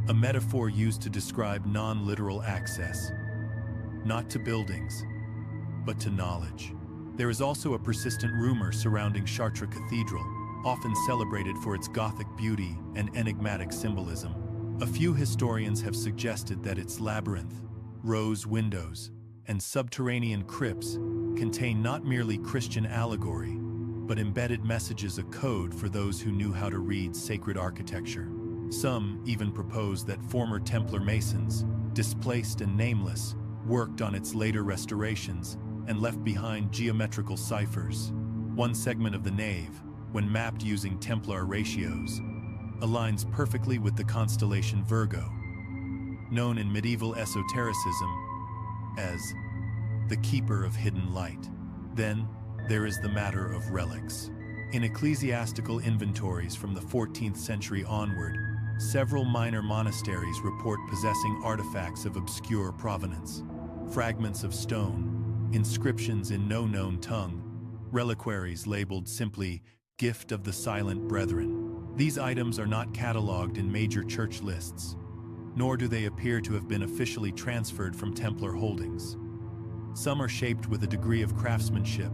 a metaphor used to describe non-literal access, not to buildings, but to knowledge. There is also a persistent rumor surrounding Chartres Cathedral, often celebrated for its Gothic beauty and enigmatic symbolism. A few historians have suggested that its labyrinth, rose windows, and subterranean crypts contain not merely Christian allegory, but embedded messages, a code for those who knew how to read sacred architecture. Some even propose that former Templar masons, displaced and nameless, worked on its later restorations and left behind geometrical ciphers. One segment of the nave, when mapped using Templar ratios, aligns perfectly with the constellation Virgo, known in medieval esotericism as the keeper of hidden light. Then, there is the matter of relics. In ecclesiastical inventories from the 14th century onward, several minor monasteries report possessing artifacts of obscure provenance. Fragments of stone, inscriptions in no known tongue, reliquaries labeled simply "Gift of the Silent Brethren." These items are not catalogued in major church lists, nor do they appear to have been officially transferred from Templar holdings. Some are shaped with a degree of craftsmanship,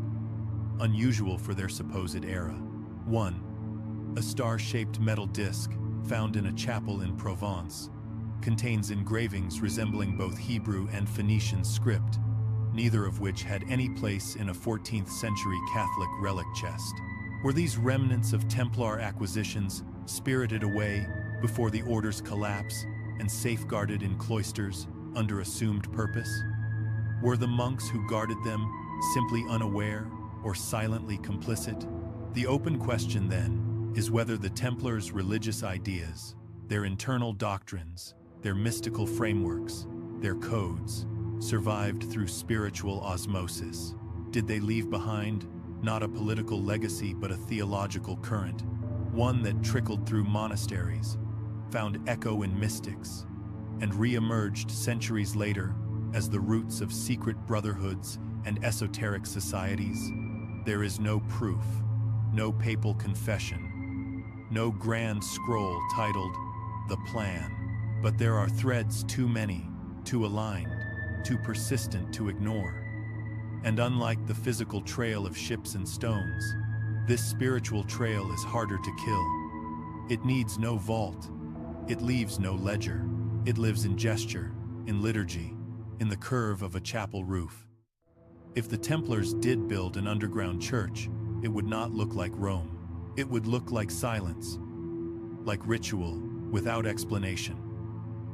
unusual for their supposed era. 1. A star-shaped metal disc, found in a chapel in Provence, contains engravings resembling both Hebrew and Phoenician script, neither of which had any place in a 14th century Catholic relic chest. Were these remnants of Templar acquisitions spirited away before the order's collapse and safeguarded in cloisters under assumed purpose? Were the monks who guarded them simply unaware or silently complicit? The open question, then, is whether the Templars' religious ideas, their internal doctrines, their mystical frameworks, their codes, survived through spiritual osmosis. Did they leave behind not a political legacy but a theological current, one that trickled through monasteries, found echo in mystics, and re-emerged centuries later as the roots of secret brotherhoods and esoteric societies? There is no proof, no papal confession, no grand scroll titled "The Plan," but there are threads too many, too aligned, too persistent to ignore. And unlike the physical trail of ships and stones, this spiritual trail is harder to kill. It needs no vault. It leaves no ledger. It lives in gesture, in liturgy, in the curve of a chapel roof. If the Templars did build an underground church, it would not look like Rome. It would look like silence. like ritual, without explanation,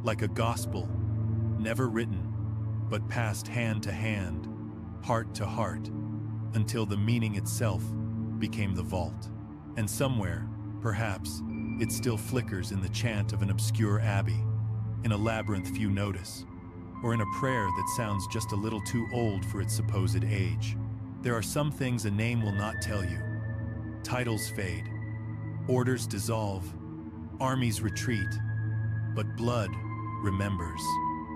like a gospel, never written, but passed hand to hand, heart to heart, until the meaning itself became the vault. And somewhere, perhaps, it still flickers in the chant of an obscure abbey, in a labyrinth few notice, or in a prayer that sounds just a little too old for its supposed age. There are some things a name will not tell you. Titles fade, orders dissolve, armies retreat, but blood remembers.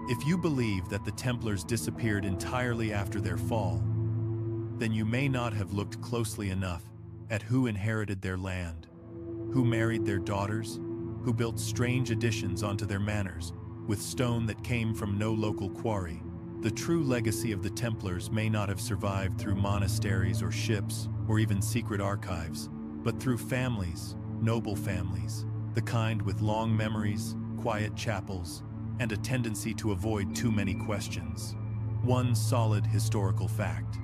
If you believe that the Templars disappeared entirely after their fall, then you may not have looked closely enough at who inherited their land, who married their daughters, who built strange additions onto their manors with stone that came from no local quarry. The true legacy of the Templars may not have survived through monasteries or ships or even secret archives, but through families, noble families, the kind with long memories, quiet chapels, and a tendency to avoid too many questions. One solid historical fact: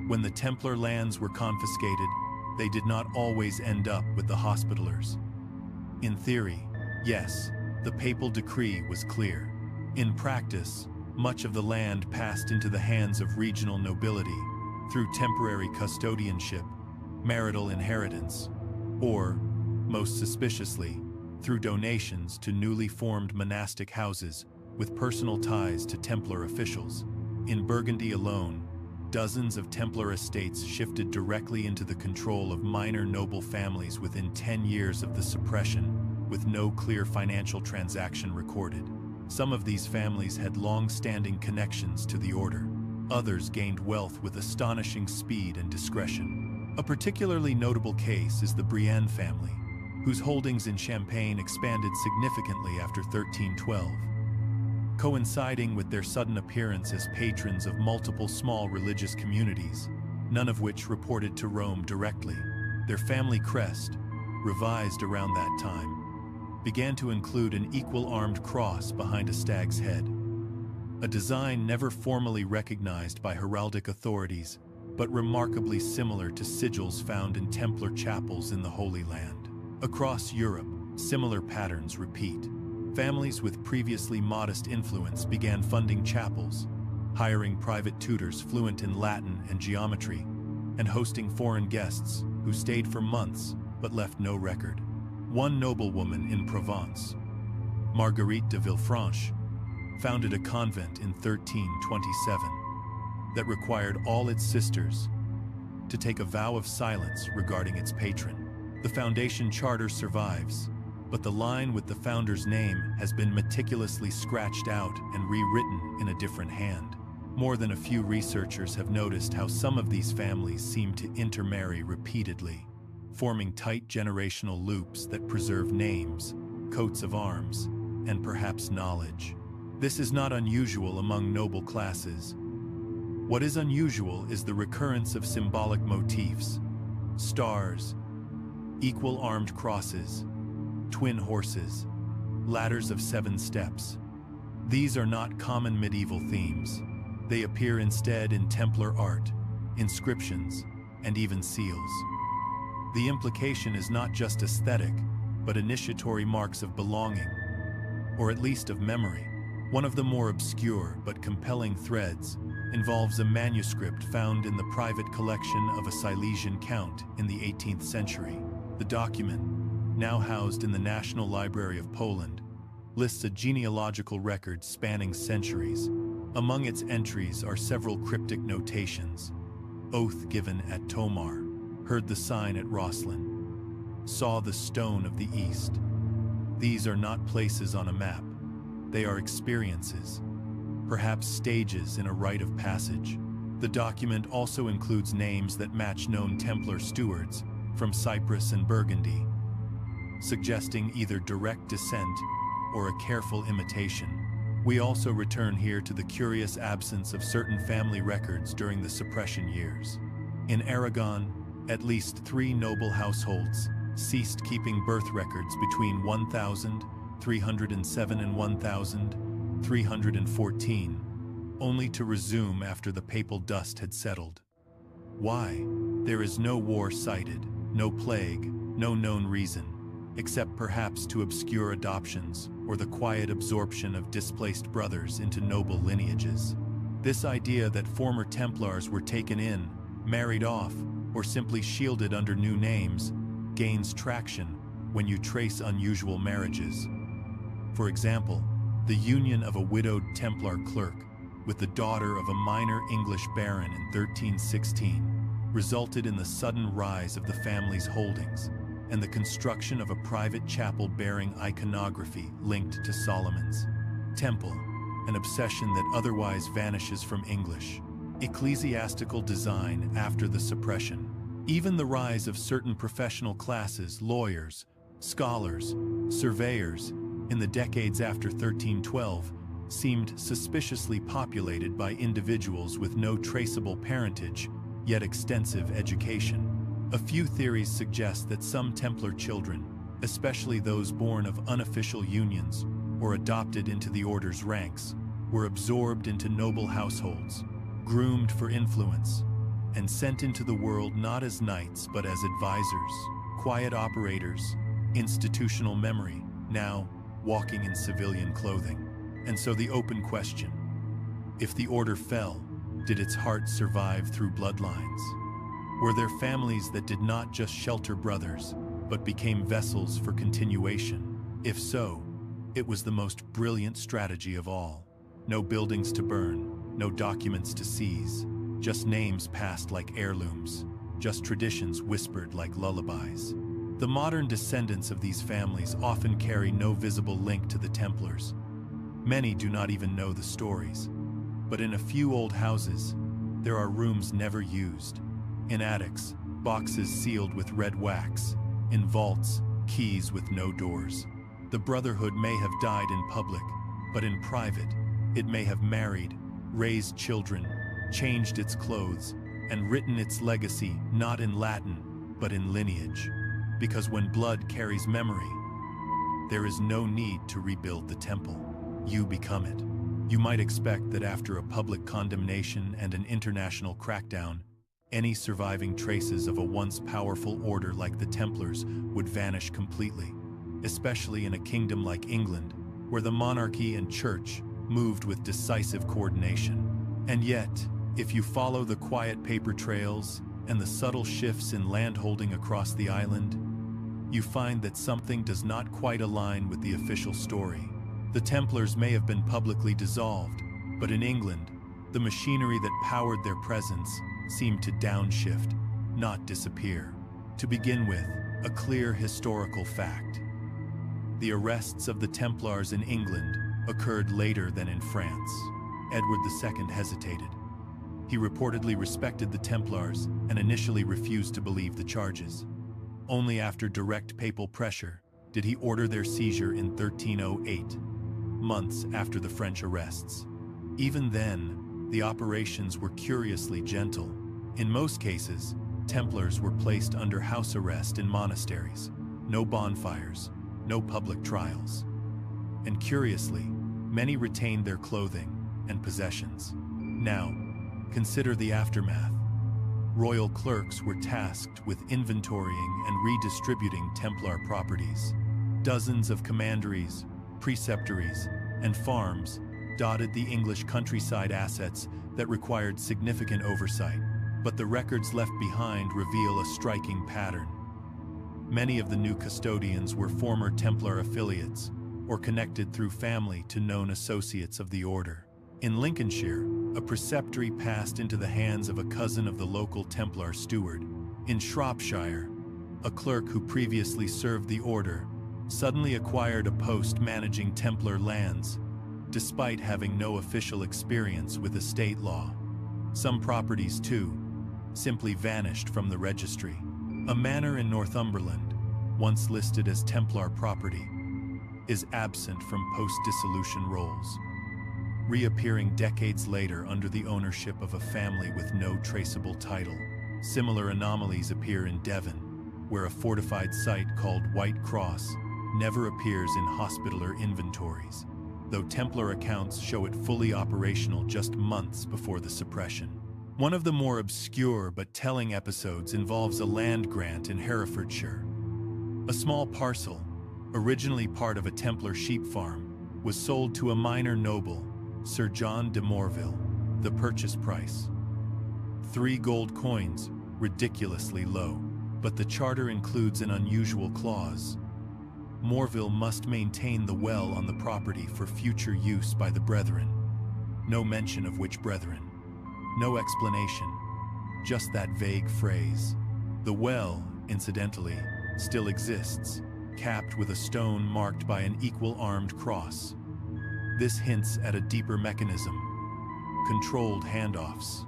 when the Templar lands were confiscated, they did not always end up with the Hospitallers. In theory, yes, the papal decree was clear. In practice, much of the land passed into the hands of regional nobility through temporary custodianship, marital inheritance, or, most suspiciously, through donations to newly formed monastic houses with personal ties to Templar officials. In Burgundy alone, dozens of Templar estates shifted directly into the control of minor noble families within 10 years of the suppression, with no clear financial transaction recorded. Some of these families had long-standing connections to the order. Others gained wealth with astonishing speed and discretion. A particularly notable case is the Brienne family, whose holdings in Champagne expanded significantly after 1312. Coinciding with their sudden appearance as patrons of multiple small religious communities, none of which reported to Rome directly, their family crest, revised around that time, began to include an equal-armed cross behind a stag's head, a design never formally recognized by heraldic authorities, but remarkably similar to sigils found in Templar chapels in the Holy Land. Across Europe, similar patterns repeat. Families with previously modest influence began funding chapels, hiring private tutors fluent in Latin and geometry, and hosting foreign guests who stayed for months but left no record. One noblewoman in Provence, Marguerite de Villefranche, founded a convent in 1327 that required all its sisters to take a vow of silence regarding its patron. The foundation charter survives, but the line with the founder's name has been meticulously scratched out and rewritten in a different hand. More than a few researchers have noticed how some of these families seem to intermarry repeatedly, forming tight generational loops that preserve names, coats of arms, and perhaps knowledge. This is not unusual among noble classes. What is unusual is the recurrence of symbolic motifs: stars, equal-armed crosses, twin horses, ladders of 7 steps. These are not common medieval themes. They appear instead in Templar art, inscriptions, and even seals. The implication is not just aesthetic, but initiatory marks of belonging, or at least of memory. One of the more obscure but compelling threads involves a manuscript found in the private collection of a Silesian count in the 18th century. The document, now housed in the National Library of Poland, lists a genealogical record spanning centuries. Among its entries are several cryptic notations: oath given at Tomar, heard the sign at Roslin, saw the stone of the east. These are not places on a map. They are experiences, perhaps stages in a rite of passage. The document also includes names that match known Templar stewards from Cyprus and Burgundy, suggesting either direct descent or a careful imitation. We also return here to the curious absence of certain family records during the suppression years. In Aragon, at least 3 noble households ceased keeping birth records between 1307 and 1314, only to resume after the papal dust had settled. Why? There is no war cited, no plague, no known reason. except perhaps to obscure adoptions or the quiet absorption of displaced brothers into noble lineages. This idea that former Templars were taken in, married off, or simply shielded under new names gains traction when you trace unusual marriages. For example, the union of a widowed Templar clerk with the daughter of a minor English baron in 1316 resulted in the sudden rise of the family's holdings and the construction of a private chapel bearing iconography linked to Solomon's Temple, an obsession that otherwise vanishes from English ecclesiastical design after the suppression. Even the rise of certain professional classes, lawyers, scholars, surveyors, in the decades after 1312, seemed suspiciously populated by individuals with no traceable parentage, yet extensive education. A few theories suggest that some Templar children, especially those born of unofficial unions or adopted into the order's ranks, were absorbed into noble households, groomed for influence, and sent into the world not as knights but as advisors, quiet operators, institutional memory, now walking in civilian clothing. And so the open question: if the order fell, did its heart survive through bloodlines? Were there families that did not just shelter brothers, but became vessels for continuation? If so, it was the most brilliant strategy of all. No buildings to burn, no documents to seize, just names passed like heirlooms, just traditions whispered like lullabies. The modern descendants of these families often carry no visible link to the Templars. Many do not even know the stories. But in a few old houses, there are rooms never used. In attics, boxes sealed with red wax. In vaults, keys with no doors. The brotherhood may have died in public, but in private, it may have married, raised children, changed its clothes, and written its legacy not in Latin, but in lineage. Because when blood carries memory, there is no need to rebuild the temple. You become it. You might expect that after a public condemnation and an international crackdown, any surviving traces of a once powerful order like the Templars would vanish completely, especially in a kingdom like England, where the monarchy and church moved with decisive coordination. And yet, if you follow the quiet paper trails and the subtle shifts in landholding across the island, you find that something does not quite align with the official story. The Templars may have been publicly dissolved, but in England, the machinery that powered their presence seemed to downshift, not disappear. To begin with, a clear historical fact. The arrests of the Templars in England occurred later than in France. Edward II hesitated. He reportedly respected the Templars and initially refused to believe the charges. Only after direct papal pressure did he order their seizure in 1308, months after the French arrests. Even then, the operations were curiously gentle. In most cases, Templars were placed under house arrest in monasteries. No bonfires, no public trials. And curiously, many retained their clothing and possessions. Now, consider the aftermath. Royal clerks were tasked with inventorying and redistributing Templar properties. Dozens of commanderies, preceptories, and farms dotted the English countryside assets that required significant oversight, but the records left behind reveal a striking pattern. Many of the new custodians were former Templar affiliates or connected through family to known associates of the order. In Lincolnshire, a preceptory passed into the hands of a cousin of the local Templar steward. In Shropshire, a clerk who previously served the order suddenly acquired a post managing Templar lands, despite having no official experience with estate law. Some properties, too, simply vanished from the registry. A manor in Northumberland, once listed as Templar property, is absent from post-dissolution rolls, reappearing decades later under the ownership of a family with no traceable title. Similar anomalies appear in Devon, where a fortified site called White Cross never appears in hospitaller inventories, though Templar accounts show it fully operational just months before the suppression. One of the more obscure but telling episodes involves a land grant in Herefordshire. A small parcel, originally part of a Templar sheep farm, was sold to a minor noble, Sir John de Morville. The purchase price: 3 gold coins, ridiculously low. But the charter includes an unusual clause. Morville must maintain the well on the property for future use by the brethren. No mention of which brethren. No explanation. Just that vague phrase. The well, incidentally, still exists, capped with a stone marked by an equal-armed cross. This hints at a deeper mechanism. Controlled handoffs.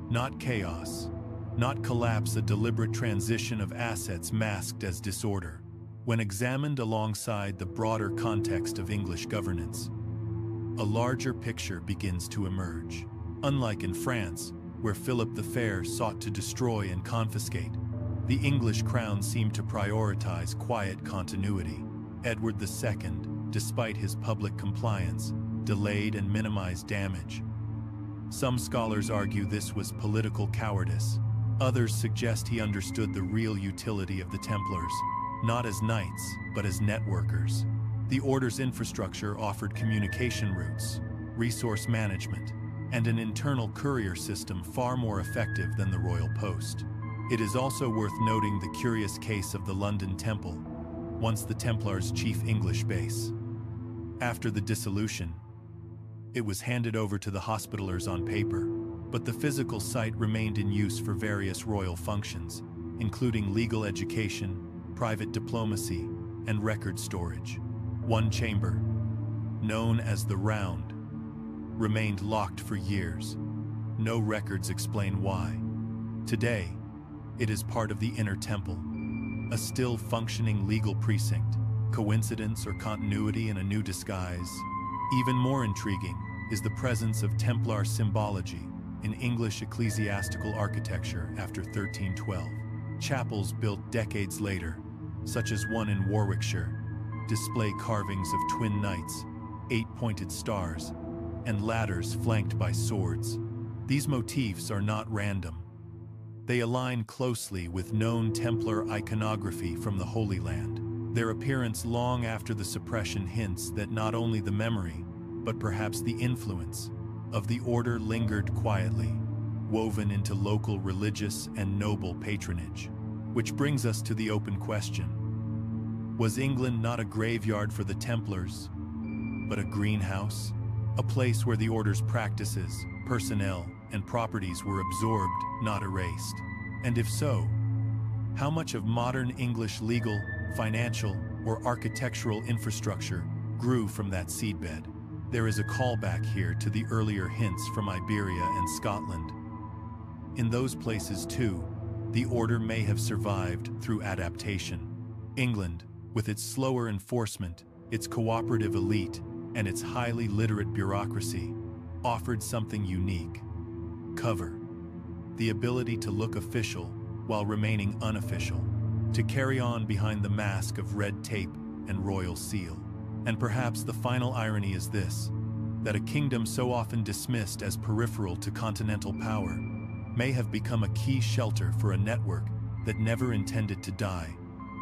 Not chaos. Not collapse, a deliberate transition of assets masked as disorder. When examined alongside the broader context of English governance, a larger picture begins to emerge. Unlike in France, where Philip the Fair sought to destroy and confiscate, the English crown seemed to prioritize quiet continuity. Edward II, despite his public compliance, delayed and minimized damage. Some scholars argue this was political cowardice. Others suggest he understood the real utility of the Templars, not as knights, but as networkers. The order's infrastructure offered communication routes, resource management, and an internal courier system far more effective than the royal post. It is also worth noting the curious case of the London Temple, once the Templars' chief English base. After the dissolution, it was handed over to the Hospitallers on paper, but the physical site remained in use for various royal functions, including legal education, private diplomacy, and record storage. One chamber, known as the Round, remained locked for years. No records explain why. Today, it is part of the Inner Temple, a still functioning legal precinct. Coincidence or continuity in a new disguise? Even more intriguing is the presence of Templar symbology in English ecclesiastical architecture after 1312. Chapels built decades later, such as one in Warwickshire, display carvings of twin knights, 8-pointed stars, and ladders flanked by swords. These motifs are not random. They align closely with known Templar iconography from the Holy Land. Their appearance long after the suppression hints that not only the memory, but perhaps the influence of the order lingered quietly, woven into local religious and noble patronage. Which brings us to the open question. Was England not a graveyard for the Templars, but a greenhouse? A place where the order's practices, personnel, and properties were absorbed, not erased? And if so, how much of modern English legal, financial, or architectural infrastructure grew from that seedbed? There is a callback here to the earlier hints from Iberia and Scotland. In those places, too, the order may have survived through adaptation. England, with its slower enforcement, its cooperative elite, and its highly literate bureaucracy, offered something unique. Cover. The ability to look official while remaining unofficial, to carry on behind the mask of red tape and royal seal. And perhaps the final irony is this, that a kingdom so often dismissed as peripheral to continental power may have become a key shelter for a network that never intended to die,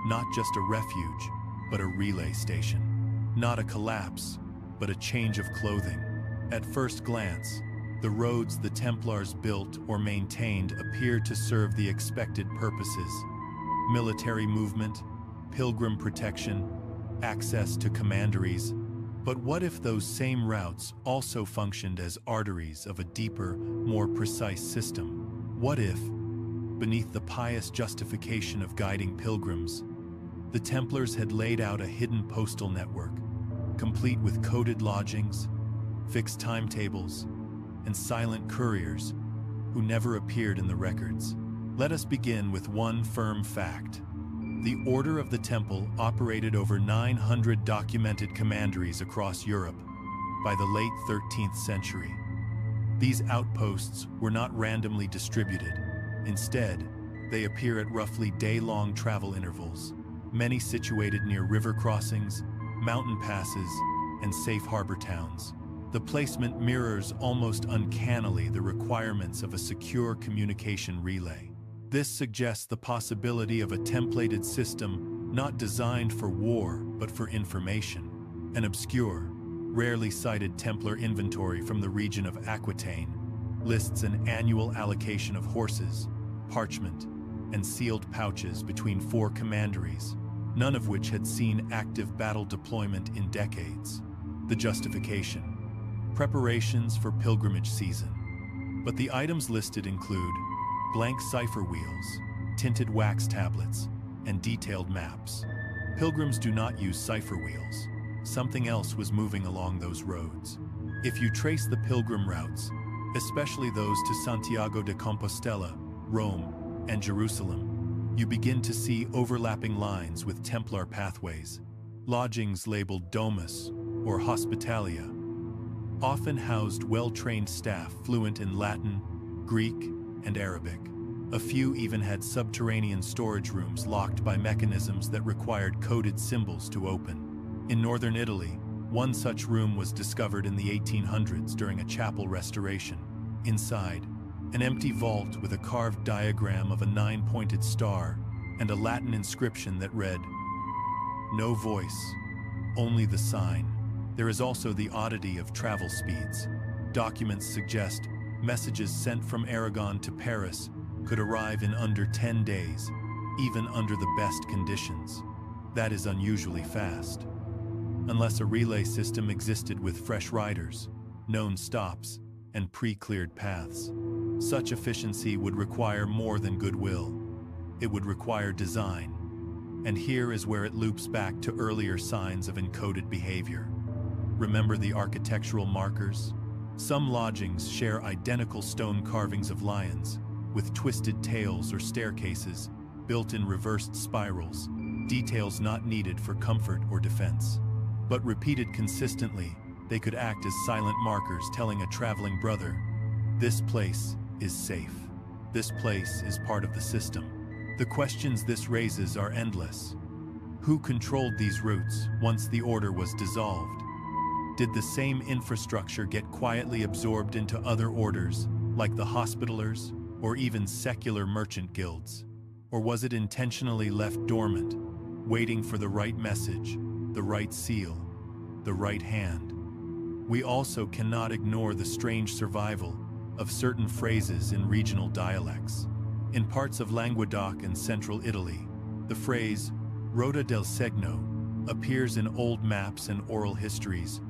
not just a refuge, but a relay station. Not a collapse, but a change of clothing. At first glance, the roads the Templars built or maintained appear to serve the expected purposes: military movement, pilgrim protection, access to commanderies. But what if those same routes also functioned as arteries of a deeper, more precise system? What if, beneath the pious justification of guiding pilgrims, the Templars had laid out a hidden postal network, complete with coded lodgings, fixed timetables, and silent couriers who never appeared in the records? Let us begin with one firm fact. The Order of the Temple operated over 900 documented commanderies across Europe by the late 13th century. These outposts were not randomly distributed. Instead, they appear at roughly day-long travel intervals, many situated near river crossings, mountain passes, and safe harbor towns. The placement mirrors almost uncannily the requirements of a secure communication relay. This suggests the possibility of a templated system not designed for war but for information. An obscure, rarely cited Templar inventory from the region of Aquitaine lists an annual allocation of horses, parchment, and sealed pouches between 4 commanderies, none of which had seen active battle deployment in decades. The justification: preparations for pilgrimage season. But the items listed include blank cipher wheels, tinted wax tablets, and detailed maps. Pilgrims do not use cipher wheels. Something else was moving along those roads. If you trace the pilgrim routes, especially those to Santiago de Compostela, Rome, and Jerusalem, you begin to see overlapping lines with Templar pathways. Lodgings labeled domus or hospitalia often housed well-trained staff fluent in Latin, Greek, and Arabic. A few even had subterranean storage rooms locked by mechanisms that required coded symbols to open. In northern Italy, one such room was discovered in the 1800s during a chapel restoration. Inside, an empty vault with a carved diagram of a 9-pointed star and a Latin inscription that read, "No voice, only the sign." There is also the oddity of travel speeds. Documents suggest messages sent from Aragon to Paris could arrive in under 10 days, even under the best conditions. That is unusually fast. Unless a relay system existed with fresh riders, known stops, and pre-cleared paths. Such efficiency would require more than goodwill. It would require design. And here is where it loops back to earlier signs of encoded behavior. Remember the architectural markers? Some lodgings share identical stone carvings of lions, with twisted tails or staircases built in reversed spirals, details not needed for comfort or defense. But repeated consistently, they could act as silent markers telling a traveling brother, "This place is safe. This place is part of the system." The questions this raises are endless. Who controlled these routes once the order was dissolved? Did the same infrastructure get quietly absorbed into other orders, like the Hospitallers, or even secular merchant guilds? Or was it intentionally left dormant, waiting for the right message, the right seal, the right hand? We also cannot ignore the strange survival of certain phrases in regional dialects. In parts of Languedoc and central Italy, the phrase "Rota del Segno" appears in old maps and oral histories,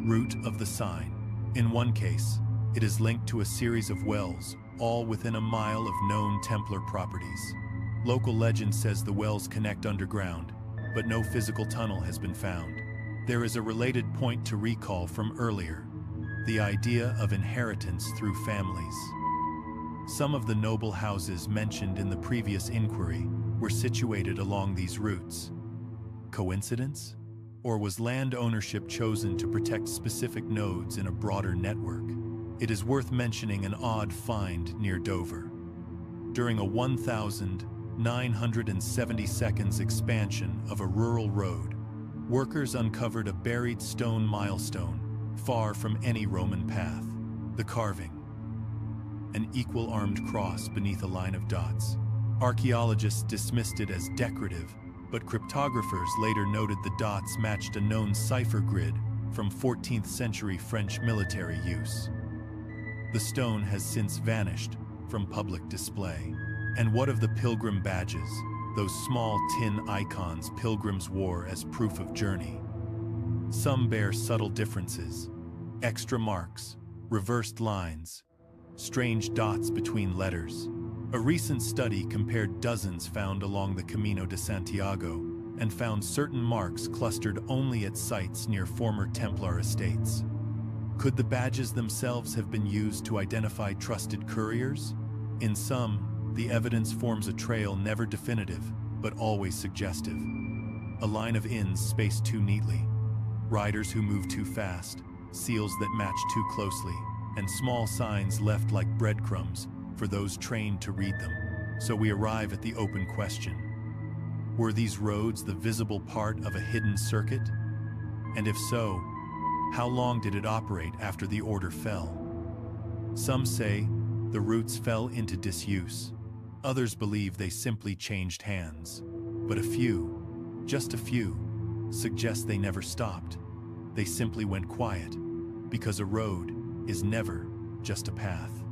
"route of the sign." In one case, it is linked to a series of wells, all within a mile of known Templar properties. Local legend says the wells connect underground, but no physical tunnel has been found. There is a related point to recall from earlier: the idea of inheritance through families. Some of the noble houses mentioned in the previous inquiry were situated along these routes. Coincidence? Or was land ownership chosen to protect specific nodes in a broader network? It is worth mentioning an odd find near Dover. During a 1,970 seconds expansion of a rural road, workers uncovered a buried stone milestone far from any Roman path. The carving: an equal-armed cross beneath a line of dots. Archaeologists dismissed it as decorative, but cryptographers later noted the dots matched a known cipher grid from 14th century French military use. The stone has since vanished from public display. And what of the pilgrim badges, those small tin icons pilgrims wore as proof of journey? Some bear subtle differences: extra marks, reversed lines, strange dots between letters. A recent study compared dozens found along the Camino de Santiago and found certain marks clustered only at sites near former Templar estates. Could the badges themselves have been used to identify trusted couriers? In some, the evidence forms a trail never definitive, but always suggestive. A line of inns spaced too neatly, riders who move too fast, seals that match too closely, and small signs left like breadcrumbs for those trained to read them. So we arrive at the open question: were these roads the visible part of a hidden circuit? And if so, how long did it operate after the order fell? Some say the routes fell into disuse. Others believe they simply changed hands. But a few, just a few, suggest they never stopped. They simply went quiet, because a road is never just a path.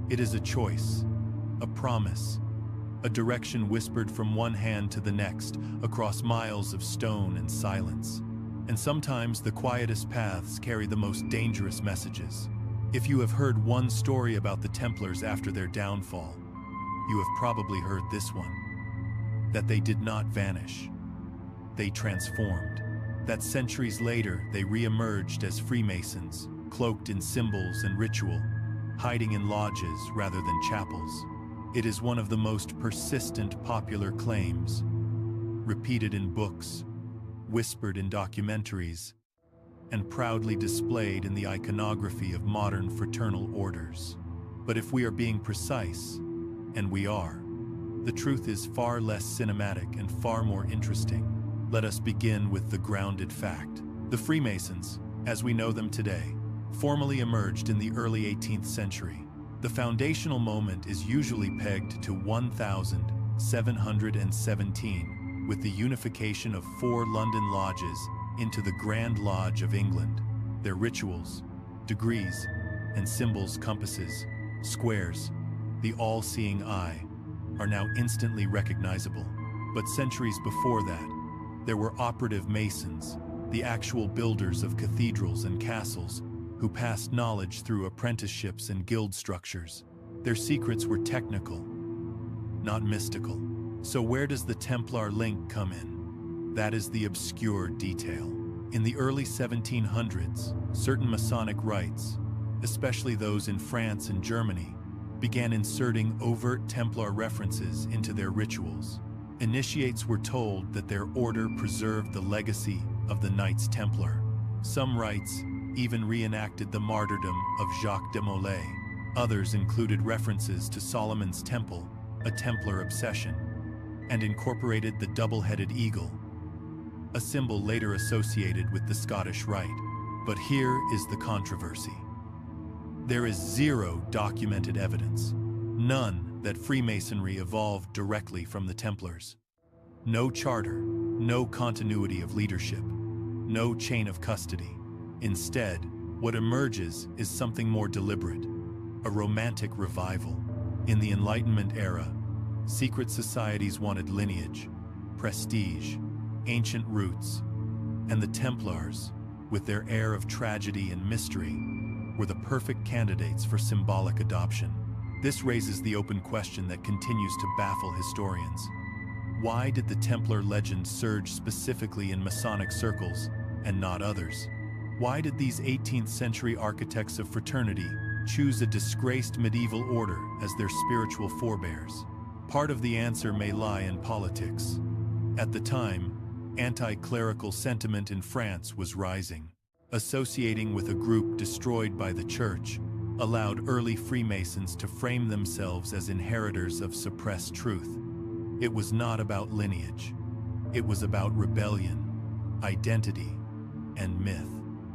It is a choice, a promise, a direction whispered from one hand to the next across miles of stone and silence. And sometimes the quietest paths carry the most dangerous messages. If you have heard one story about the Templars after their downfall, you have probably heard this one: that they did not vanish. They transformed. That centuries later they re-emerged as Freemasons, cloaked in symbols and ritual, hiding in lodges rather than chapels. It is one of the most persistent popular claims, repeated in books, whispered in documentaries, and proudly displayed in the iconography of modern fraternal orders. But if we are being precise, and we are, the truth is far less cinematic and far more interesting. Let us begin with the grounded fact. The Freemasons, as we know them today, formally emerged in the early 18th century. The foundational moment is usually pegged to 1717, with the unification of 4 London lodges into the Grand Lodge of England. Their rituals, degrees, and symbols, compasses, squares, the all-seeing eye, are now instantly recognizable. But centuries before that, there were operative masons, the actual builders of cathedrals and castles, who passed knowledge through apprenticeships and guild structures. Their secrets were technical, not mystical. So where does the Templar link come in? That is the obscure detail. In the early 1700s, certain Masonic rites, especially those in France and Germany, began inserting overt Templar references into their rituals. Initiates were told that their order preserved the legacy of the Knights Templar. Some rites even reenacted the martyrdom of Jacques de Molay. Others included references to Solomon's Temple, a Templar obsession, and incorporated the double-headed eagle, a symbol later associated with the Scottish Rite. But here is the controversy. There is zero documented evidence, none, that Freemasonry evolved directly from the Templars. No charter, no continuity of leadership, no chain of custody. Instead, what emerges is something more deliberate, a romantic revival. In the Enlightenment era, secret societies wanted lineage, prestige, ancient roots, and the Templars, with their air of tragedy and mystery, were the perfect candidates for symbolic adoption. This raises the open question that continues to baffle historians. Why did the Templar legend surge specifically in Masonic circles and not others? Why did these 18th century architects of fraternity choose a disgraced medieval order as their spiritual forebears? Part of the answer may lie in politics. At the time, anti-clerical sentiment in France was rising. Associating with a group destroyed by the Church allowed early Freemasons to frame themselves as inheritors of suppressed truth. It was not about lineage. It was about rebellion, identity, and myth.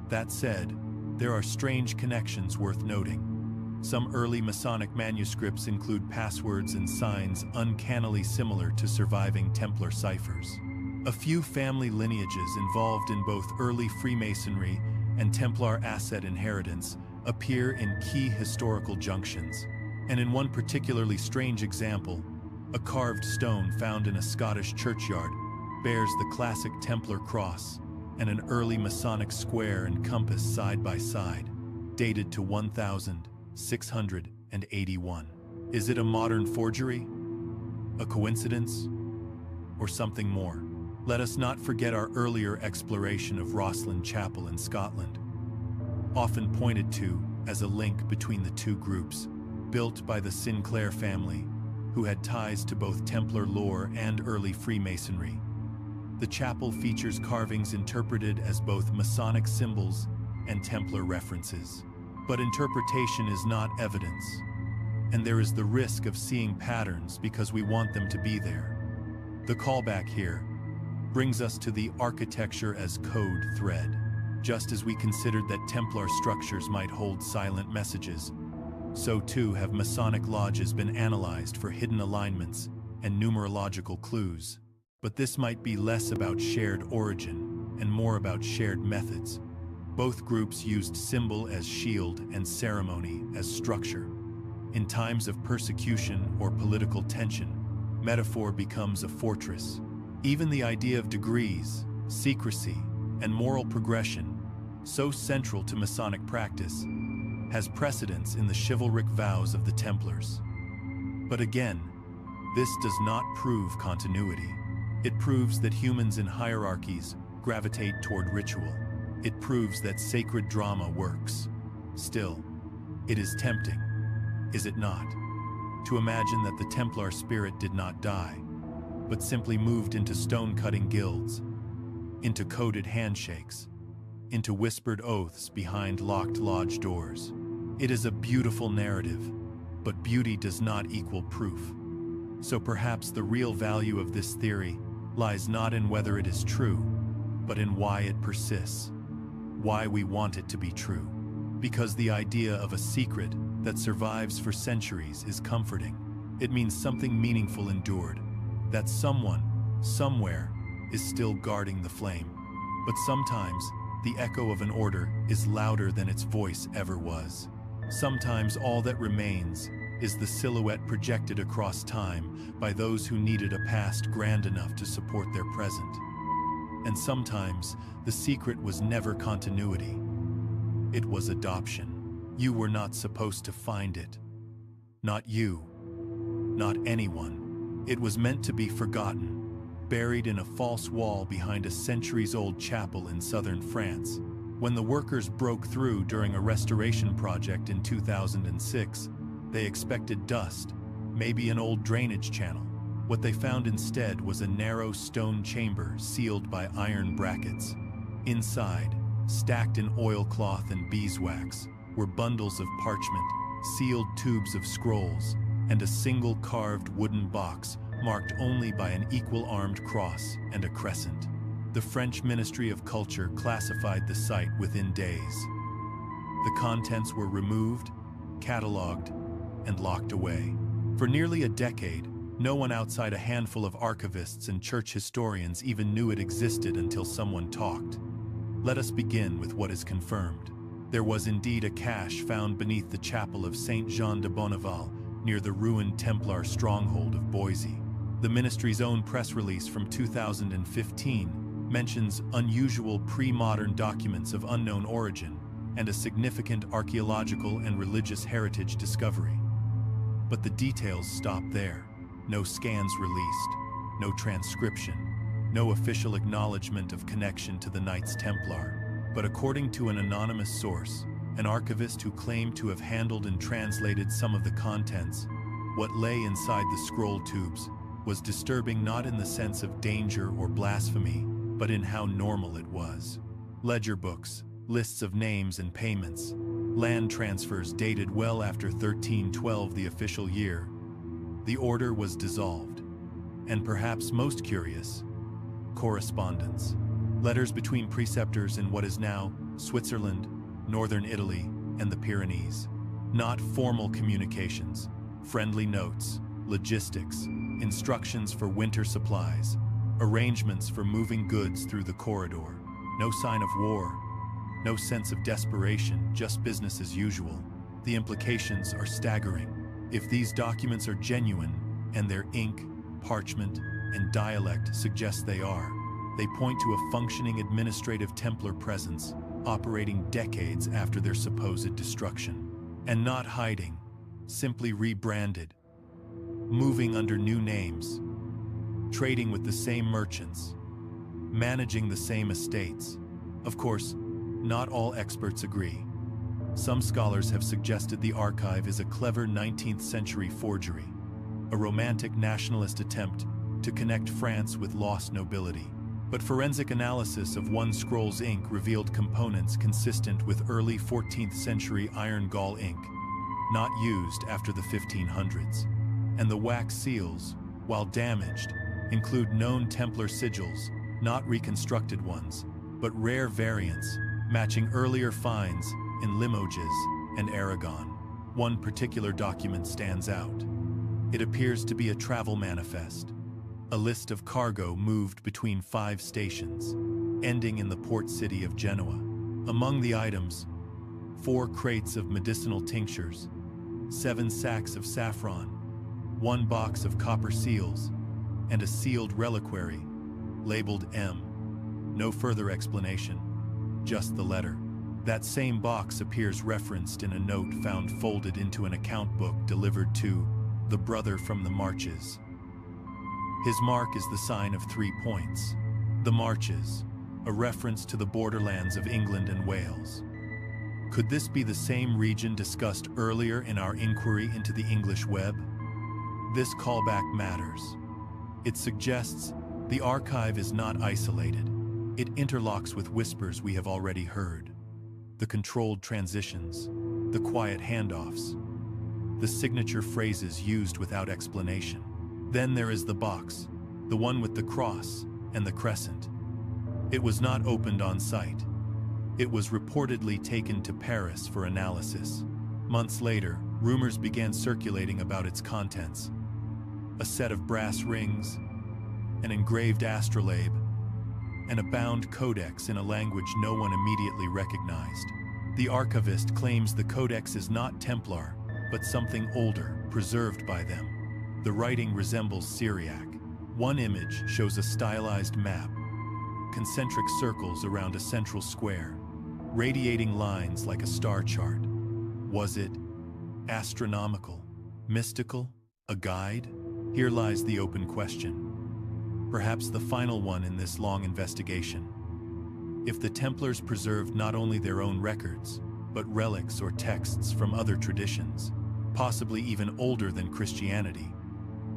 That said, there are strange connections worth noting. Some early Masonic manuscripts include passwords and signs uncannily similar to surviving Templar ciphers. A few family lineages involved in both early Freemasonry and Templar asset inheritance appear in key historical junctions. And in one particularly strange example, a carved stone found in a Scottish churchyard bears the classic Templar cross and an early Masonic square and compass side by side, dated to 1681. Is it a modern forgery? A coincidence? Or something more? Let us not forget our earlier exploration of Rosslyn Chapel in Scotland, often pointed to as a link between the two groups, built by the Sinclair family, who had ties to both Templar lore and early Freemasonry. The chapel features carvings interpreted as both Masonic symbols and Templar references. But interpretation is not evidence, and there is the risk of seeing patterns because we want them to be there. The callback here brings us to the architecture as code thread. Just as we considered that Templar structures might hold silent messages, so too have Masonic lodges been analyzed for hidden alignments and numerological clues. But this might be less about shared origin and more about shared methods. Both groups used symbol as shield and ceremony as structure. In times of persecution or political tension, metaphor becomes a fortress. Even the idea of degrees, secrecy, and moral progression, so central to Masonic practice, has precedence in the chivalric vows of the Templars. But again, this does not prove continuity. It proves that humans in hierarchies gravitate toward ritual. It proves that sacred drama works. Still, it is tempting, is it not, to imagine that the Templar spirit did not die, but simply moved into stone-cutting guilds, into coded handshakes, into whispered oaths behind locked lodge doors. It is a beautiful narrative, but beauty does not equal proof. So perhaps the real value of this theory lies not in whether it is true, but in why it persists, why we want it to be true. Because the idea of a secret that survives for centuries is comforting. It means something meaningful endured, that someone, somewhere, is still guarding the flame. But sometimes, the echo of an order is louder than its voice ever was. Sometimes all that remains is the silhouette projected across time by those who needed a past grand enough to support their present. And sometimes, the secret was never continuity. It was adoption. You were not supposed to find it. Not you. Not anyone. It was meant to be forgotten, buried in a false wall behind a centuries-old chapel in southern France. When the workers broke through during a restoration project in 2006, they expected dust, maybe an old drainage channel. What they found instead was a narrow stone chamber sealed by iron brackets. Inside, stacked in oilcloth and beeswax, were bundles of parchment, sealed tubes of scrolls, and a single carved wooden box marked only by an equal-armed cross and a crescent. The French Ministry of Culture classified the site within days. The contents were removed, catalogued, and locked away. For nearly a decade, no one outside a handful of archivists and church historians even knew it existed until someone talked. Let us begin with what is confirmed. There was indeed a cache found beneath the chapel of Saint Jean de Bonneval, near the ruined Templar stronghold of Boise. The ministry's own press release from 2015 mentions unusual pre-modern documents of unknown origin and a significant archaeological and religious heritage discovery. But the details stop there. No scans released, no transcription, no official acknowledgement of connection to the Knights Templar. But according to an anonymous source, an archivist who claimed to have handled and translated some of the contents, what lay inside the scroll tubes was disturbing not in the sense of danger or blasphemy, but in how normal it was. Ledger books, lists of names and payments, land transfers dated well after 1312, the official year. The order was dissolved. And perhaps most curious, correspondence. Letters between preceptors in what is now Switzerland, northern Italy, and the Pyrenees. Not formal communications, friendly notes, logistics, instructions for winter supplies, arrangements for moving goods through the corridor. No sign of war, no sense of desperation, just business as usual. The implications are staggering. If these documents are genuine, and their ink, parchment, and dialect suggest they are, they point to a functioning administrative Templar presence operating decades after their supposed destruction. And not hiding, simply rebranded, moving under new names, trading with the same merchants, managing the same estates. Of course, not all experts agree. Some scholars have suggested the archive is a clever 19th century forgery, a romantic nationalist attempt to connect France with lost nobility. But forensic analysis of one scroll's ink revealed components consistent with early 14th century iron gall ink, not used after the 1500s. And the wax seals, while damaged, include known Templar sigils, not reconstructed ones, but rare variants, matching earlier finds in Limoges and Aragon. One particular document stands out. It appears to be a travel manifest, A list of cargo moved between 5 stations, ending in the port city of Genoa. Among the items, 4 crates of medicinal tinctures, 7 sacks of saffron, 1 box of copper seals, and a sealed reliquary, labeled M. No further explanation, just the letter. That same box appears referenced in a note found folded into an account book delivered to the brother from the Marches. His mark is the sign of 3 points. The Marches, a reference to the borderlands of England and Wales. Could this be the same region discussed earlier in our inquiry into the English web? This callback matters. It suggests the archive is not isolated. It interlocks with whispers we have already heard. The controlled transitions, the quiet handoffs, the signature phrases used without explanation. Then there is the box, the one with the cross and the crescent. It was not opened on site. It was reportedly taken to Paris for analysis. Months later, rumors began circulating about its contents. A set of brass rings, an engraved astrolabe, and a bound codex in a language no one immediately recognized. The archivist claims the codex is not Templar, but something older, preserved by them. The writing resembles Syriac. One image shows a stylized map, concentric circles around a central square, radiating lines like a star chart. Was it astronomical, mystical, a guide? Here lies the open question. Perhaps the final one in this long investigation. If the Templars preserved not only their own records, but relics or texts from other traditions, possibly even older than Christianity,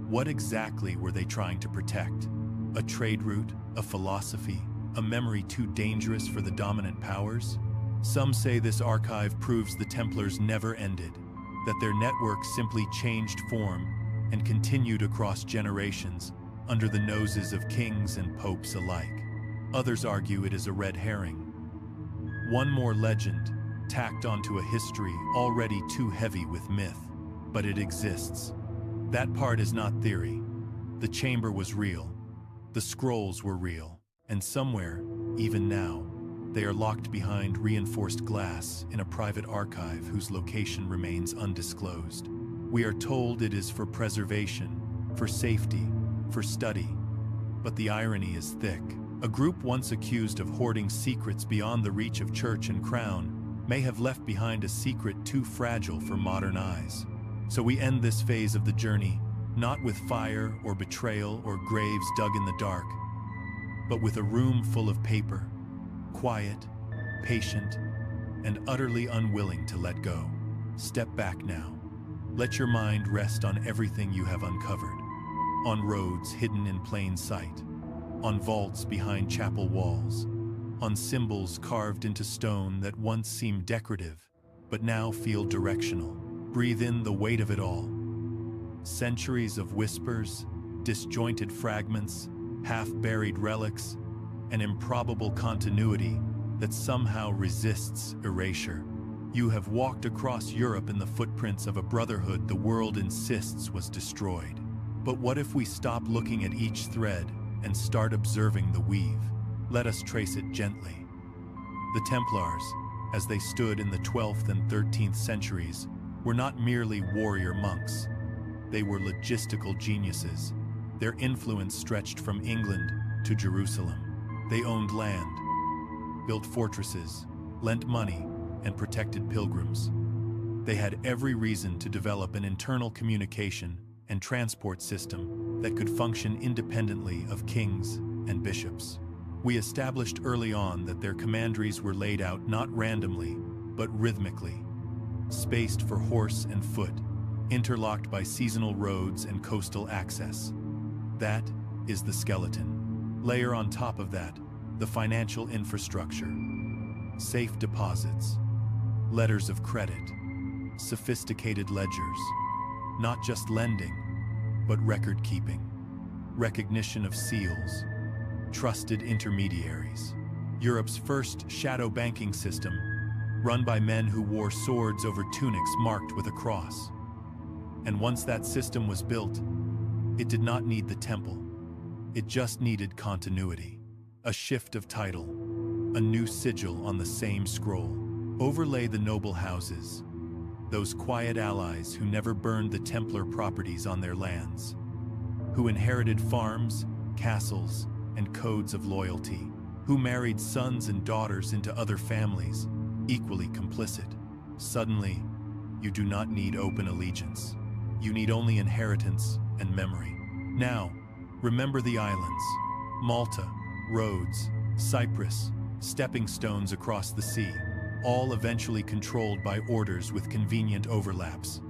what exactly were they trying to protect? A trade route, a philosophy, a memory too dangerous for the dominant powers? Some say this archive proves the Templars never ended, that their network simply changed form and continued across generations under the noses of kings and popes alike. Others argue it is a red herring. One more legend, tacked onto a history already too heavy with myth. But it exists. That part is not theory. The chamber was real. The scrolls were real. And somewhere, even now, they are locked behind reinforced glass in a private archive whose location remains undisclosed. We are told it is for preservation, for safety, for study. But the irony is thick. A group once accused of hoarding secrets beyond the reach of church and crown may have left behind a secret too fragile for modern eyes. So we end this phase of the journey, not with fire or betrayal or graves dug in the dark, but with a room full of paper, quiet, patient, and utterly unwilling to let go. Step back now. Let your mind rest on everything you have uncovered, on roads hidden in plain sight, on vaults behind chapel walls, on symbols carved into stone that once seemed decorative, but now feel directional. Breathe in the weight of it all. Centuries of whispers, disjointed fragments, half-buried relics, an improbable continuity that somehow resists erasure. You have walked across Europe in the footprints of a brotherhood the world insists was destroyed. But what if we stop looking at each thread and start observing the weave? Let us trace it gently. The Templars, as they stood in the 12th and 13th centuries, were not merely warrior monks. They were logistical geniuses. Their influence stretched from England to Jerusalem. They owned land, built fortresses, lent money, and protected pilgrims. They had every reason to develop an internal communication and transport system that could function independently of kings and bishops. We established early on that their commanderies were laid out not randomly, but rhythmically, spaced for horse and foot, interlocked by seasonal roads and coastal access. That is the skeleton. Layer on top of that, the financial infrastructure, safe deposits, letters of credit, sophisticated ledgers, not just lending, but record-keeping, recognition of seals, trusted intermediaries. Europe's first shadow banking system, run by men who wore swords over tunics marked with a cross. And once that system was built, it did not need the temple. It just needed continuity. A shift of title, a new sigil on the same scroll. Overlay the noble houses, those quiet allies who never burned the Templar properties on their lands, who inherited farms, castles, and codes of loyalty, who married sons and daughters into other families, equally complicit. Suddenly, you do not need open allegiance. You need only inheritance and memory. Now, remember the islands: Malta, Rhodes, Cyprus, stepping stones across the sea, all eventually controlled by orders with convenient overlaps.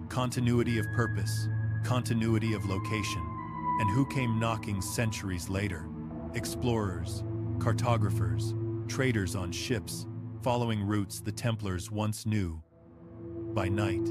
Continuity of purpose, continuity of location. And who came knocking centuries later? Explorers, cartographers, traders on ships, following routes the Templars once knew, by night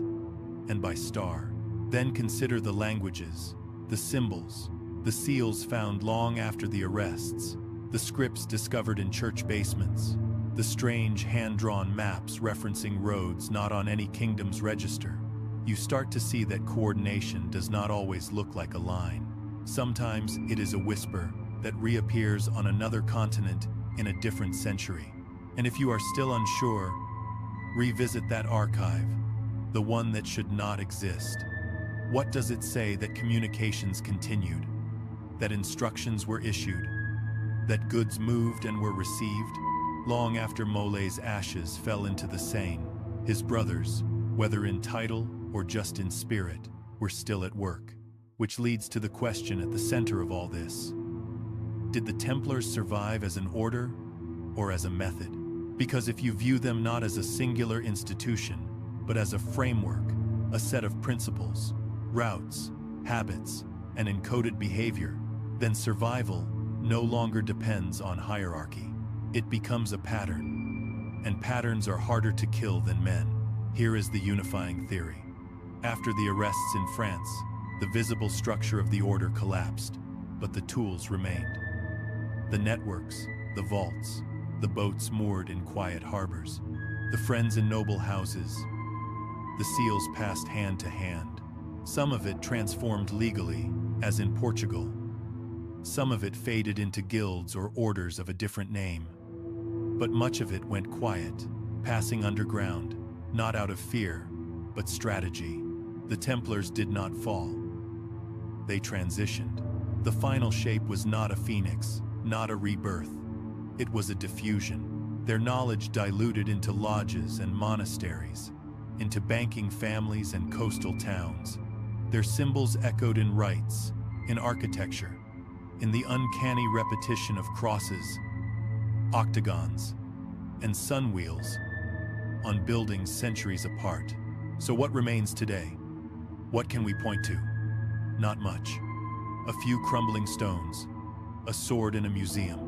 and by star. Then consider the languages, the symbols, the seals found long after the arrests, the scripts discovered in church basements, the strange hand-drawn maps referencing roads not on any kingdom's register. You start to see that coordination does not always look like a line. Sometimes it is a whisper that reappears on another continent in a different century. And if you are still unsure, revisit that archive, the one that should not exist. What does it say? That communications continued, that instructions were issued, that goods moved and were received, long after Mole's ashes fell into the Seine. His brothers, whether in title or just in spirit, were still at work. Which leads to the question at the center of all this. Did the Templars survive as an order or as a method? Because if you view them not as a singular institution, but as a framework, a set of principles, routes, habits, and encoded behavior, then survival no longer depends on hierarchy. It becomes a pattern, and patterns are harder to kill than men. Here is the unifying theory. After the arrests in France, the visible structure of the order collapsed, but the tools remained. The networks, the vaults, the boats moored in quiet harbors, the friends in noble houses. The seals passed hand to hand. Some of it transformed legally, as in Portugal. Some of it faded into guilds or orders of a different name. But much of it went quiet, passing underground, not out of fear, but strategy. The Templars did not fall. They transitioned. The final shape was not a phoenix, not a rebirth. It was a diffusion. Their knowledge diluted into lodges and monasteries, into banking families and coastal towns. Their symbols echoed in rites, in architecture, in the uncanny repetition of crosses, octagons, and sunwheels on buildings centuries apart. So what remains today? What can we point to? Not much. A few crumbling stones, a sword in a museum,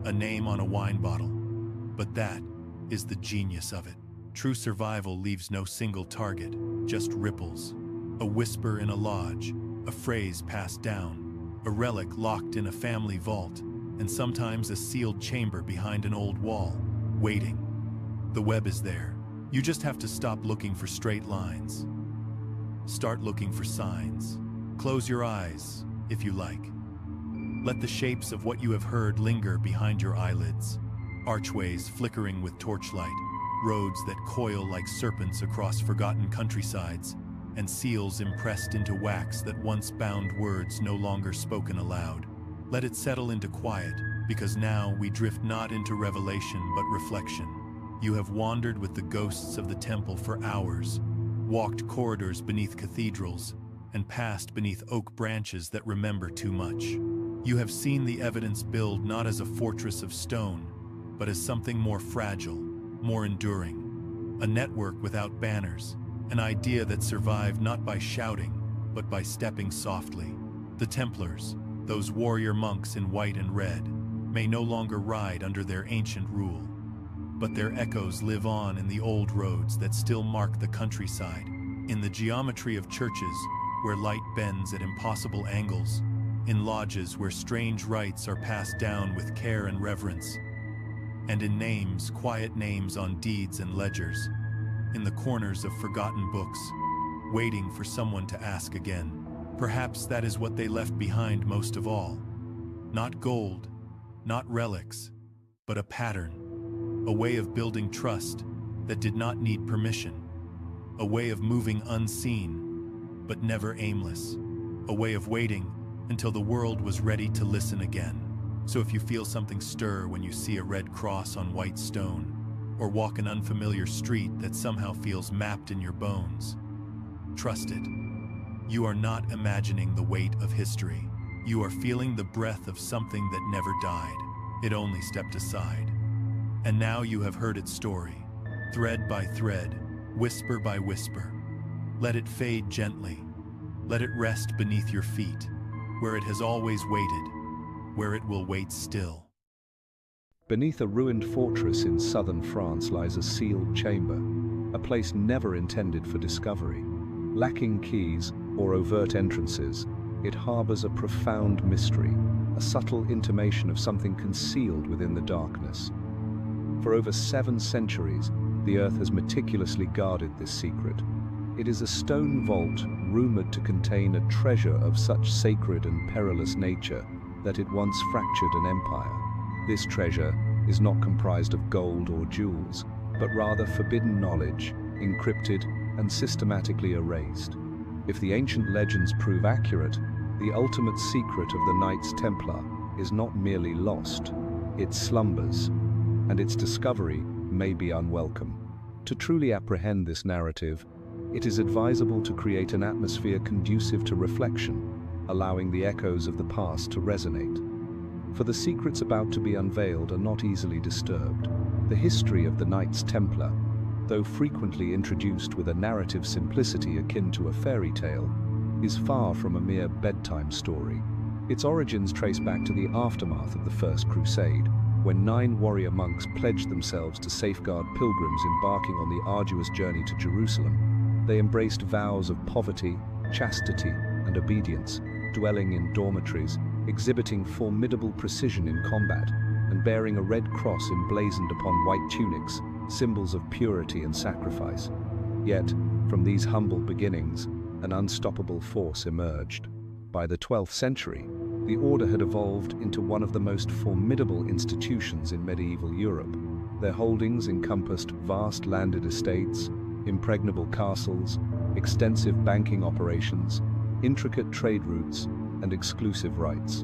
a name on a wine bottle. But that is the genius of it. True survival leaves no single target, just ripples. A whisper in a lodge, a phrase passed down, a relic locked in a family vault, and sometimes a sealed chamber behind an old wall, waiting. The web is there. You just have to stop looking for straight lines. Start looking for signs. Close your eyes, if you like. Let the shapes of what you have heard linger behind your eyelids. Archways flickering with torchlight, roads that coil like serpents across forgotten countrysides, and seals impressed into wax that once bound words no longer spoken aloud. Let it settle into quiet, because now we drift not into revelation but reflection. You have wandered with the ghosts of the temple for hours, walked corridors beneath cathedrals, and passed beneath oak branches that remember too much. You have seen the evidence build not as a fortress of stone, but as something more fragile, more enduring. A network without banners, an idea that survived not by shouting, but by stepping softly. The Templars, those warrior monks in white and red, may no longer ride under their ancient rule, but their echoes live on in the old roads that still mark the countryside, in the geometry of churches where light bends at impossible angles, in lodges where strange rites are passed down with care and reverence, and in names, quiet names on deeds and ledgers, in the corners of forgotten books, waiting for someone to ask again. Perhaps that is what they left behind most of all, Not gold, not relics, but a pattern, a way of building trust that did not need permission, a way of moving unseen, but never aimless, a way of waiting until the world was ready to listen again. So if you feel something stir when you see a red cross on white stone, or walk an unfamiliar street that somehow feels mapped in your bones, trust it. You are not imagining the weight of history. You are feeling the breath of something that never died. It only stepped aside. And now you have heard its story, thread by thread, whisper by whisper. Let it fade gently. Let it rest beneath your feet, where it has always waited, where it will wait still. Beneath a ruined fortress in southern France lies a sealed chamber, a place never intended for discovery. Lacking keys or overt entrances, it harbors a profound mystery, a subtle intimation of something concealed within the darkness. For over 7 centuries, the Earth has meticulously guarded this secret. It is a stone vault rumored to contain a treasure of such sacred and perilous nature that it once fractured an empire. This treasure is not comprised of gold or jewels, but rather forbidden knowledge, encrypted and systematically erased. If the ancient legends prove accurate, the ultimate secret of the Knights Templar is not merely lost, it slumbers, and its discovery may be unwelcome. To truly apprehend this narrative, it is advisable to create an atmosphere conducive to reflection, allowing the echoes of the past to resonate. For the secrets about to be unveiled are not easily disturbed. The history of the Knights Templar, though frequently introduced with a narrative simplicity akin to a fairy tale, is far from a mere bedtime story. Its origins trace back to the aftermath of the First Crusade, when 9 warrior monks pledged themselves to safeguard pilgrims embarking on the arduous journey to Jerusalem. They embraced vows of poverty, chastity, and obedience, dwelling in dormitories, exhibiting formidable precision in combat, and bearing a red cross emblazoned upon white tunics, symbols of purity and sacrifice. Yet, from these humble beginnings, an unstoppable force emerged. By the 12th century, the order had evolved into one of the most formidable institutions in medieval Europe. Their holdings encompassed vast landed estates, impregnable castles, extensive banking operations, intricate trade routes, and exclusive rights.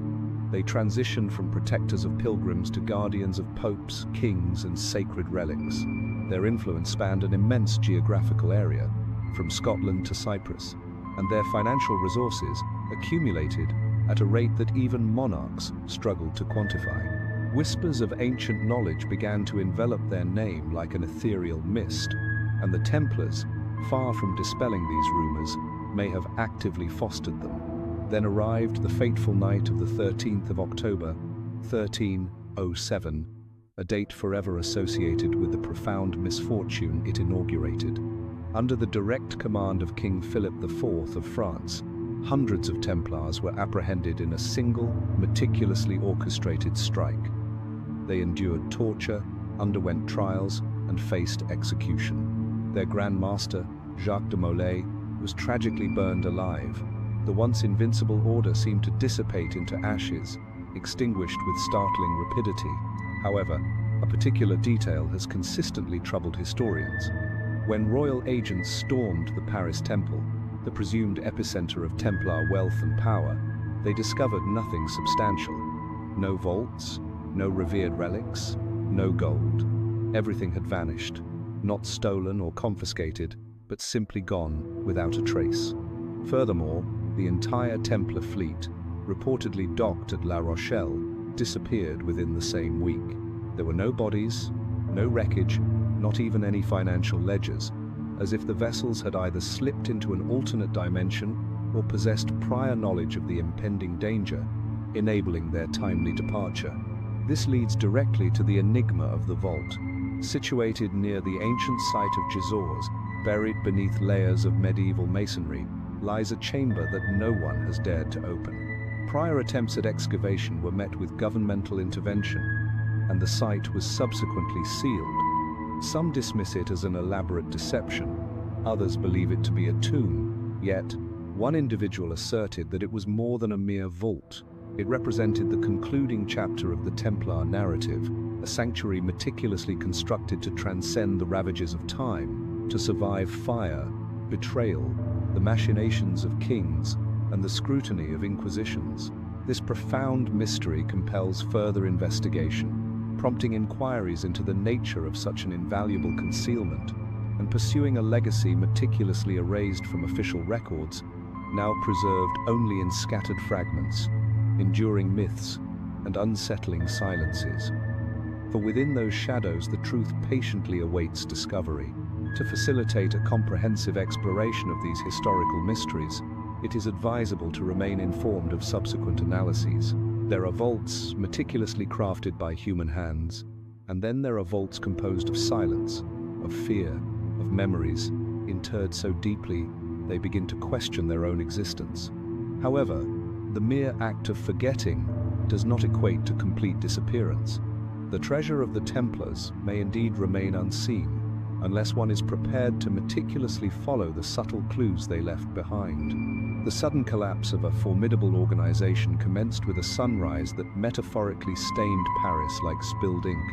They transitioned from protectors of pilgrims to guardians of popes, kings, and sacred relics. Their influence spanned an immense geographical area, from Scotland to Cyprus, and their financial resources accumulated at a rate that even monarchs struggled to quantify. Whispers of ancient knowledge began to envelop their name like an ethereal mist, and the Templars, far from dispelling these rumors, may have actively fostered them. Then arrived the fateful night of the 13th of October, 1307, a date forever associated with the profound misfortune it inaugurated. Under the direct command of King Philip IV of France, hundreds of Templars were apprehended in a single, meticulously orchestrated strike. They endured torture, underwent trials, and faced execution. Their Grand Master, Jacques de Molay, was tragically burned alive. The once invincible order seemed to dissipate into ashes, extinguished with startling rapidity. However, a particular detail has consistently troubled historians. When royal agents stormed the Paris Temple, the presumed epicenter of Templar wealth and power, they discovered nothing substantial. No vaults, no revered relics, no gold. Everything had vanished, not stolen or confiscated, but simply gone without a trace. Furthermore, the entire Templar fleet, reportedly docked at La Rochelle, disappeared within the same week. There were no bodies, no wreckage, not even any financial ledgers, as if the vessels had either slipped into an alternate dimension or possessed prior knowledge of the impending danger, enabling their timely departure. This leads directly to the enigma of the vault. Situated near the ancient site of Gisors, buried beneath layers of medieval masonry, lies a chamber that no one has dared to open. Prior attempts at excavation were met with governmental intervention, and the site was subsequently sealed. Some dismiss it as an elaborate deception, others believe it to be a tomb, yet one individual asserted that it was more than a mere vault. It represented the concluding chapter of the Templar narrative, a sanctuary meticulously constructed to transcend the ravages of time, to survive fire, betrayal, the machinations of kings, and the scrutiny of inquisitions. This profound mystery compels further investigation, prompting inquiries into the nature of such an invaluable concealment, and pursuing a legacy meticulously erased from official records, now preserved only in scattered fragments, enduring myths, and unsettling silences. For within those shadows the truth patiently awaits discovery. To facilitate a comprehensive exploration of these historical mysteries, it is advisable to remain informed of subsequent analyses. There are vaults meticulously crafted by human hands, and then there are vaults composed of silence, of fear, of memories, interred so deeply they begin to question their own existence. However, the mere act of forgetting does not equate to complete disappearance. The treasure of the Templars may indeed remain unseen, unless one is prepared to meticulously follow the subtle clues they left behind. The sudden collapse of a formidable organization commenced with a sunrise that metaphorically stained Paris like spilled ink.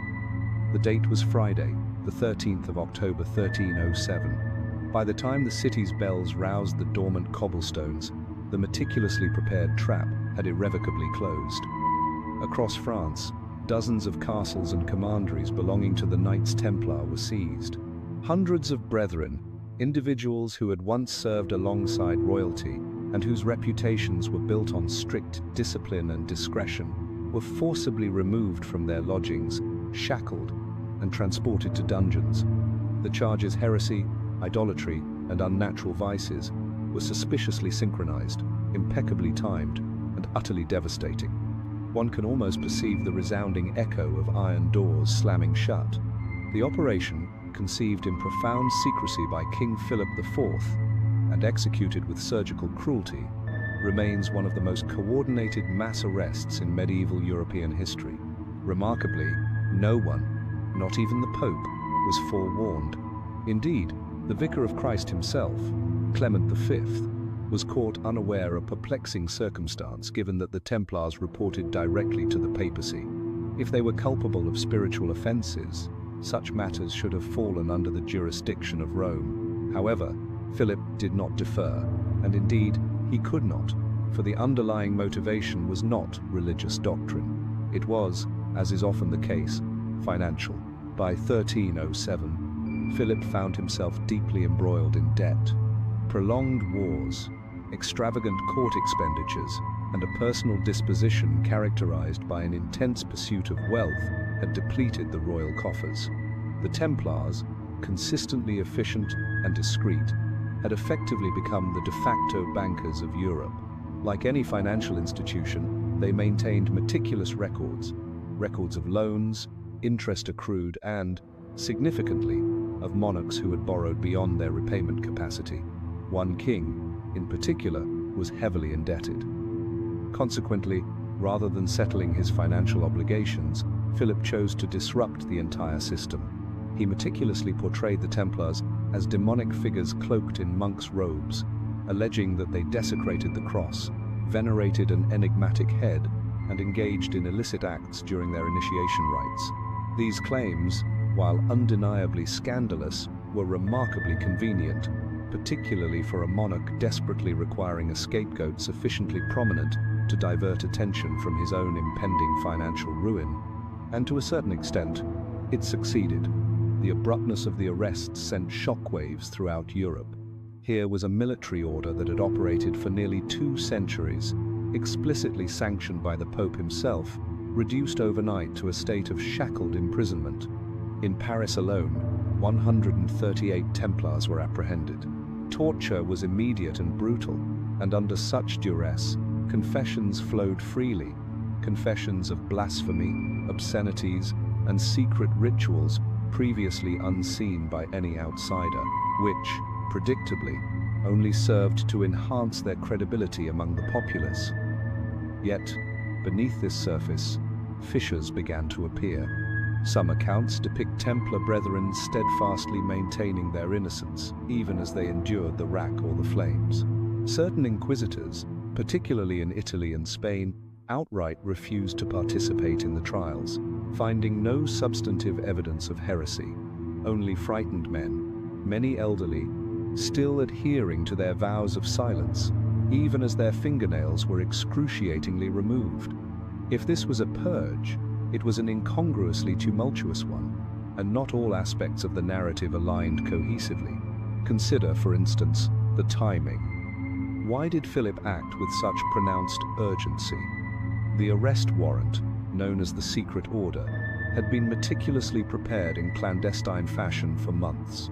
The date was Friday, the 13th of October 1307. By the time the city's bells roused the dormant cobblestones, the meticulously prepared trap had irrevocably closed. Across France, dozens of castles and commanderies belonging to the Knights Templar were seized. Hundreds of brethren, individuals who had once served alongside royalty and whose reputations were built on strict discipline and discretion, were forcibly removed from their lodgings, shackled, and transported to dungeons. The charges heresy, idolatry, and unnatural vices were suspiciously synchronized, impeccably timed, and utterly devastating. One can almost perceive the resounding echo of iron doors slamming shut. The operation, conceived in profound secrecy by King Philip IV and executed with surgical cruelty, remains one of the most coordinated mass arrests in medieval European history. Remarkably, no one, not even the Pope, was forewarned. Indeed, the Vicar of Christ himself, Clement V, was caught unaware, a perplexing circumstance given that the Templars reported directly to the papacy. If they were culpable of spiritual offenses, such matters should have fallen under the jurisdiction of Rome. However, Philip did not defer, and indeed, he could not, for the underlying motivation was not religious doctrine. It was, as is often the case, financial. By 1307, Philip found himself deeply embroiled in debt. Prolonged wars, extravagant court expenditures, and a personal disposition characterized by an intense pursuit of wealth had depleted the royal coffers. The Templars, consistently efficient and discreet, had effectively become the de facto bankers of Europe. Like any financial institution, they maintained meticulous records of loans, interest accrued, and, significantly, of monarchs who had borrowed beyond their repayment capacity. One king, in particular, was heavily indebted. Consequently, rather than settling his financial obligations, Philip chose to disrupt the entire system. He meticulously portrayed the Templars as demonic figures cloaked in monks' robes, alleging that they desecrated the cross, venerated an enigmatic head, and engaged in illicit acts during their initiation rites. These claims, while undeniably scandalous, were remarkably convenient, particularly for a monarch desperately requiring a scapegoat sufficiently prominent to divert attention from his own impending financial ruin. And to a certain extent, it succeeded. The abruptness of the arrests sent shockwaves throughout Europe. Here was a military order that had operated for nearly 2 centuries, explicitly sanctioned by the Pope himself, reduced overnight to a state of shackled imprisonment. In Paris alone, 138 Templars were apprehended. Torture was immediate and brutal, and under such duress, confessions flowed freely. Confessions of blasphemy, obscenities, and secret rituals previously unseen by any outsider, which, predictably, only served to enhance their credibility among the populace. Yet, beneath this surface, fissures began to appear. Some accounts depict Templar brethren steadfastly maintaining their innocence, even as they endured the rack or the flames. Certain inquisitors, particularly in Italy and Spain, outright refused to participate in the trials, finding no substantive evidence of heresy, only frightened men, many elderly, still adhering to their vows of silence, even as their fingernails were excruciatingly removed. If this was a purge, it was an incongruously tumultuous one, and not all aspects of the narrative aligned cohesively. Consider, for instance, the timing. Why did Philip act with such pronounced urgency? The arrest warrant, known as the secret order, had been meticulously prepared in clandestine fashion for months.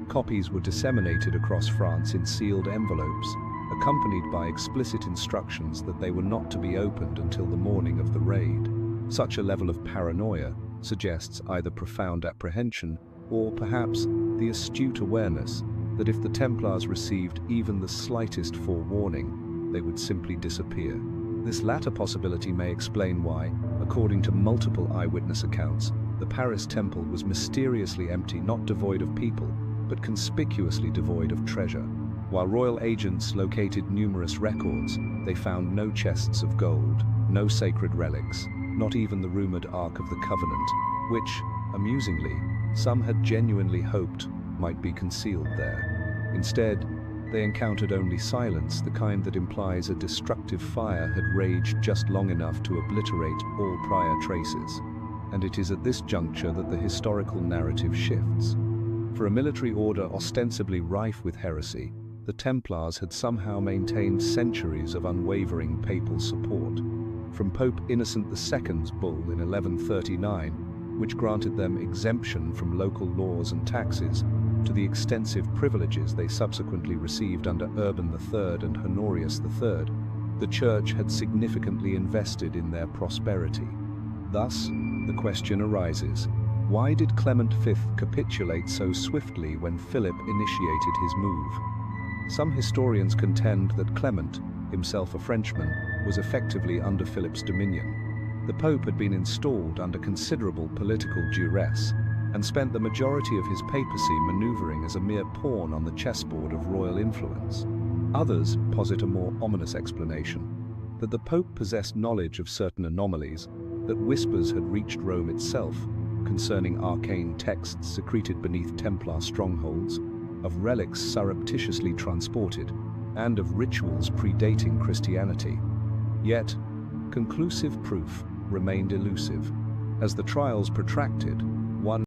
Copies were disseminated across France in sealed envelopes, accompanied by explicit instructions that they were not to be opened until the morning of the raid. Such a level of paranoia suggests either profound apprehension or perhaps the astute awareness that if the Templars received even the slightest forewarning, they would simply disappear. This latter possibility may explain why, according to multiple eyewitness accounts, the Paris temple was mysteriously empty, not devoid of people, but conspicuously devoid of treasure. While royal agents located numerous records, they found no chests of gold, no sacred relics, not even the rumored Ark of the Covenant, which, amusingly, some had genuinely hoped might be concealed there. Instead, they encountered only silence, the kind that implies a destructive fire had raged just long enough to obliterate all prior traces. And it is at this juncture that the historical narrative shifts. For a military order ostensibly rife with heresy, the Templars had somehow maintained centuries of unwavering papal support. From Pope Innocent II's bull in 1139, which granted them exemption from local laws and taxes, to the extensive privileges they subsequently received under Urban III and Honorius III, the Church had significantly invested in their prosperity. Thus, the question arises, why did Clement V capitulate so swiftly when Philip initiated his move? Some historians contend that Clement, himself a Frenchman, was effectively under Philip's dominion. The Pope had been installed under considerable political duress and spent the majority of his papacy maneuvering as a mere pawn on the chessboard of royal influence. Others posit a more ominous explanation, that the Pope possessed knowledge of certain anomalies, that whispers had reached Rome itself concerning arcane texts secreted beneath Templar strongholds, of relics surreptitiously transported, and of rituals predating Christianity. Yet, conclusive proof remained elusive. As the trials protracted,